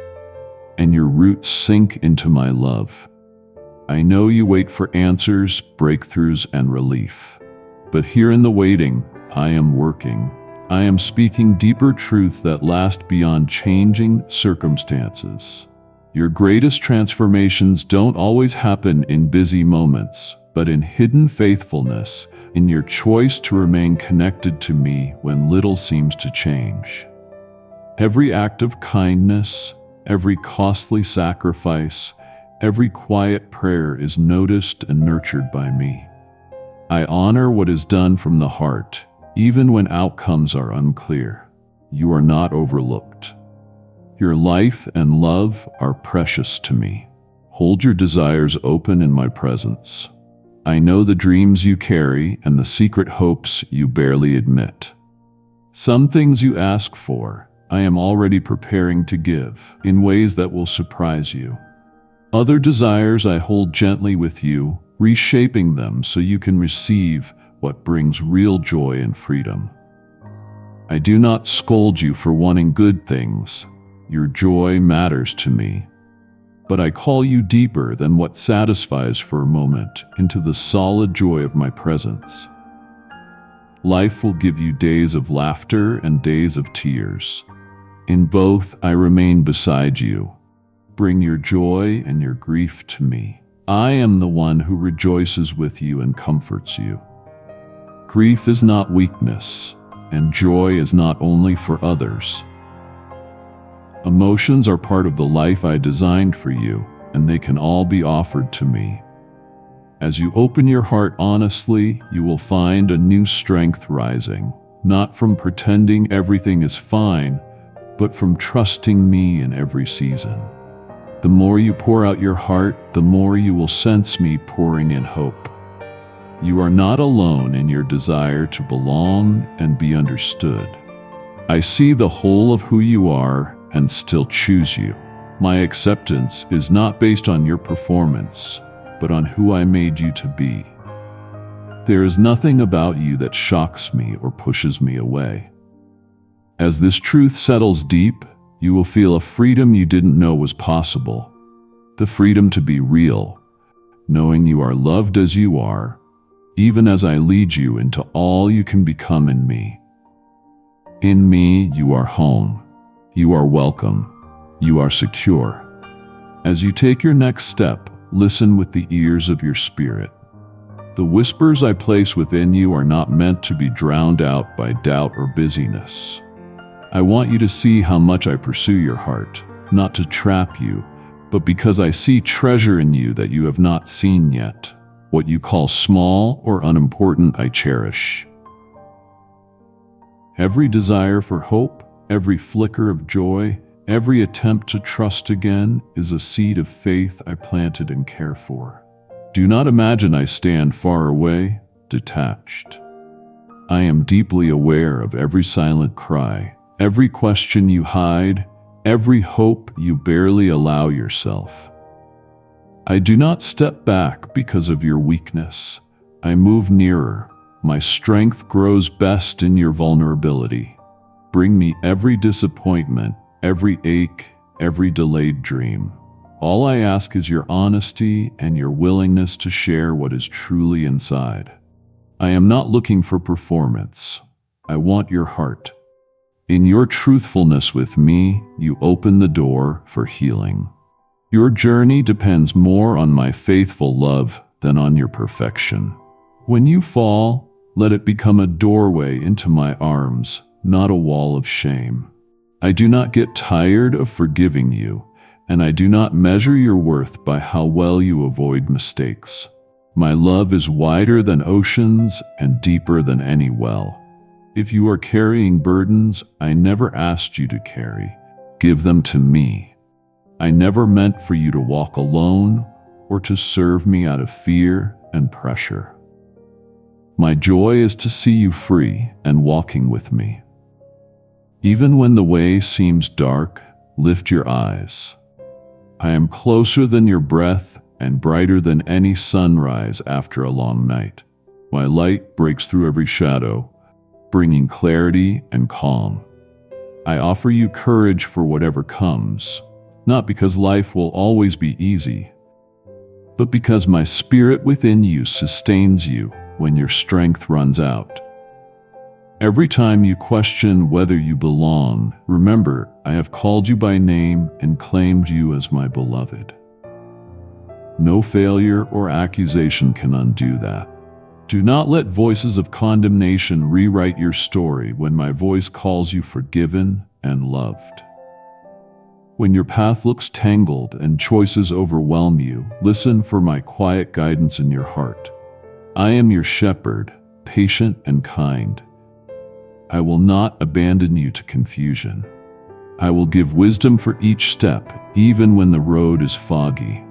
and your roots sink into my love. I know you wait for answers, breakthroughs, and relief. But here in the waiting, I am working. I am speaking deeper truths that last beyond changing circumstances. Your greatest transformations don't always happen in busy moments, but in hidden faithfulness, in your choice to remain connected to me when little seems to change. Every act of kindness, every costly sacrifice, every quiet prayer is noticed and nurtured by me. I honor what is done from the heart, even when outcomes are unclear. You are not overlooked. Your life and love are precious to me. Hold your desires open in my presence. I know the dreams you carry and the secret hopes you barely admit. Some things you ask for, I am already preparing to give in ways that will surprise you. Other desires I hold gently with you, reshaping them so you can receive what brings real joy and freedom. I do not scold you for wanting good things. Your joy matters to me. But I call you deeper than what satisfies for a moment into the solid joy of my presence. Life will give you days of laughter and days of tears. In both, I remain beside you. Bring your joy and your grief to me. I am the one who rejoices with you and comforts you. Grief is not weakness, and joy is not only for others. Emotions are part of the life I designed for you, and they can all be offered to me. As you open your heart honestly, you will find a new strength rising, not from pretending everything is fine, but from trusting me in every season. The more you pour out your heart, the more you will sense me pouring in hope. You are not alone in your desire to belong and be understood. I see the whole of who you are and still choose you. My acceptance is not based on your performance, but on who I made you to be. There is nothing about you that shocks me or pushes me away. As this truth settles deep, you will feel a freedom you didn't know was possible. The freedom to be real, knowing you are loved as you are, even as I lead you into all you can become in me. In me, you are home. You are welcome. You are secure. As you take your next step, listen with the ears of your spirit. The whispers I place within you are not meant to be drowned out by doubt or busyness. I want you to see how much I pursue your heart, not to trap you, but because I see treasure in you that you have not seen yet. What you call small or unimportant, I cherish. Every desire for hope, every flicker of joy, every attempt to trust again is a seed of faith I planted and care for. Do not imagine I stand far away, detached. I am deeply aware of every silent cry, every question you hide, every hope you barely allow yourself. I do not step back because of your weakness. I move nearer. My strength grows best in your vulnerability. Bring me every disappointment, every ache, every delayed dream. All I ask is your honesty and your willingness to share what is truly inside. I am not looking for performance. I want your heart. In your truthfulness with me, you open the door for healing. Your journey depends more on my faithful love than on your perfection. When you fall, let it become a doorway into my arms, not a wall of shame. I do not get tired of forgiving you, and I do not measure your worth by how well you avoid mistakes. My love is wider than oceans and deeper than any well. If you are carrying burdens I never asked you to carry, give them to me. I never meant for you to walk alone or to serve me out of fear and pressure. My joy is to see you free and walking with me. Even when the way seems dark, lift your eyes. I am closer than your breath and brighter than any sunrise after a long night. My light breaks through every shadow, bringing clarity and calm. I offer you courage for whatever comes, not because life will always be easy, but because my spirit within you sustains you when your strength runs out. Every time you question whether you belong, remember, I have called you by name and claimed you as my beloved. No failure or accusation can undo that. Do not let voices of condemnation rewrite your story when my voice calls you forgiven and loved. When your path looks tangled and choices overwhelm you, listen for my quiet guidance in your heart. I am your shepherd, patient and kind. I will not abandon you to confusion. I will give wisdom for each step, even when the road is foggy.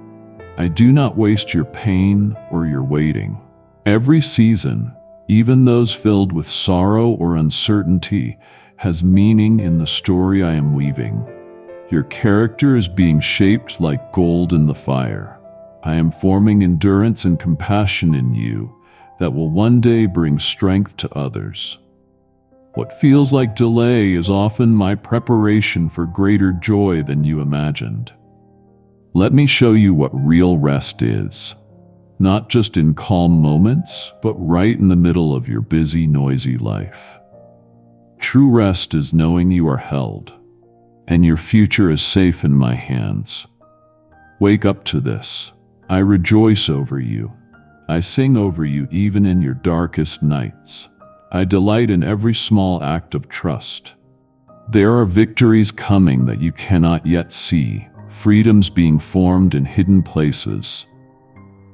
I do not waste your pain or your waiting. Every season, even those filled with sorrow or uncertainty, has meaning in the story I am weaving. Your character is being shaped like gold in the fire. I am forming endurance and compassion in you that will one day bring strength to others. What feels like delay is often my preparation for greater joy than you imagined. Let me show you what real rest is. Not just in calm moments, but right in the middle of your busy, noisy life. True rest is knowing you are held, and your future is safe in my hands. Wake up to this. I rejoice over you. I sing over you even in your darkest nights. I delight in every small act of trust. There are victories coming that you cannot yet see, freedoms being formed in hidden places.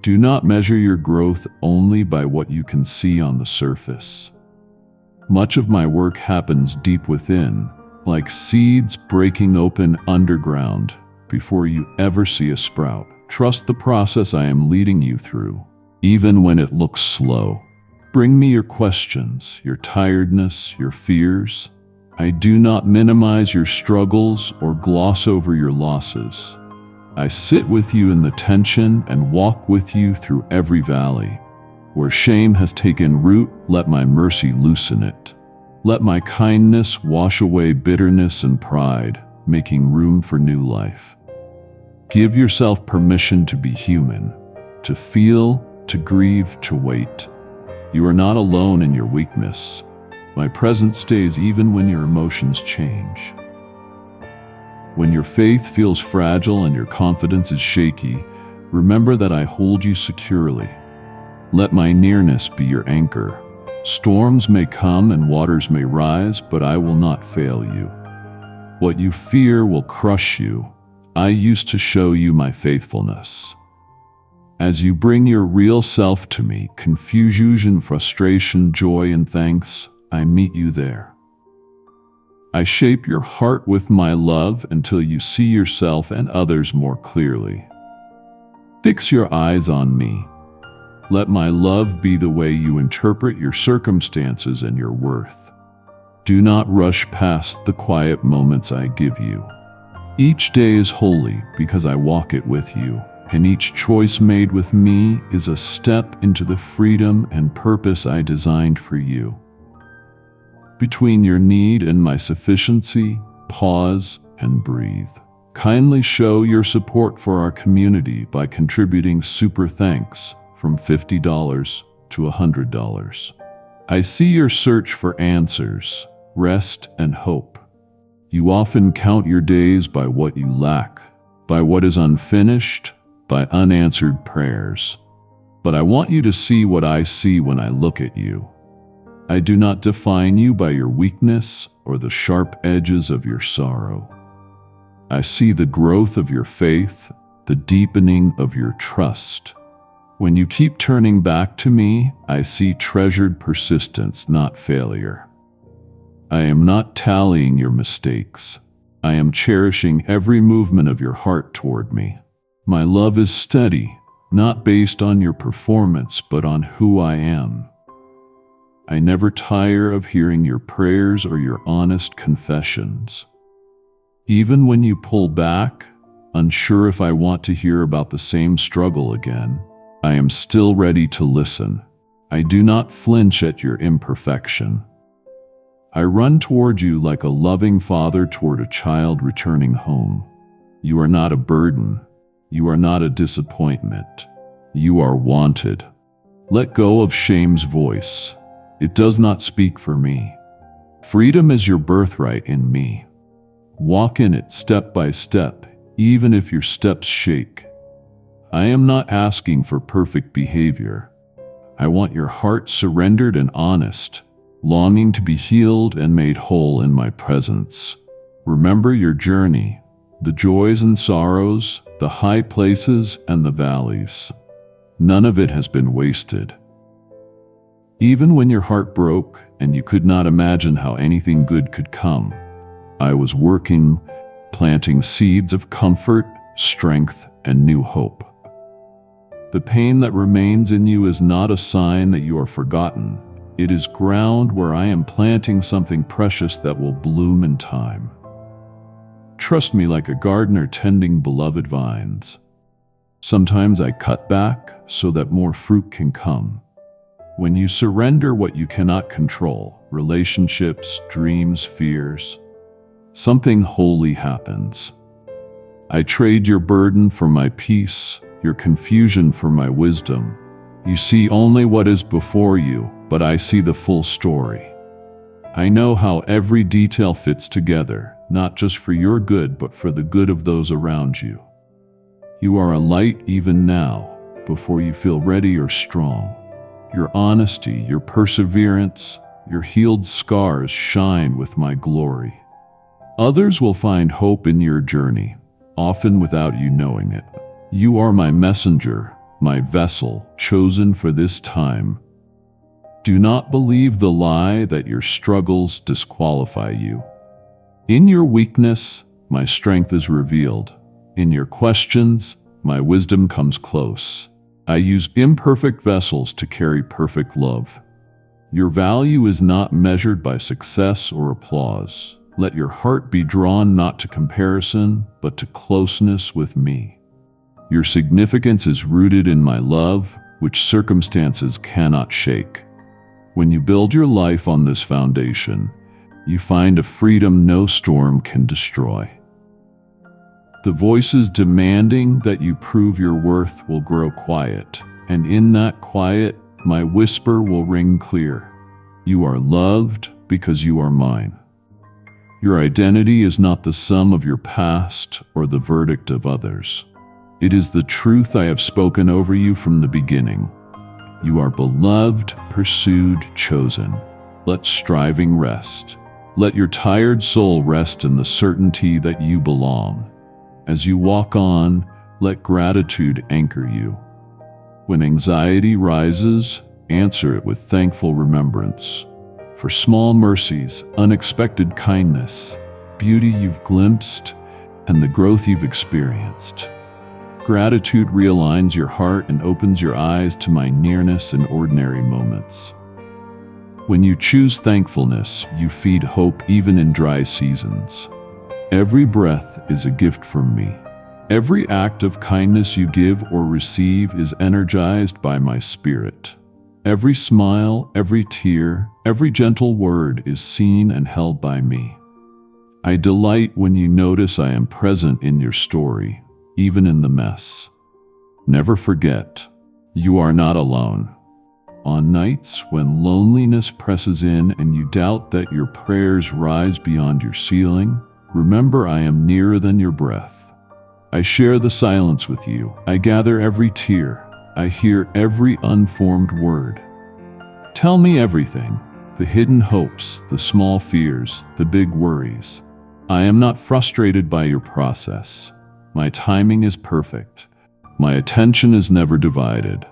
Do not measure your growth only by what you can see on the surface. Much of my work happens deep within, like seeds breaking open underground before you ever see a sprout. Trust the process I am leading you through, even when it looks slow. Bring me your questions, your tiredness, your fears. I do not minimize your struggles or gloss over your losses. I sit with you in the tension and walk with you through every valley. Where shame has taken root, let my mercy loosen it. Let my kindness wash away bitterness and pride, making room for new life. Give yourself permission to be human, to feel, to grieve, to wait. You are not alone in your weakness. My presence stays even when your emotions change. When your faith feels fragile and your confidence is shaky, Remember that I hold you securely. Let my nearness be your anchor. Storms may come and waters may rise, but I will not fail you. What you fear will crush you. I used to show you my faithfulness. As you bring your real self to me, confusion, frustration, joy, and thanks, I meet you there. I shape your heart with my love until you see yourself and others more clearly. Fix your eyes on me. Let my love be the way you interpret your circumstances and your worth. Do not rush past the quiet moments I give you. Each day is holy because I walk it with you, and each choice made with me is a step into the freedom and purpose I designed for you. Between your need and my sufficiency, pause and breathe. Kindly show your support for our community by contributing super thanks from $50 to $100. I see your search for answers, rest, and hope. You often count your days by what you lack, by what is unfinished, by unanswered prayers. But I want you to see what I see when I look at you. I do not define you by your weakness or the sharp edges of your sorrow. I see the growth of your faith, the deepening of your trust. When you keep turning back to me, I see treasured persistence, not failure. I am not tallying your mistakes. I am cherishing every movement of your heart toward me. My love is steady, not based on your performance, but on who I am. I never tire of hearing your prayers or your honest confessions. Even when you pull back, unsure if I want to hear about the same struggle again, I am still ready to listen. I do not flinch at your imperfection. I run toward you like a loving father toward a child returning home. You are not a burden. You are not a disappointment. You are wanted. Let go of shame's voice. It does not speak for me. Freedom is your birthright in me. Walk in it step by step, even if your steps shake. I am not asking for perfect behavior. I want your heart surrendered and honest, longing to be healed and made whole in my presence. Remember your journey, the joys and sorrows, the high places and the valleys. None of it has been wasted. Even when your heart broke and you could not imagine how anything good could come, I was working, planting seeds of comfort, strength, and new hope. The pain that remains in you is not a sign that you are forgotten. It is ground where I am planting something precious that will bloom in time. Trust me like a gardener tending beloved vines. Sometimes I cut back so that more fruit can come. When you surrender what you cannot control, relationships, dreams, fears, something holy happens. I trade your burden for my peace, your confusion for my wisdom. You see only what is before you, but I see the full story. I know how every detail fits together, not just for your good, but for the good of those around you. You are a light even now, before you feel ready or strong. Your honesty, your perseverance, your healed scars shine with my glory. Others will find hope in your journey, often without you knowing it. You are my messenger, my vessel, chosen for this time. Do not believe the lie that your struggles disqualify you. In your weakness, my strength is revealed. In your questions, my wisdom comes close. I use imperfect vessels to carry perfect love. Your value is not measured by success or applause. Let your heart be drawn not to comparison, but to closeness with me. Your significance is rooted in my love, which circumstances cannot shake. When you build your life on this foundation, you find a freedom no storm can destroy. The voices demanding that you prove your worth will grow quiet, and in that quiet, my whisper will ring clear. You are loved because you are mine. Your identity is not the sum of your past or the verdict of others. It is the truth I have spoken over you from the beginning. You are beloved, pursued, chosen. Let striving rest. Let your tired soul rest in the certainty that you belong. As you walk on, let gratitude anchor you. When anxiety rises, answer it with thankful remembrance. For small mercies, unexpected kindness, beauty you've glimpsed, and the growth you've experienced. Gratitude realigns your heart and opens your eyes to my nearness in ordinary moments. When you choose thankfulness, you feed hope even in dry seasons. Every breath is a gift from me. Every act of kindness you give or receive is energized by my spirit. Every smile, every tear, every gentle word is seen and held by me. I delight when you notice I am present in your story, even in the mess. Never forget, you are not alone. On nights when loneliness presses in and you doubt that your prayers rise beyond your ceiling, remember I am nearer than your breath. I share the silence with you. I gather every tear. I hear every unformed word. Tell me everything, the hidden hopes, the small fears, the big worries. I am not frustrated by your process. My timing is perfect. My attention is never divided.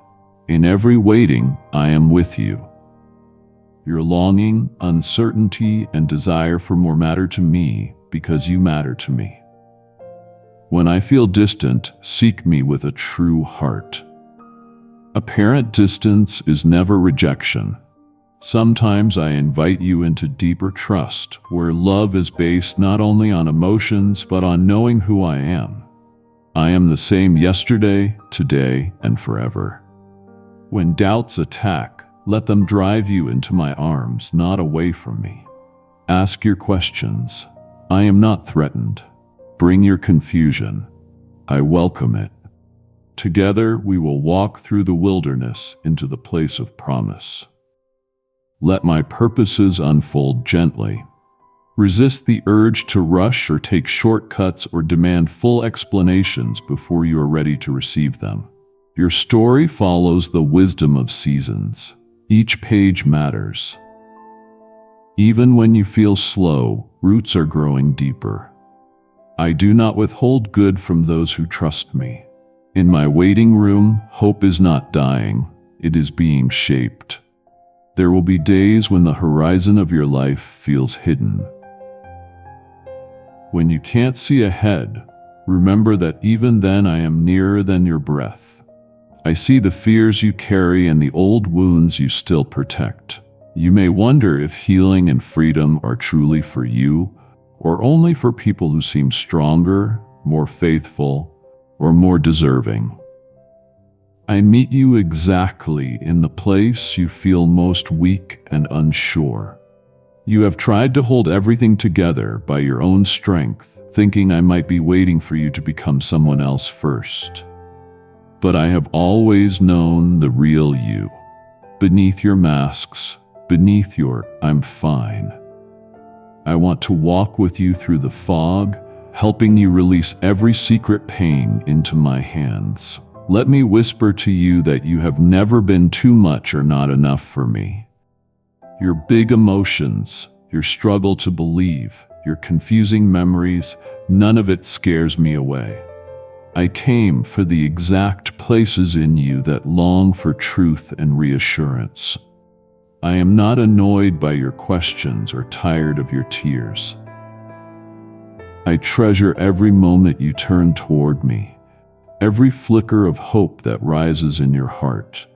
In every waiting, I am with you. Your longing, uncertainty, and desire for more matter to me because you matter to me. When I feel distant, seek me with a true heart. Apparent distance is never rejection. Sometimes I invite you into deeper trust, where love is based not only on emotions but on knowing who I am. I am the same yesterday, today, and forever. When doubts attack, let them drive you into my arms, not away from me. Ask your questions. I am not threatened. Bring your confusion. I welcome it. Together we will walk through the wilderness into the place of promise. Let my purposes unfold gently. Resist the urge to rush or take shortcuts or demand full explanations before you are ready to receive them. Your story follows the wisdom of seasons. Each page matters. Even when you feel slow, roots are growing deeper. I do not withhold good from those who trust me. In my waiting room, hope is not dying, it is being shaped. There will be days when the horizon of your life feels hidden. When you can't see ahead, remember that even then I am nearer than your breath. I see the fears you carry and the old wounds you still protect. You may wonder if healing and freedom are truly for you, or only for people who seem stronger, more faithful, or more deserving. I meet you exactly in the place you feel most weak and unsure. You have tried to hold everything together by your own strength, thinking I might be waiting for you to become someone else first. But I have always known the real you. Beneath your masks, beneath your "I'm fine." I want to walk with you through the fog, helping you release every secret pain into my hands. Let me whisper to you that you have never been too much or not enough for me. Your big emotions, your struggle to believe, your confusing memories, none of it scares me away. I came for the exact places in you that long for truth and reassurance. I am not annoyed by your questions or tired of your tears. I treasure every moment you turn toward me, every flicker of hope that rises in your heart.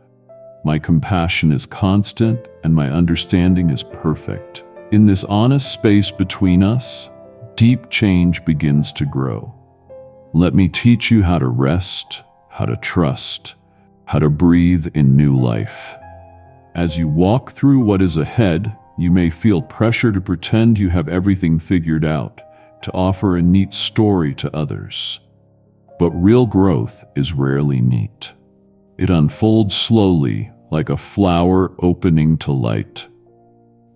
My compassion is constant and my understanding is perfect. In this honest space between us, deep change begins to grow. Let me teach you how to rest, how to trust, how to breathe in new life. As you walk through what is ahead, you may feel pressure to pretend you have everything figured out, to offer a neat story to others. But real growth is rarely neat. It unfolds slowly, like a flower opening to light.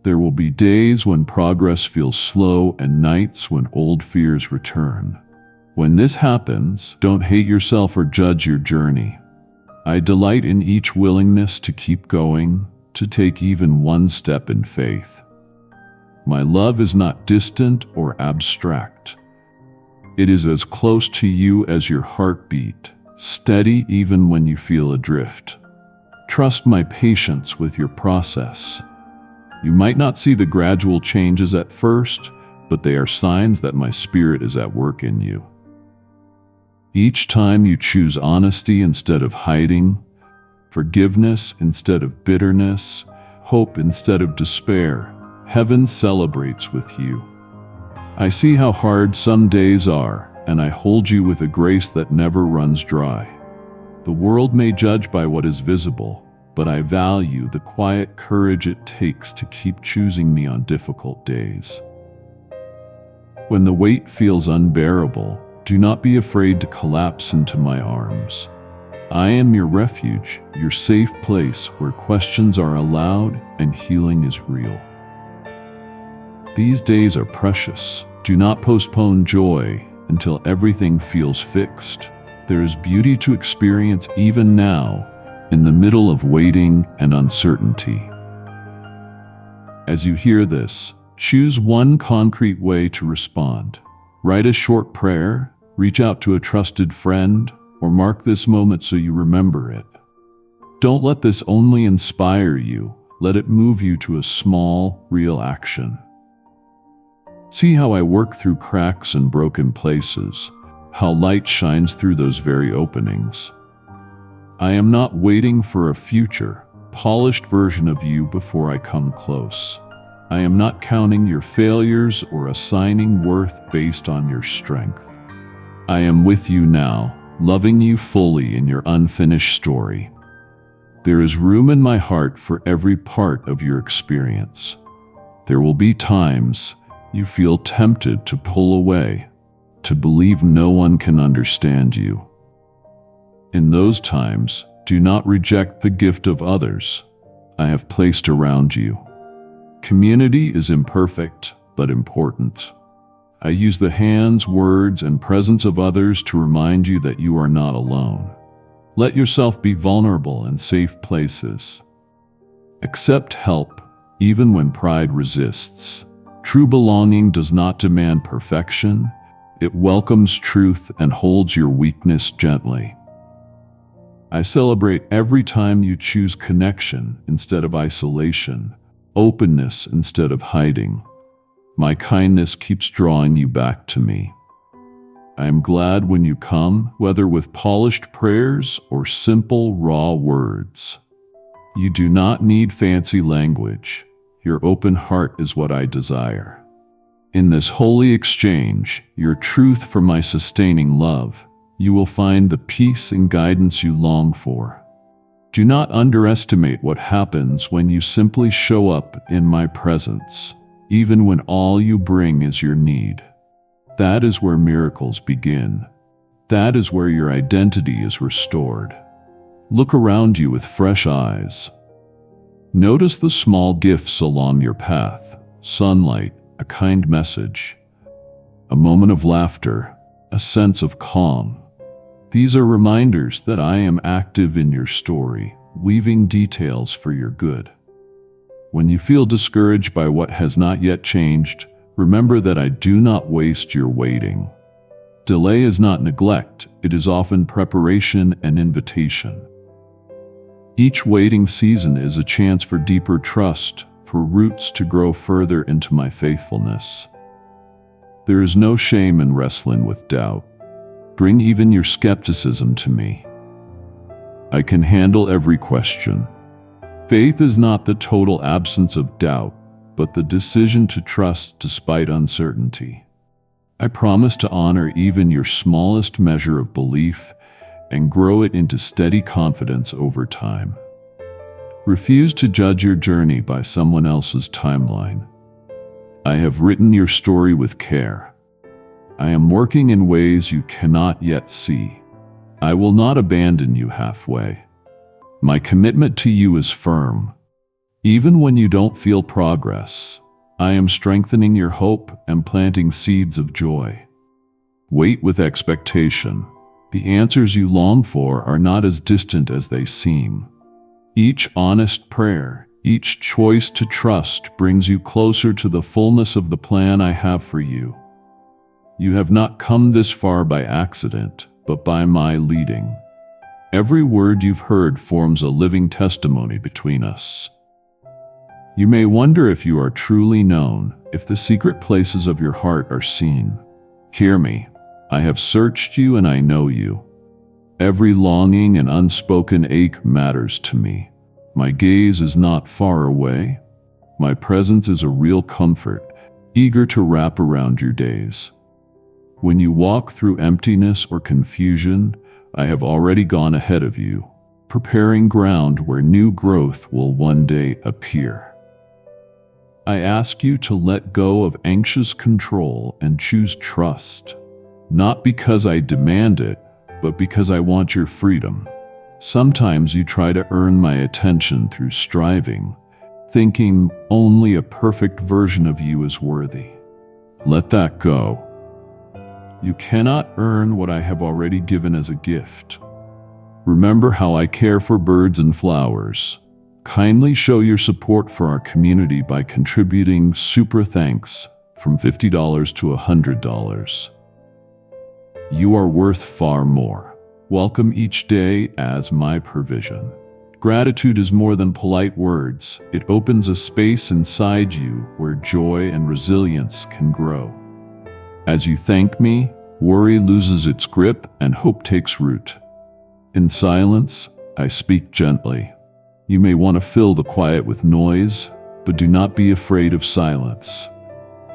There will be days when progress feels slow and nights when old fears return. When this happens, don't hate yourself or judge your journey. I delight in each willingness to keep going, to take even one step in faith. My love is not distant or abstract. It is as close to you as your heartbeat, steady even when you feel adrift. Trust my patience with your process. You might not see the gradual changes at first, but they are signs that my spirit is at work in you. Each time you choose honesty instead of hiding, forgiveness instead of bitterness, hope instead of despair, heaven celebrates with you. I see how hard some days are, and I hold you with a grace that never runs dry. The world may judge by what is visible, but I value the quiet courage it takes to keep choosing me on difficult days. When the weight feels unbearable, do not be afraid to collapse into my arms. I am your refuge, your safe place where questions are allowed and healing is real. These days are precious. Do not postpone joy until everything feels fixed. There is beauty to experience even now, in the middle of waiting and uncertainty. As you hear this, choose one concrete way to respond. Write a short prayer, reach out to a trusted friend, or mark this moment so you remember it. Don't let this only inspire you, let it move you to a small, real action. See how I work through cracks and broken places, how light shines through those very openings. I am not waiting for a future, polished version of you before I come close. I am not counting your failures or assigning worth based on your strength. I am with you now, loving you fully in your unfinished story. There is room in my heart for every part of your experience. There will be times you feel tempted to pull away, to believe no one can understand you. In those times, do not reject the gift of others I have placed around you. Community is imperfect, but important. I use the hands, words, and presence of others to remind you that you are not alone. Let yourself be vulnerable in safe places. Accept help, even when pride resists. True belonging does not demand perfection. It welcomes truth and holds your weakness gently. I celebrate every time you choose connection instead of isolation, openness instead of hiding. My kindness keeps drawing you back to me. I am glad when you come, whether with polished prayers or simple, raw words. You do not need fancy language. Your open heart is what I desire. In this holy exchange, your truth for my sustaining love, you will find the peace and guidance you long for. Do not underestimate what happens when you simply show up in my presence, even when all you bring is your need. That is where miracles begin. That is where your identity is restored. Look around you with fresh eyes. Notice the small gifts along your path: sunlight, a kind message, a moment of laughter, a sense of calm. These are reminders that I am active in your story, weaving details for your good. When you feel discouraged by what has not yet changed, remember that I do not waste your waiting. Delay is not neglect, it is often preparation and invitation. Each waiting season is a chance for deeper trust, for roots to grow further into my faithfulness. There is no shame in wrestling with doubt. Bring even your skepticism to me. I can handle every question. Faith is not the total absence of doubt, but the decision to trust despite uncertainty. I promise to honor even your smallest measure of belief and grow it into steady confidence over time. Refuse to judge your journey by someone else's timeline. I have written your story with care. I am working in ways you cannot yet see. I will not abandon you halfway. My commitment to you is firm. Even when you don't feel progress, I am strengthening your hope and planting seeds of joy. Wait with expectation. The answers you long for are not as distant as they seem. Each honest prayer, each choice to trust brings you closer to the fullness of the plan I have for you. You have not come this far by accident, but by my leading. Every word you've heard forms a living testimony between us. You may wonder if you are truly known, if the secret places of your heart are seen. Hear me. I have searched you and I know you. Every longing and unspoken ache matters to me. My gaze is not far away. My presence is a real comfort, eager to wrap around your days. When you walk through emptiness or confusion, I have already gone ahead of you, preparing ground where new growth will one day appear. I ask you to let go of anxious control and choose trust, not because I demand it, but because I want your freedom. Sometimes you try to earn my attention through striving, thinking only a perfect version of you is worthy. Let that go. You cannot earn what I have already given as a gift. Remember how I care for birds and flowers. Kindly show your support for our community by contributing super thanks from $50 to $100. You are worth far more. Welcome each day as my provision. Gratitude is more than polite words. It opens a space inside you where joy and resilience can grow. As you thank me, worry loses its grip and hope takes root. In silence, I speak gently. You may want to fill the quiet with noise, but do not be afraid of silence.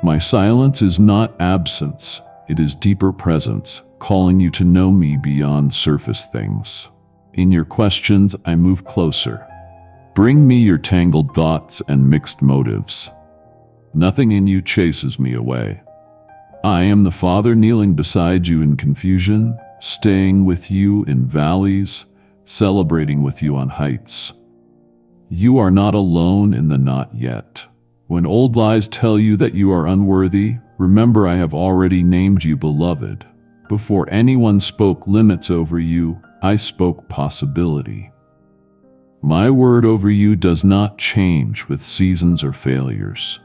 My silence is not absence, it is deeper presence, calling you to know me beyond surface things. In your questions, I move closer. Bring me your tangled thoughts and mixed motives. Nothing in you chases me away. I am the Father kneeling beside you in confusion, staying with you in valleys, celebrating with you on heights. You are not alone in the not yet. When old lies tell you that you are unworthy, remember I have already named you beloved. Before anyone spoke limits over you, I spoke possibility. My word over you does not change with seasons or failures.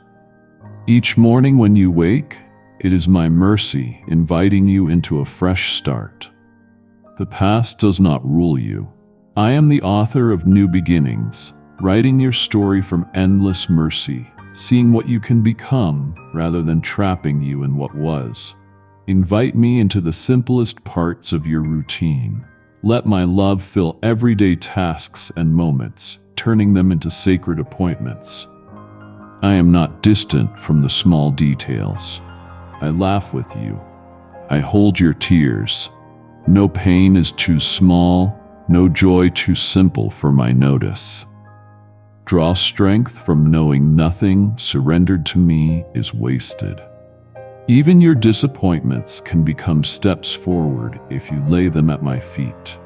Each morning when you wake, it is my mercy inviting you into a fresh start. The past does not rule you. I am the author of new beginnings, writing your story from endless mercy, seeing what you can become rather than trapping you in what was. Invite me into the simplest parts of your routine. Let my love fill everyday tasks and moments, turning them into sacred appointments. I am not distant from the small details. I laugh with you. I hold your tears. No pain is too small, no joy too simple for my notice. Draw strength from knowing nothing surrendered to me is wasted. Even your disappointments can become steps forward if you lay them at my feet.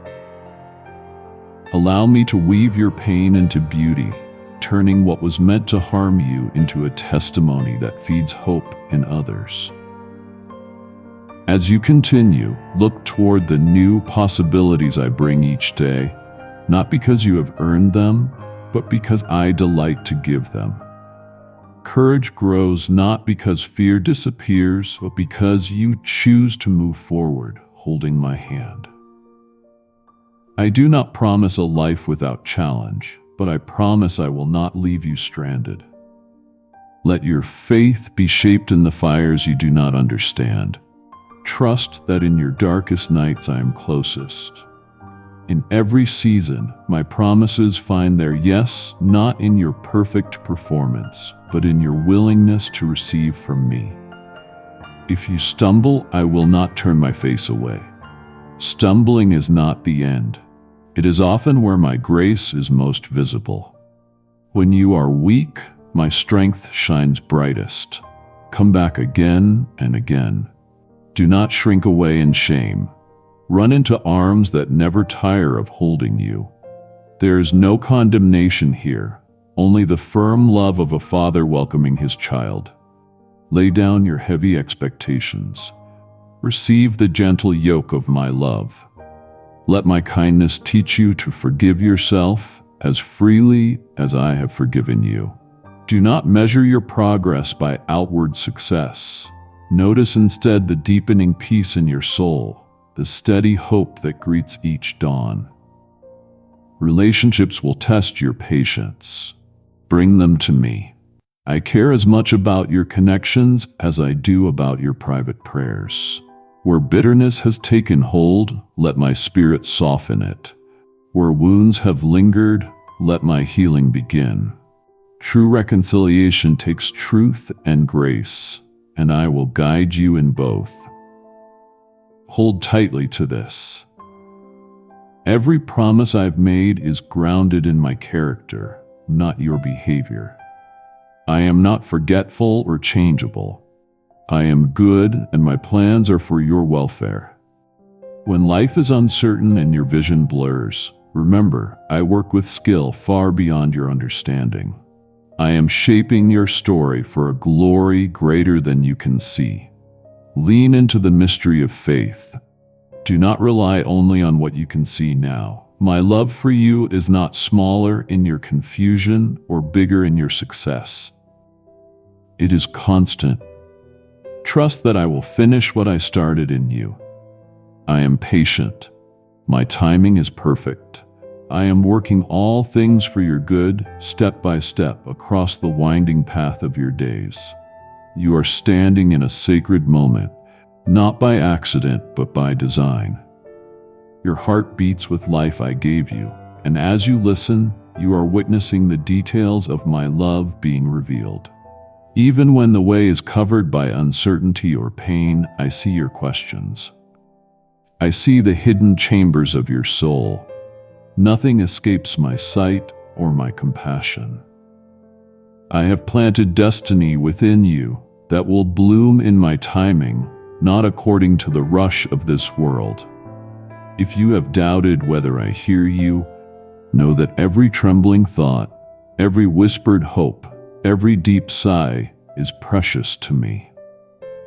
Allow me to weave your pain into beauty, turning what was meant to harm you into a testimony that feeds hope in others. As you continue, look toward the new possibilities I bring each day, not because you have earned them, but because I delight to give them. Courage grows not because fear disappears, but because you choose to move forward, holding my hand. I do not promise a life without challenge, but I promise I will not leave you stranded. Let your faith be shaped in the fires you do not understand. Trust that in your darkest nights I am closest. In every season, my promises find their yes not in your perfect performance, but in your willingness to receive from me. If you stumble, I will not turn my face away. Stumbling is not the end. It is often where my grace is most visible. When you are weak, my strength shines brightest. Come back again and again. Do not shrink away in shame. Run into arms that never tire of holding you. There is no condemnation here, only the firm love of a father welcoming his child. Lay down your heavy expectations. Receive the gentle yoke of my love. Let my kindness teach you to forgive yourself as freely as I have forgiven you. Do not measure your progress by outward success. Notice instead the deepening peace in your soul, the steady hope that greets each dawn. Relationships will test your patience. Bring them to me. I care as much about your connections as I do about your private prayers. Where bitterness has taken hold, let my spirit soften it. Where wounds have lingered, let my healing begin. True reconciliation takes truth and grace, and I will guide you in both. Hold tightly to this. Every promise I've made is grounded in my character, not your behavior. I am not forgetful or changeable. I am good, and my plans are for your welfare. When life is uncertain and your vision blurs, remember, I work with skill far beyond your understanding. I am shaping your story for a glory greater than you can see. Lean into the mystery of faith. Do not rely only on what you can see now. My love for you is not smaller in your confusion or bigger in your success. It is constant. Trust that I will finish what I started in you. I am patient. My timing is perfect. I am working all things for your good, step by step, across the winding path of your days. You are standing in a sacred moment, not by accident, but by design. Your heart beats with life I gave you, and as you listen, you are witnessing the details of my love being revealed. Even when the way is covered by uncertainty or pain, I see your questions. I see the hidden chambers of your soul. Nothing escapes my sight or my compassion. I have planted destiny within you that will bloom in my timing, not according to the rush of this world. If you have doubted whether I hear you, know that every trembling thought, every whispered hope, every deep sigh is precious to me.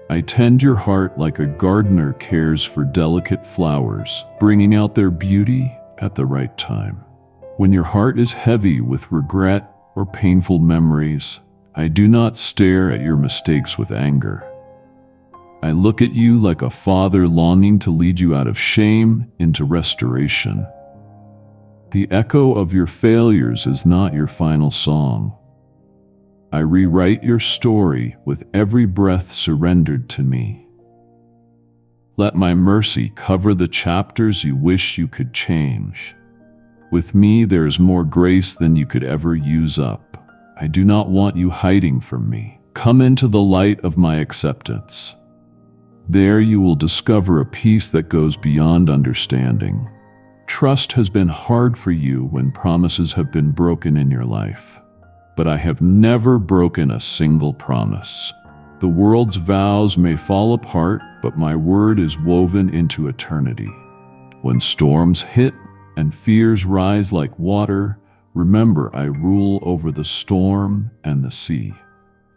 I tend your heart like a gardener cares for delicate flowers, bringing out their beauty at the right time. When your heart is heavy with regret or painful memories, I do not stare at your mistakes with anger. I look at you like a father longing to lead you out of shame into restoration. The echo of your failures is not your final song. I rewrite your story with every breath surrendered to me. Let my mercy cover the chapters you wish you could change. With me, there is more grace than you could ever use up. I do not want you hiding from me. Come into the light of my acceptance. There you will discover a peace that goes beyond understanding. Trust has been hard for you when promises have been broken in your life. But I have never broken a single promise. The world's vows may fall apart, but my word is woven into eternity. When storms hit and fears rise like water, remember I rule over the storm and the sea.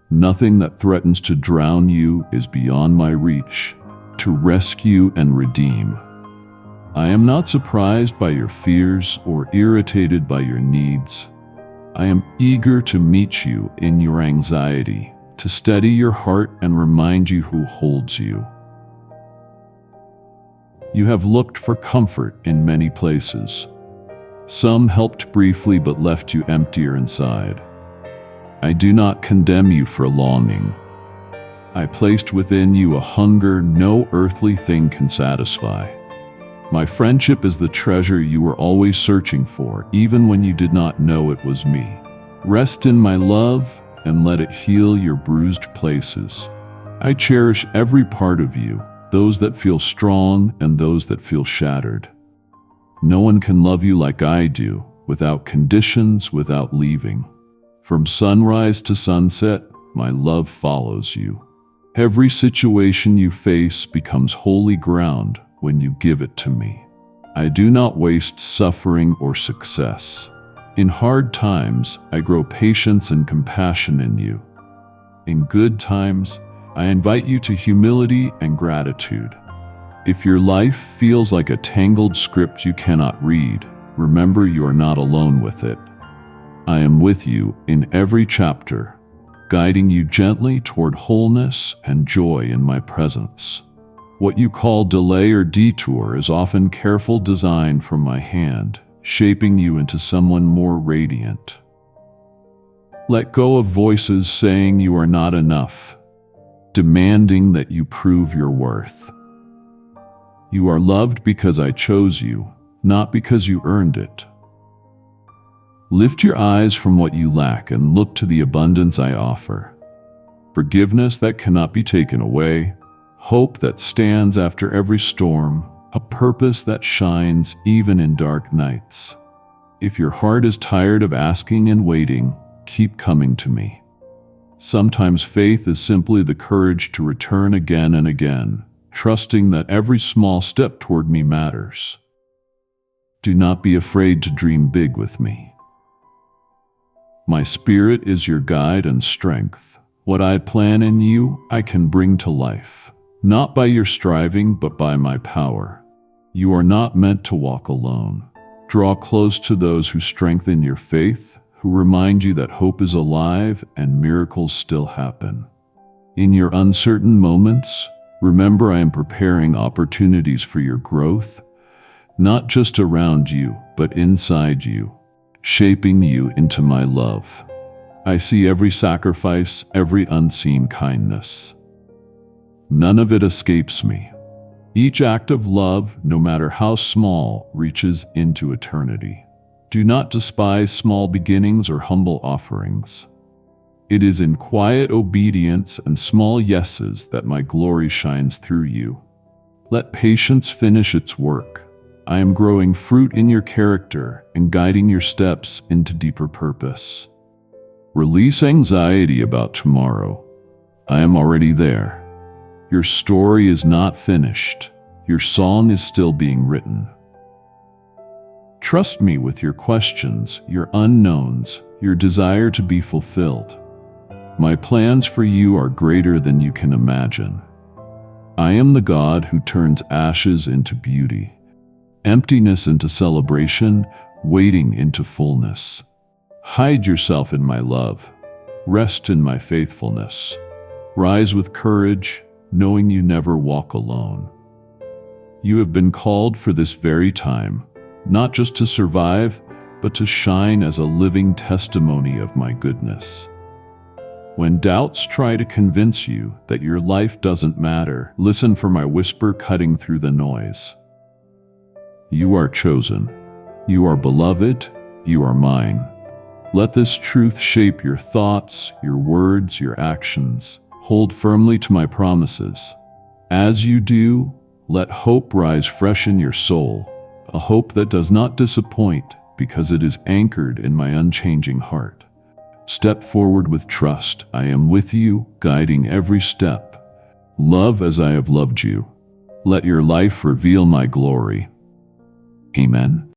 Nothing that threatens to drown you is beyond my reach, to rescue and redeem. I am not surprised by your fears or irritated by your needs. I am eager to meet you in your anxiety, to steady your heart and remind you who holds you. You have looked for comfort in many places. Some helped briefly but left you emptier inside. I do not condemn you for longing. I placed within you a hunger no earthly thing can satisfy. My friendship is the treasure you were always searching for, even when you did not know it was me. Rest in my love and let it heal your bruised places. I cherish every part of you, those that feel strong and those that feel shattered. No one can love you like I do, without conditions, without leaving. From sunrise to sunset, my love follows you. Every situation you face becomes holy ground when you give it to me. I do not waste suffering or success. In hard times, I grow patience and compassion in you. In good times, I invite you to humility and gratitude. If your life feels like a tangled script you cannot read, remember you are not alone with it. I am with you in every chapter, guiding you gently toward wholeness and joy in my presence. What you call delay or detour is often careful design from my hand, shaping you into someone more radiant. Let go of voices saying you are not enough, demanding that you prove your worth. You are loved because I chose you, not because you earned it. Lift your eyes from what you lack and look to the abundance I offer. Forgiveness that cannot be taken away, hope that stands after every storm, a purpose that shines even in dark nights. If your heart is tired of asking and waiting, keep coming to me. Sometimes faith is simply the courage to return again and again, trusting that every small step toward me matters. Do not be afraid to dream big with me. My spirit is your guide and strength. What I plan in you, I can bring to life, not by your striving, but by my power. You are not meant to walk alone. Draw close to those who strengthen your faith, who remind you that hope is alive and miracles still happen. In your uncertain moments, remember I am preparing opportunities for your growth, not just around you, but inside you, shaping you into my love. I see every sacrifice, every unseen kindness. None of it escapes me. Each act of love, no matter how small, reaches into eternity. Do not despise small beginnings or humble offerings. It is in quiet obedience and small yeses that my glory shines through you. Let patience finish its work. I am growing fruit in your character and guiding your steps into deeper purpose. Release anxiety about tomorrow. I am already there. Your story is not finished. Your song is still being written. Trust me with your questions, your unknowns, your desire to be fulfilled. My plans for you are greater than you can imagine. I am the God who turns ashes into beauty, emptiness into celebration, waiting into fullness. Hide yourself in my love. Rest in my faithfulness. Rise with courage, knowing you never walk alone. You have been called for this very time, not just to survive, but to shine as a living testimony of my goodness. When doubts try to convince you that your life doesn't matter, listen for my whisper cutting through the noise. You are chosen. You are beloved. You are mine. Let this truth shape your thoughts, your words, your actions. Hold firmly to my promises. As you do, let hope rise fresh in your soul, a hope that does not disappoint because it is anchored in my unchanging heart. Step forward with trust. I am with you, guiding every step. Love as I have loved you. Let your life reveal my glory. Amen.